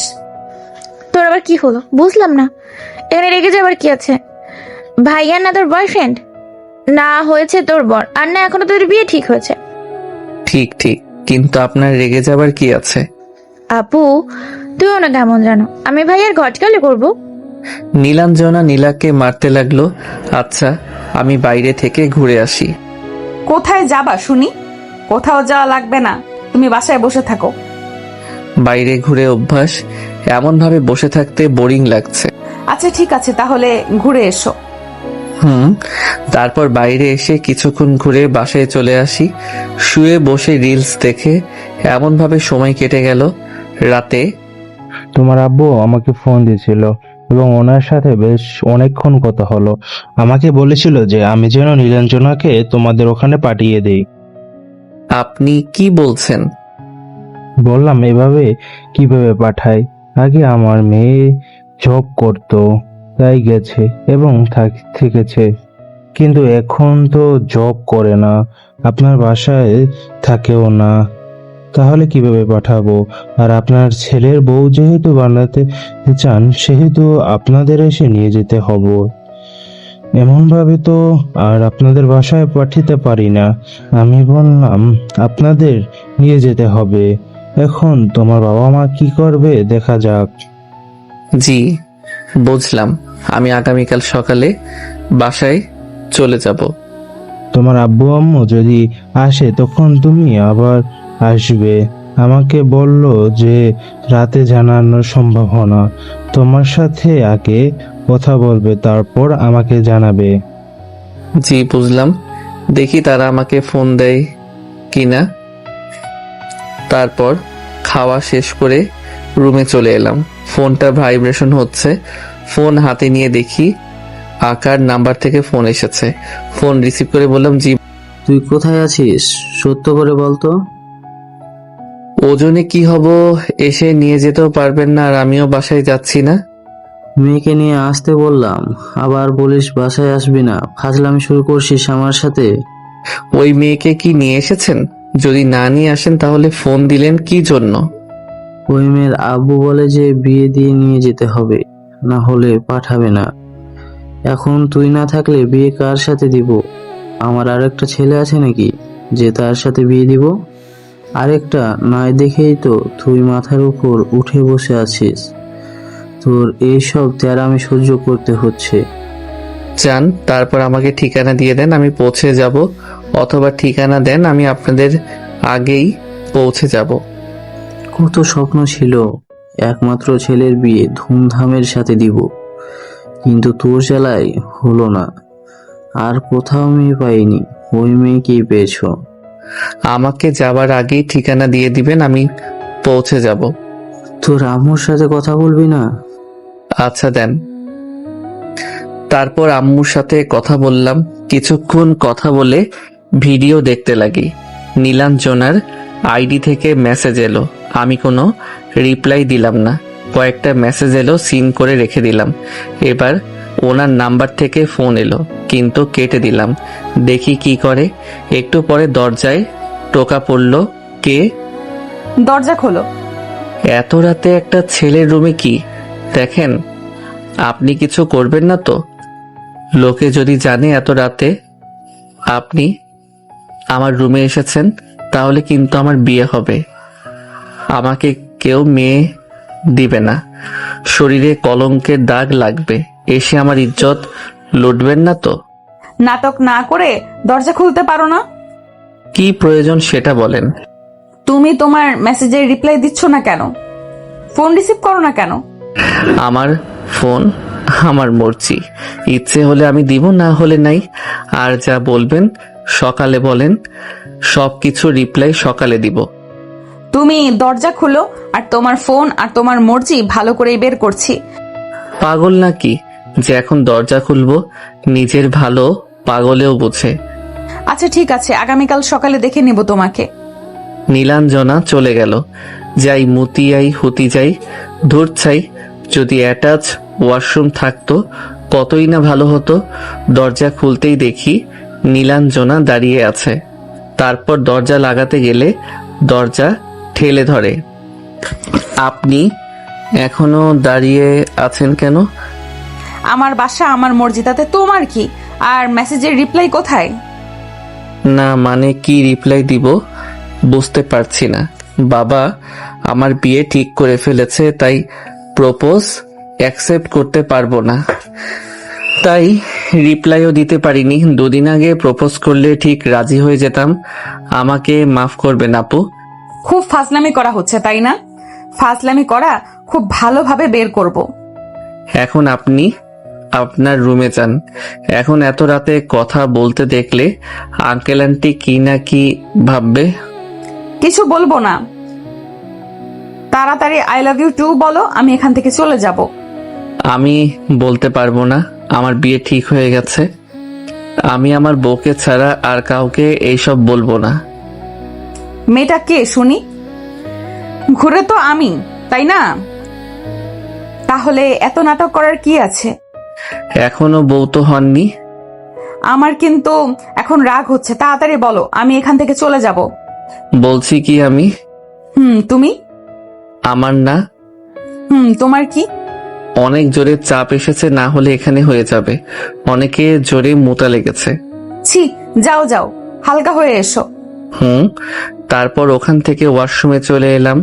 তোর আবার কি হলো বুঝলাম না। এখানে রেগে যাবার কি আছে? ভাইয়া না তোর বয়ফ্রেন্ড, না হয়েছে তোর বর, আর না এখনো তোর বিয়ে ঠিক হয়েছে। ঠিক ঠিক, কিন্তু আপনার রেগে যাবার কি আছে? আপু, তুইও না কেমন জানো, আমি ভাইয়ার ঘটকালে করবো। নীলাঞ্জনা নীলাকে মারতে লাগলো। আচ্ছা, আমি বাইরে থেকে ঘুরে আসি। কোথায় যাবা শুনি? কোথাও যাওয়া লাগবে না, তুমি বাসায় বসে থাকো। বাইরে ঘুরে অভ্যাস, এমন ভাবে বসে থাকতে বোরিং লাগছে। আচ্ছা ঠিক আছে, তাহলে ঘুরে এসো। তারপর বাইরে এসে কিছুক্ষণ ঘুরে বাসায় চলে আসি। শুয়ে বসে রিলস দেখে এমন ভাবে সময় কেটে গেল। রাতে তোমার আব্বু আমাকে ফোন দিয়েছিল এবং ওনার সাথে বেশ অনেকক্ষণ কথা হলো। আমাকে বলেছিল যে আমি যেন নীলাঞ্জনাকে তোমাদের ওখানে পাঠিয়ে দেই। আপনি কি বলছেন? বললাম, এভাবে কিভাবে পাঠাই? আগে আমার মেয়ে জব করতো, তাই গেছে এবং থেকেছে, কিন্তু এখন তো জব করে না, আপনার বাসায় থাকেও না। তাহলে কিভাবে পাঠাবো? আর আপনার ছেলের বউ যেহেতু বানাতে চান, সেহেতু আপনাদের এসে নিয়ে যেতে হবে। এমন ভাবে তো আর আপনাদের বাসায় পাঠাতে পারি না। আমি বললাম আপনাদের নিয়ে যেতে হবে। এখন তোমার বাবা মা কি করবে দেখা যাক। জি, বুঝলাম। আমি আগামীকাল সকালে বাসায় চলে যাব। তোমার আব্বু আম্মু যদি আসে তখন তুমি আবার আসবে। আমাকে বলল যে রাতে জানানোর সম্ভাবনা, তোমার সাথে আগে কথা বলবে, তারপর আমাকে জানাবে। জি, বুঝলাম। দেখি তারা আমাকে ফোন দেয় কিনা। তারপর খাওয়া শেষ করে রুমে চলে এলাম। ফোনটা ভাইব্রেশন হচ্ছে। ফোন হাতে নিয়ে দেখি আকার নাম্বার থেকে ফোন এসেছে। ফোন রিসিভ করে বললাম, জি। তুই কোথায় আছিস? সত্য করে বলতো। ওজনে কি হব, এসে নিয়ে যেতেও পারবেন না, আর আমিও বাসায় যাচ্ছি না। মেয়েকে নিয়ে আসতে বললাম, আবার বলিস বাসায় আসবি না। ফাজলামি শুরু করছিস আমার সাথে। ওই মেয়েকে কি নিয়ে এসেছেন? যদি না নিয়ে আসেন তাহলে ফোন দিলেন কি জন্য? ওই মেয়ের আব্বু বলে যে বিয়ে দিয়ে নিয়ে যেতে হবে, না হলে পাঠাবে না। এখন তুই না থাকলে বিয়ে কার সাথে দিব? আমার আরেকটা ছেলে আছে নাকি যে তার সাথে বিয়ে দিব? আরেকটা নাই দেখেই তো তুই মাথার উপর উঠে বসে আছিস। তোর এইসব তেরামি সহ্য করতে হচ্ছে। চান তারপর আমাকে ঠিকানা দিয়ে দেন, আমি পৌঁছে যাব, অথবা ঠিকানা দেন, আমি আপনাদের আগেই পৌঁছে যাব। কত স্বপ্ন ছিল একমাত্র ছেলের বিয়ে ধুমধামের সাথে দিব, কিন্তু তোর জ্বালায় হলো না। আর কোথাও মেয়ে পাইনি, ওই মেয়েকেই পেয়েছ। আমাকে যাবার আগেই ঠিকানা দিয়ে দিবেন, আমি পৌঁছে যাব। তোর আম্মুর সাথে কথা বলবি না? আচ্ছা দেন। তারপর আম্মুর সাথে কথা বললাম। কিছুক্ষণ কথা বলে ভিডিও দেখতে লাগি। নীলাঞ্জনার আইডি থেকে মেসেজ এলো, আমি কোনো রিপ্লাই দিলাম না। কয়েকটা মেসেজ এলো, সিন করে রেখে দিলাম। এবার ওনার নাম্বার থেকে ফোন এলো, কিন্তু কেটে দিলাম। দেখি কি করে। একটু পরে দরজায় টোকা পড়লো। কে? দরজা খোলো। এত রাতে একটা ছেলের রুমে কি দেখেন? আপনি কিছু করবেন না তো? লোকে যদি জানে এত রাতে আপনি আমার রুমে এসেছেন, তাহলে কিন্তু আমার বিয়ে হবে। আমাকে কেউ মেয়ে দিবে না, শরীরে কলঙ্কের দাগ লাগবে। এসে আমার ইজ্জত লুটবেন না তো? নাটক না করে দরজা খুলতে পারো না? কি প্রয়োজন সেটা বলেন। তুমি তোমার মেসেজের রিপ্লাই দিচ্ছ না কেন? ফোন রিসিভ করো না কেন? আমার ফোন আমার মর্জি। ইচ্ছে হলে আমি দিব, না হলে নাই। আর যা বলবেন সকালে বলেন, সবকিছু রিপ্লাই সকালে দিব। তুমি দরজা খুলো, আর তোমার ফোন আর তোমার মর্জি ভালো করেই বের করছি। পাগল নাকি যে এখন দরজা খুলবো? নিজের ভালো পাগলেও বোঝে। আচ্ছা ঠিক আছে, আগামীকাল সকালে দেখে নিব তোমাকে। নীলাঞ্জনা চলে গেল। যাই মুতিয়াই হুতি যাই, ধূর চাই। যদি অ্যাটাচ ওয়াশরুম থাকতো কতই না ভালো হতো। দরজা খুলতেই দেখি নীলাঞ্জনা দাঁড়িয়ে আছে। তারপর দরজা লাগাতে গেলে দরজা ঠেলে ধরে। আপনি এখনো দাঁড়িয়ে আছেন কেন? আমার বাসা আমার মর্জি, তাতে তোমার কি? আর মেসেজের রিপ্লাই কোথায়? না মানে কি রিপ্লাই দিব বুঝতে পারছি না। বাবা আমার বিয়ে ঠিক করে ফেলেছে, তাই প্রপোজ অ্যাকসেপ্ট করতে পারবো না, তাই রিপ্লাইও দিতে পারিনি। দুদিন আগে প্রপোজ করলে ঠিক রাজি হয়ে যেতাম। আমাকে মাফ করবেন আপু। খুব ফাজলামি করা হচ্ছে তাই না? ফাজলামি করা খুব ভালোভাবে বের করব। এখন আপনি আপনার রুমে যান। এখন এত রাতে কথা বলতে দেখলে আঙ্কেল আন্টি কি না কি ভাববে। কিছু বলবো না, তাড়াতাড়ি আই লাভ ইউ টু বলো, আমি এখান থেকে চলে যাব। আমি বলতে পারবো না, আমার বিয়ে ঠিক হয়ে গেছে। আমি আমার বউকে ছাড়া আর কাউকে এইসব বলবো না। মেয়েটা কে শুনি? ঘুরে তো আমি, তাই না? তাহলে এত নাটক করার কি আছে? এখনো বউ তো হননি। আমার কিন্তু এখন রাগ হচ্ছে, তাড়াতাড়ি বলো, আমি এখান থেকে চলে যাব। বলছি কি আমি তুমি? আমার না। তোমার কি? অনেক জোরে চাপ এসেছে, না হলে এখানে হয়ে যাবে। অনেকে জোরে মোটা লেগেছে। ছি, যাও যাও, হালকা হয়ে এসো। তারপর ওখান থেকে ওয়াশরুমে চলে এলাম।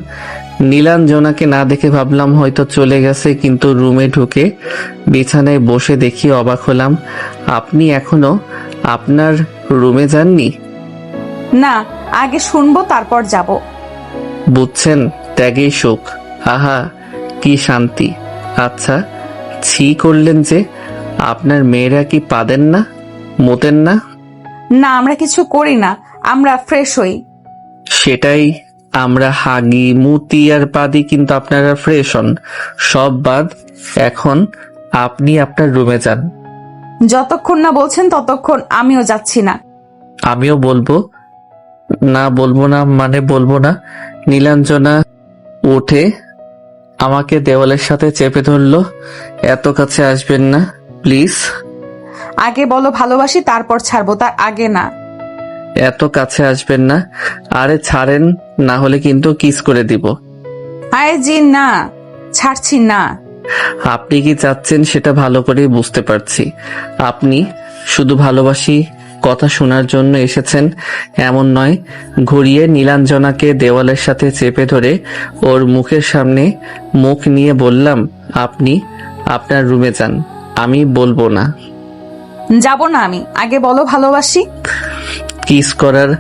নীলাঞ্জনাকে না দেখে ভাবলাম হয়তো চলে গেছে, কিন্তু রুমে ঢুকে বিছানায় বসে দেখি অবাক হলাম। আপনি এখনো আপনার রুমে যাননি? না, আগে শুনবো তারপর যাব। বুঝছেন, ত্যাগেই সুখ। আহা, কি শান্তি। আচ্ছা, ছি করলেন যে? আপনার মেয়েরা কি পাদেন না, মোতেন না? না, আমরা কিছু করি না, আমরা ফ্রেশ হই। সেটাই, আমরা হাগি মুতি আর পাদি, কিন্তু আপনারা ফ্রেশ হন। সব বাদ, এখন আপনি আপনার রুমে যান। যতক্ষণ না বলছেন ততক্ষণ আমিও যাচ্ছি না। আমিও বলবো না। বলবো না মানে বলবো না। নীলাঞ্জনা উঠে আমাকে দেওয়ালের সাথে চেপে ধরলো। এত কাছে আসবেন না প্লিজ। আগে বলো ভালোবাসি, তারপর ছাড়বো, তার আগে না। এত কাছে আসবেন না। আরে ছাড়েন, না হলে কিন্তু কিস করে দিব। আরে জি না, ছাড়ছি না। আপনি কি চাচ্ছেন সেটা ভালো করেই বুঝতে পারছি। আপনি শুধু ভালোবাসি কথা শোনার জন্য এসেছেন এমন নয়। ঘুরিয়ে নীলাঞ্জনাকে দেওয়ালের সাথে চেপে ধরে ওর মুখের সামনে মুখ নিয়ে বললাম, আপনি আপনার রুমে যান, আমি বলবো না। যাব না আমি, আগে বলো ভালোবাসি। কিস করার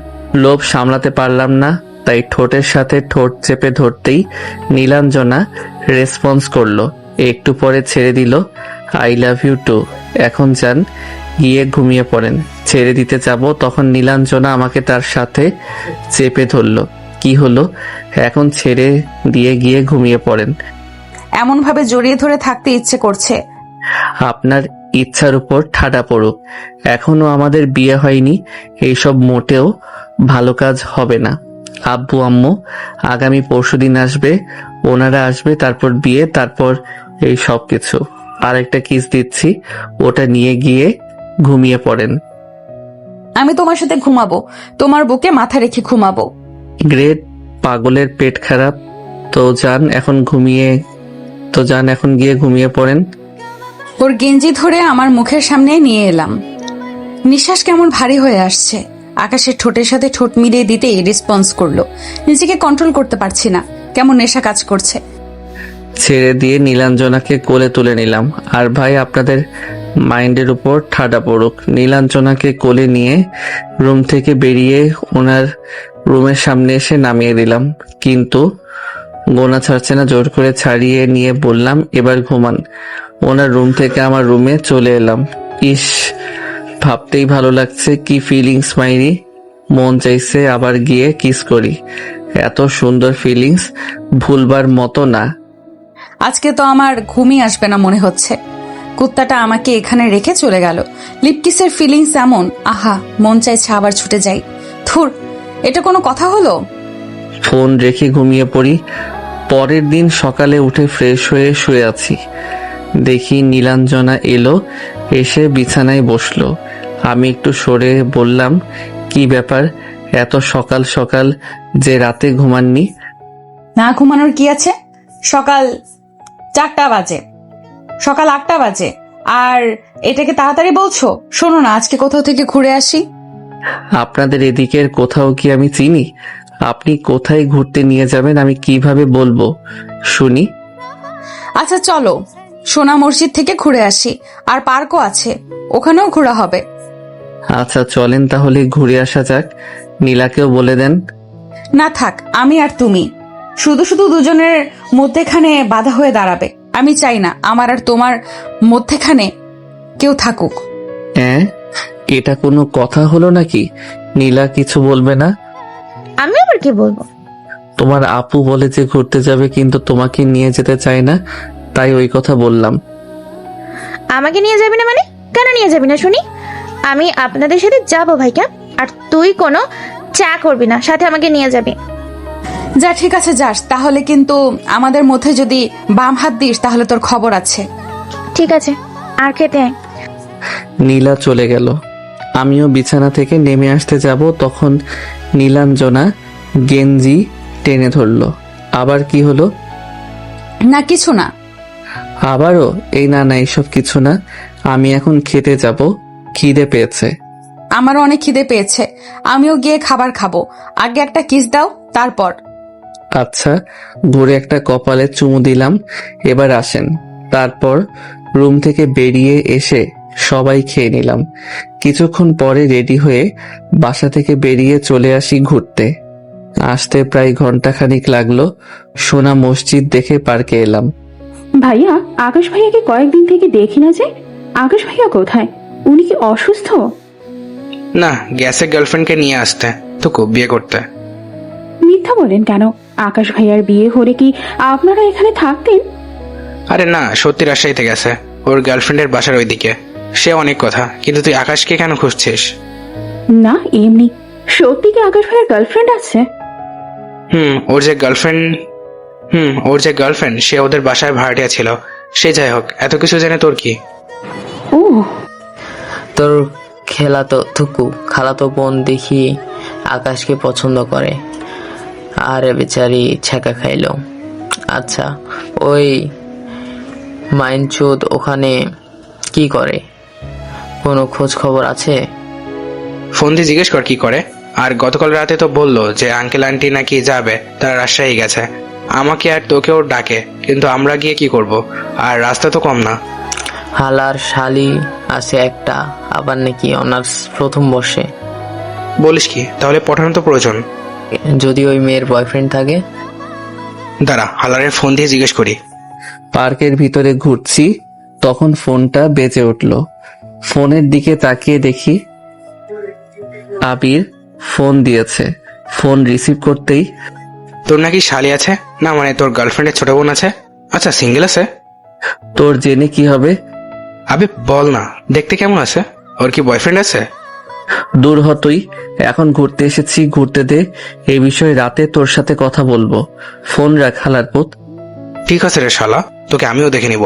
লোভ সামলাতে পারলাম না, তাই ঠোঁটের সাথে ঠোঁট চেপে ধরতেই নীলাঞ্জনা রেসপন্স করলো। একটু পরে ছেড়ে দিল, আই লাভ ইউ টু। এখন যান, গিয়ে ঘুমিয়ে পড়েন। ছেড়ে দিতে যাব, তখন নীলাঞ্জনা আমাকে তার সাথে চেপে ধরলো। কি হলো? এখন ছেড়ে দিয়ে গিয়ে ঘুমিয়ে পড়েন। এমন ভাবে জড়িয়ে ধরে থাকতে ইচ্ছে করছে। আপনার ইচ্ছার উপর ঠাডা পড়ুক। এখনো আমাদের বিয়ে হয়নি, এইসব মোটেও ভালো কাজ হবে না। আব্বু আম্মু আগামী পরশুদিন আসবে, ওনারা আসবে, তারপর বিয়ে, তারপর এই সব কিছু। আর একটা কিস দিচ্ছি, ওটা নিয়ে গিয়ে ঘুমিয়ে পড়েন। আমি তোমার সাথে ঘুমাবো, তোমার বুকে মাথা রেখে ঘুমাবো। গ্রেট, পাগলের পেট খারাপ। তো যান এখন গিয়ে ঘুমিয়ে পড়েন। ওর গেঞ্জি ধরে আমার মুখের সামনে নিয়ে এলাম। নিঃশ্বাস কেমন ভারী হয়ে আসছে। আকাশের ঠোঁটের সাথে ঠোঁট মিলিয়ে দিতেই রেসপন্স করলো। নিজেকে কন্ট্রোল করতে পারছি না, কেমন নেশা কাজ করছে। ছেড়ে দিয়ে নীলাঞ্জনাকে কোলে তুলে নিলাম। আর ভাই, আপনাদের মাইন্ডের উপর ঠাডা পড়ুক। নীলাঞ্জনাকে কোলে নিয়ে রুম থেকে বেরিয়ে ওনার রুমের সামনে এসে নামিয়ে দিলাম, কিন্তু গোনা ছাড়ছে না। জোর করে ছাড়িয়ে নিয়ে বললাম, এবার ঘুমান। ওনার রুম থেকে আমার রুমে চলে এলাম। ইস, ভাবতেই ভালো লাগছে, কি ফিলিংস মাইরি। মন চাইছে আবার গিয়ে কিস করি। এত সুন্দর ফিলিংস ভুলবার মতো না। আজকে তো আমার ঘুমই আসবে না মনে হচ্ছে। কুত্তাটা আমাকে এখানে রেখে চলে গেল। লিপকিসের ফিলিংস এমন, আহা, মন চাইছে আবার ছুটে যাই। থুর, এটা কোনো কথা হলো? ফোন রেখে ঘুমিয়ে পড়ি। পরের দিন সকালে উঠে ফ্রেশ হয়ে শুয়ে আছি। দেখি নীলাঞ্জনা এলো, এসে বিছানায় বসলো। আমি একটু সরে বললাম, কি ব্যাপার, এত সকাল সকাল যে রাতে ঘুমাননি? না ঘুমানোর কি আছে? সকাল 4টা বাজে, সকাল 8টা বাজে, আর এটাকে তাড়াতাড়ি বলছো? শোনো না, আজকে কোথাও থেকে ঘুরে আসি। আপনাদের এদিকের কোথাও কি আমি চিনি? আপনি কোথায় ঘুরতে নিয়ে যাবেন আমি কিভাবে বলবো শুনি? আচ্ছা চলো, সোনা মসজিদ থেকে ঘুরে আসি, আর পার্কও আছে, ওখানেও ঘোরা হবে। আচ্ছা চলেন তাহলে ঘুরে আসা যাক। নীলাকেও বলে দেন। না থাক, আমি আর তুমি শুধু শুধু দুজনের মধ্যেখানে বাধা হয়ে দাঁড়াবে। আমি চাই না আমার আর তোমার মধ্যেখানে কেউ থাকুক। হ্যাঁ, এটা কোনো কথা হলো নাকি? নীলা কিছু বলবে না? আমি আবার কি বলবো? তোমার আপু বলে যে ঘুরতে যাবে, কিন্তু তোমাকে নিয়ে যেতে চায় না, তাই ওই কথা বললাম। আমাকে নিয়ে যাবি না মানে? কেন নিয়ে যাবি না শুনি? আমি আপনাদের সাথে যাবো ভাইকা, আর তুই কোনো চা করবি না, সাথে আমাকে নিয়ে যাবি। যা, ঠিক আছে যাস, তাহলে কিন্তু আমাদের মধ্যে যদি বাম হাত দিস তাহলে তোর খবর আছে। ঠিক আছে, আর খেতে আয়। নীলা চলে গেল। আমিও বিছানা থেকে নেমে আসতে যাব, তখন নীলাঞ্জনা গেঞ্জি টেনে ধরলো। আবার কি হলো? না কিছু না। আবারও এই না না এইসব কিছু না, আমি এখন খেতে যাব, খিদে পেয়েছে। আমারও অনেক খিদে পেয়েছে, আমিও গিয়ে খাবার খাবো। আগে একটা কিস দাও, তারপর। আচ্ছা, ঘুরে একটা কপালে চুমু দিলাম। এবার আসেন। তারপর রুম থেকে বেরিয়ে এসে সবাই খেয়ে নিলাম। কিছুক্ষণ পরে রেডি হয়ে বাসা থেকে বেরিয়ে চলে আসি ঘুরতে। আসতে প্রায় ঘন্টাখানিক লাগলো। সোনা মসজিদ দেখে পার্কে এলাম। ভাইয়া, আকাশ ভাইয়াকে কয়েকদিন থেকে দেখি না যে। আকাশ ভাইয়া কোথায়? উনি কি অসুস্থ? না, গ্যাসের গার্লফ্রেন্ডকে নিয়ে আসতে তোকে বিয়ে করতে। মিথ্যা বলেন কেন? আকাশ ভাইয়ার বিয়ে হলে কি আপনারা এখানে থাকতেন? আরে না, সত্যি রাজশাহীতে গেছে, ওর গার্লফ্রেন্ডের বাসার ওইদিকে। সে অনেক কথা, কিন্তু তুই আকাশকে কেন খুঁজছিস? না এমনি। সত্যি কি আকাশ ভাইয়ার গার্লফ্রেন্ড আছে? ওর যে গার্লফ্রেন্ড সে ওদের বাসায় ভাড়াটিয়া ছিল। সে যাই হোক, এত কিছু জেনে তোর কি? ও, তোর খালাতো বোন দেখি আকাশকে পছন্দ করে। আরে বেচারি ছ্যাঁকা খাইলো। আচ্ছা, ওই মাইনচোদ ওখানে কি করে? কোনো খোঁজ খবর আছে? ফোন দিয়ে জিজ্ঞেস কর কি করে। আর গতকাল রাতে তো বললো যে আঙ্কেল আন্টি নাকি যাবে, তারা রাজশাহী গেছে। আমাকে আর তোকেও ডাকে, কিন্তু আমরা গিয়ে কি করব? আর রাস্তা তো কম না। হালার শালি আছে একটা, আবার নাকি অনার্স প্রথম বর্ষে। বলিস কি? তাহলে পঠানো তো প্রয়োজন। যদি ওই মেয়ের বয়ফ্রেন্ড থাকে? দাঁড়া, হালারের ফোন দিয়ে জিজ্ঞেস করি। পার্কের ভিতরে ঘুরছি, তখন ফোনটা বেজে উঠল। ফোনের দিকে তাকিয়ে দেখি আবির ফোন দিয়েছে। ফোন রিসিভ করতেই, তোর নাকি শালি আছে? না মানে তোর গার্লফ্রেন্ডের ছোট বোন আছে? আচ্ছা, সিঙ্গেল আছে? তোর জেনে কি হবে? আবে বল না, দেখতে কেমন আছে? ওর কি বয়ফ্রেন্ড আছে? দূর হ তুই, এখন ঘুরতে এসেছি, ঘুরতে দে। এই বিষয়ে রাতে তোর সাথে কথা বলবো। ফোন রাখ হালার পুত। ঠিক আছে রে শালা, তোকে আমিও দেখে নিব।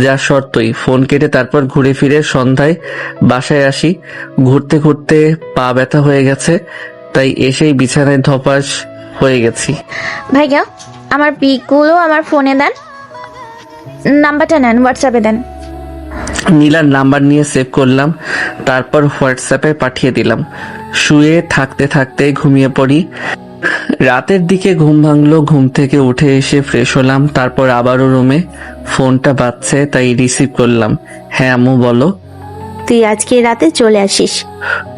যা শর্তই। ফোন কেটে তারপর ঘুরে ফিরে সন্ধ্যায় বাসায় আসি। ঘুরতে ঘুরতে পা ব্যথা হয়ে গেছে, তাই এসেই বিছানায় ধপাস হয়ে গেছি। ভাইয়া, আমার পিকগুলো আমার ফোনে দেন। নাম্বারটা নেন, হোয়াটসঅ্যাপে দেন। নীলার নাম্বার নিয়ে সেভ করলাম, তারপর হোয়াটসঅ্যাপে পাঠিয়ে দিলাম। শুয়ে থাকতে থাকতে ঘুমিয়ে পড়ি। রাতের দিকে ঘুম ভাঙলো। ঘুম থেকে উঠে এসে ফ্রেশ হলাম, তারপর আবারও রুমে। ফোনটা বাজছে, তাই রিসিভ করলাম। হ্যাঁ আম্মু বলো। তুই আজকে রাতে চলে আসিস।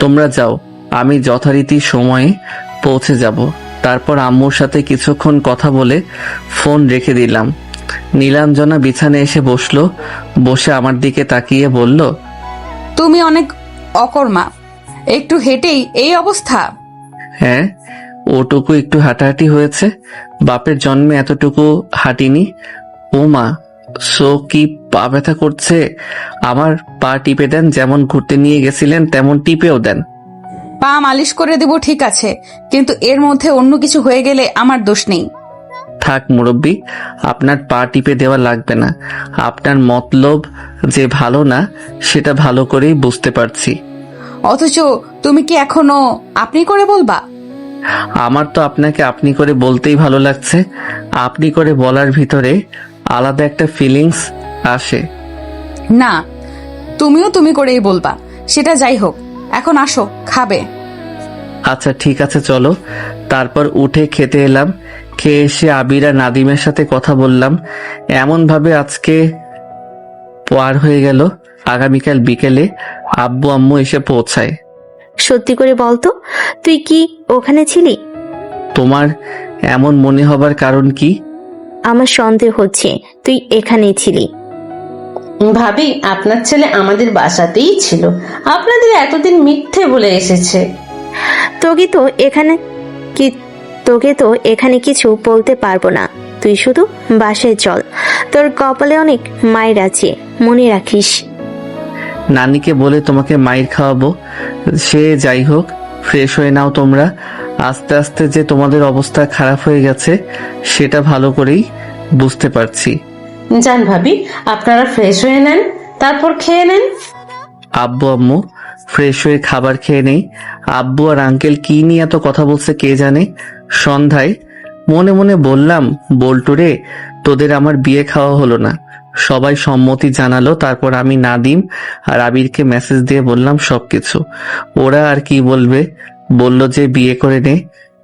তোমরা যাও, আমি যথারীতি সময়ে পৌঁছে যাব। তারপর আম্মুর সাথে কিছুক্ষণ কথা বলে ফোন রেখে দিলাম। নীলাঞ্জনা বিছানায় এসে বসলো। বসে আমার দিকে তাকিয়ে বলল, তুমি অনেক অকর্মা, একটু হেঁটেই এই অবস্থা? হ্যাঁ, ওটুকু একটু হাঁটাহাঁটি হয়েছে। বাপের জন্মে এতটুকু হাঁটিনি। ও মা, সো কি পা ব্যথা করছে? আমার পা টিপে দেন, যেমন ঘুরতে নিয়ে গেছিলেন তেমন টিপেও দেন। পা মালিশ করে দেব ঠিক আছে, কিন্তু এর মধ্যে অন্য কিছু হয়ে গেলে আমার দোষ নেই। থাক মুরব্বী, আপনার পা টিপে দেওয়া লাগবে না। আপনার মতলব যে ভালো না, সেটা ভালো করেই বুঝতে পারছি। অথচ তুমি কি এখনো আপনি করে বলবা? আমার তো আপনাকে আপনি করে বলতেই ভালো লাগছে। আপনি করে বলার ভিতরে আলাদা একটা ফিলিংস আসে। না, তুমিও তুমি করেই বলবা। সেটা যাই হোক, এখন আসো, খাবে। আচ্ছা ঠিক আছে চলো। তারপর উঠে খেতে এলাম। খেয়ে এসে আবির আর নাদিমের সাথে কথা বললাম। এমন ভাবে আজকে পার হয়ে গেল। আগামীকাল বিকেলে আব্বু আম্মু এসে পৌঁছায়। সত্যি করে বলতো, তুই কি ওখানে ছিলি? তোমার এমন মনে হবার কারণ কি? আমার সন্দেহ হচ্ছে তুই এখানেই ছিলি। ভাবি, আপনার ছেলে আমাদের বাসাতেই ছিল। আপনাদের এতদিন মিথ্যে বলে এসেছে। তোকে তো এখানে কিছু বলতে পারবো না। তুই শুধু বাসায় চল, তোর কপালে অনেক মায়ের আছে, মনে রাখিস। নানিকে বলে তোমাকে মাইর খাওয়াবো। সে যাই হোক, ফ্রেশ হয়ে নাও তোমরা। আস্তে আস্তে যে তোমাদের অবস্থা খারাপ হয়ে গেছে সেটা ভালো করেই বুঝতে পারছি। যান ভাবি, আপনারা ফ্রেশ হয়ে নেন, তারপর খেয়ে নেন। আব্বু আম্মু ফ্রেশ হয়ে খাবার খেয়ে নেই। আব্বু আর আঙ্কেল কি নিয়ে এত কথা বলছে কে জানে। সন্ধ্যায় মনে মনে বললাম, বল্টুরে, তোদের আমার বিয়ে খাওয়া হলো না। সবাই সম্মতি জানালো। তারপর আমি নাদিম আর আবিরকে মেসেজ দিয়ে বললাম সবকিছু। ওরা আর কি বলবে, বলল যে বিয়ে করে নে।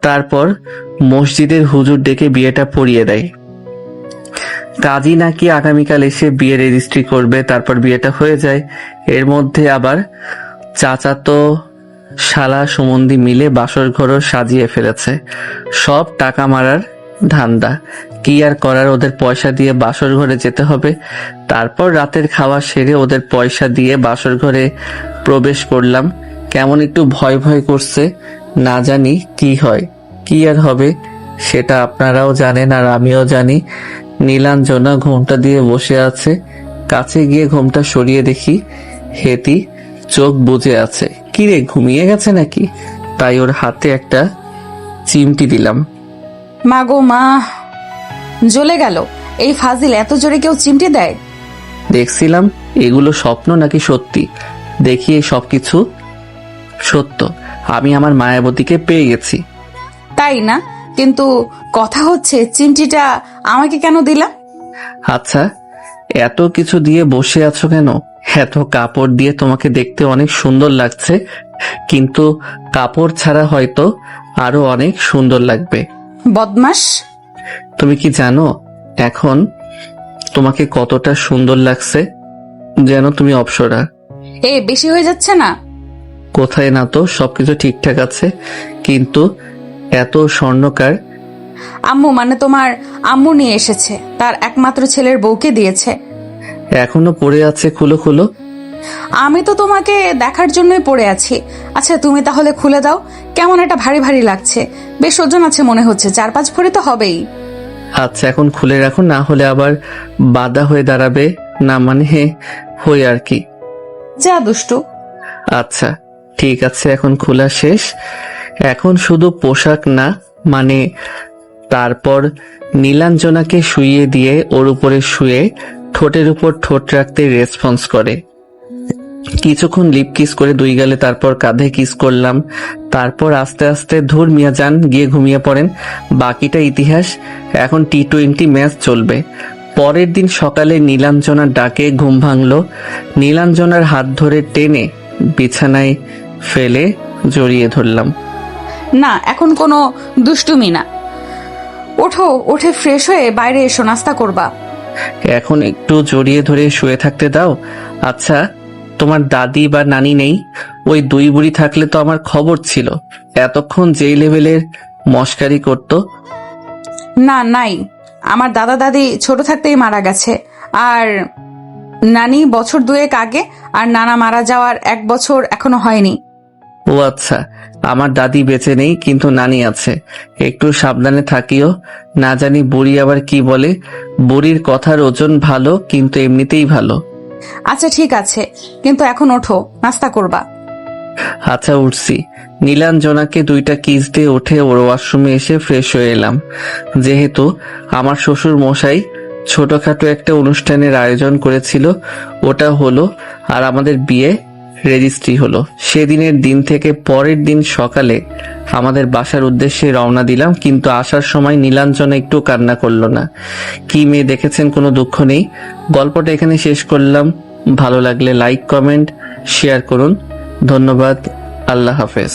তারপর মসজিদের হুজুর ডেকে বিয়েটা পড়িয়ে দেয়। কাজী নাকি আগামীকাল এসে বিয়ে রেজিস্ট্রি করবে, তারপর বিয়েটা হয়ে যায়। এর মধ্যে আবার চাচাতো শালা সম্বন্ধী মিলে বাসর ঘরও সাজিয়ে ফেলেছে। সব টাকা মারার ধান্দা। কি আর করার, ওদের পয়সা দিয়ে বাসর ঘরে যেতে হবে। তারপর রাতের খাওয়া সেরে ওদের পয়সা দিয়ে বাসর ঘরে প্রবেশ করলাম। কেমন একটু ভয় ভয় করছে, না জানি কি হয়। কি আর হবে সেটা আপনারাও জানেন আর আমিও জানি। নীলাঞ্জনা ঘোমটা দিয়ে বসে আছে। কাছে গিয়ে ঘোমটা সরিয়ে দেখি হেতি চোখ বুজে আছে। কিরে, ঘুমিয়ে গেছে নাকি? তাই ওর হাতে একটা চিমটি দিলাম। মা গো মা, জ্বলে গেল। এই ফাজিল এত জোরে কেউ চিমটি দেয়? দেখছিলাম এগুলো স্বপ্ন নাকি সত্যি। দেখি এই সবকিছু সত্য। আমি আমার মায়াবতীকে পেয়ে গেছি। তাই না? কিন্তু কথা হচ্ছে চিমটিটা আমাকে কেন দিলা? আচ্ছা, এত কিছু দিয়ে বসে আছো কেন? এত কাপড় দিয়ে তোমাকে দেখতে অনেক সুন্দর লাগছে, কিন্তু কাপড় ছাড়া হয়তো আরো অনেক সুন্দর লাগবে। বদমাস! তুমি কি জানো এখন তোমাকে কতটা সুন্দর লাগছে? যেন তুমি অপ্সরা। বেশি হয়ে যাচ্ছে না? কোথায় না, তো সবকিছু ঠিকঠাক আছে, কিন্তু এত স্বর্ণকার। আম্মু, মানে তোমার আম্মু নিয়ে এসেছে, তার একমাত্র ছেলের বউকে দিয়েছে। এখনো পড়ে আছে, খুলো খুলো। আমি তো তোমাকে দেখার জন্যই পড়ে আছি। আচ্ছা তুমি তাহলে খুলে দাও। কেমন একটা ভারী ভারী লাগছে, বেশ ওজন আছে মনে হচ্ছে, 4-5 ভরি তো হবেই। আচ্ছা এখন খুলে রাখো, না হলে আবার বাধা হয়ে দাঁড়াবে। না মানে হই আর কি। যা দুষ্টু। আচ্ছা ঠিক আছে, এখন খোলা শেষ। এখন শুধু পোশাক না, মানে তারপর নীলাঞ্জনাকে শুইয়ে দিয়ে ওর উপরে শুয়ে ঠোঁটের উপর ঠোঁট রাখতে রেসপন্স করে। কিছুক্ষণ লিপ কিস করে 2 গালে, তারপর কাঁধে কিস করলাম। তারপর আস্তে আস্তে ধুর মিয়া যান, গিয়ে ঘুমিয়ে পড়েন। বাকিটা ইতিহাস। এখন T20 ম্যাচ চলবে। পরের দিন সকালে নীলাঞ্জনার ডাকে ঘুম ভাঙলো। নীলাঞ্জনার হাত ধরে টেনে বিছানায় ফেলে জড়িয়ে ধরলাম। না, এখন কোনো দুষ্টুমি না। ওঠো, উঠে ফ্রেশ হয়ে বাইরে এসো, নাস্তা করবা। এখন একটু জড়িয়ে ধরে শুয়ে থাকতে দাও। আচ্ছা, তোমার দাদি বা নানি নেই? ওই 2 বুড়ি থাকলে তো আমার খবর ছিল। এতক্ষণ যেই লেভেলের মস্কারি করতো। না, নাই। আমার দাদা দাদি ছোট থাকতেই মারা গেছে, আর নানি বছর 2 আগে, আর নানা মারা যাওয়ার 1 বছর এখনো হয়নি। ও আচ্ছা, আমার দাদি বেঁচে নেই, কিন্তু নানি আছে। একটু সাবধানে থাকিও, না জানি বুড়ি আবার কি বলে। বুড়ির কথার ওজন ভালো, কিন্তু এমনিতেই ভালো। আচ্ছা ঠিক আছে, কিন্তু এখন ওঠো, নাস্তা করবা। আচ্ছা উঠছি। নীলাঞ্জনাকে 2টা কিস দিয়ে উঠে ওর ওয়াশরুমে এসে ফ্রেশ হয়ে এলাম। যেহেতু আমার শ্বশুর মশাই ছোটখাটো একটা অনুষ্ঠানের আয়োজন করেছিল, ওটা হলো, আর আমাদের বিয়ে রেজিস্ট্রি হলো। সেদিনের দিন থেকে পরের দিন সকালে আমাদের বাসার উদ্দেশ্যে রওনা দিলাম। কিন্তু আসার সময় নীলাঞ্জনা একটু কান্না করলো না। কি মেয়ে দেখেছেন, কোনো দুঃখ নেই। গল্পটা এখানে শেষ করলাম। ভালো লাগলে লাইক, কমেন্ট, শেয়ার করুন। ধন্যবাদ। আল্লাহ হাফেজ।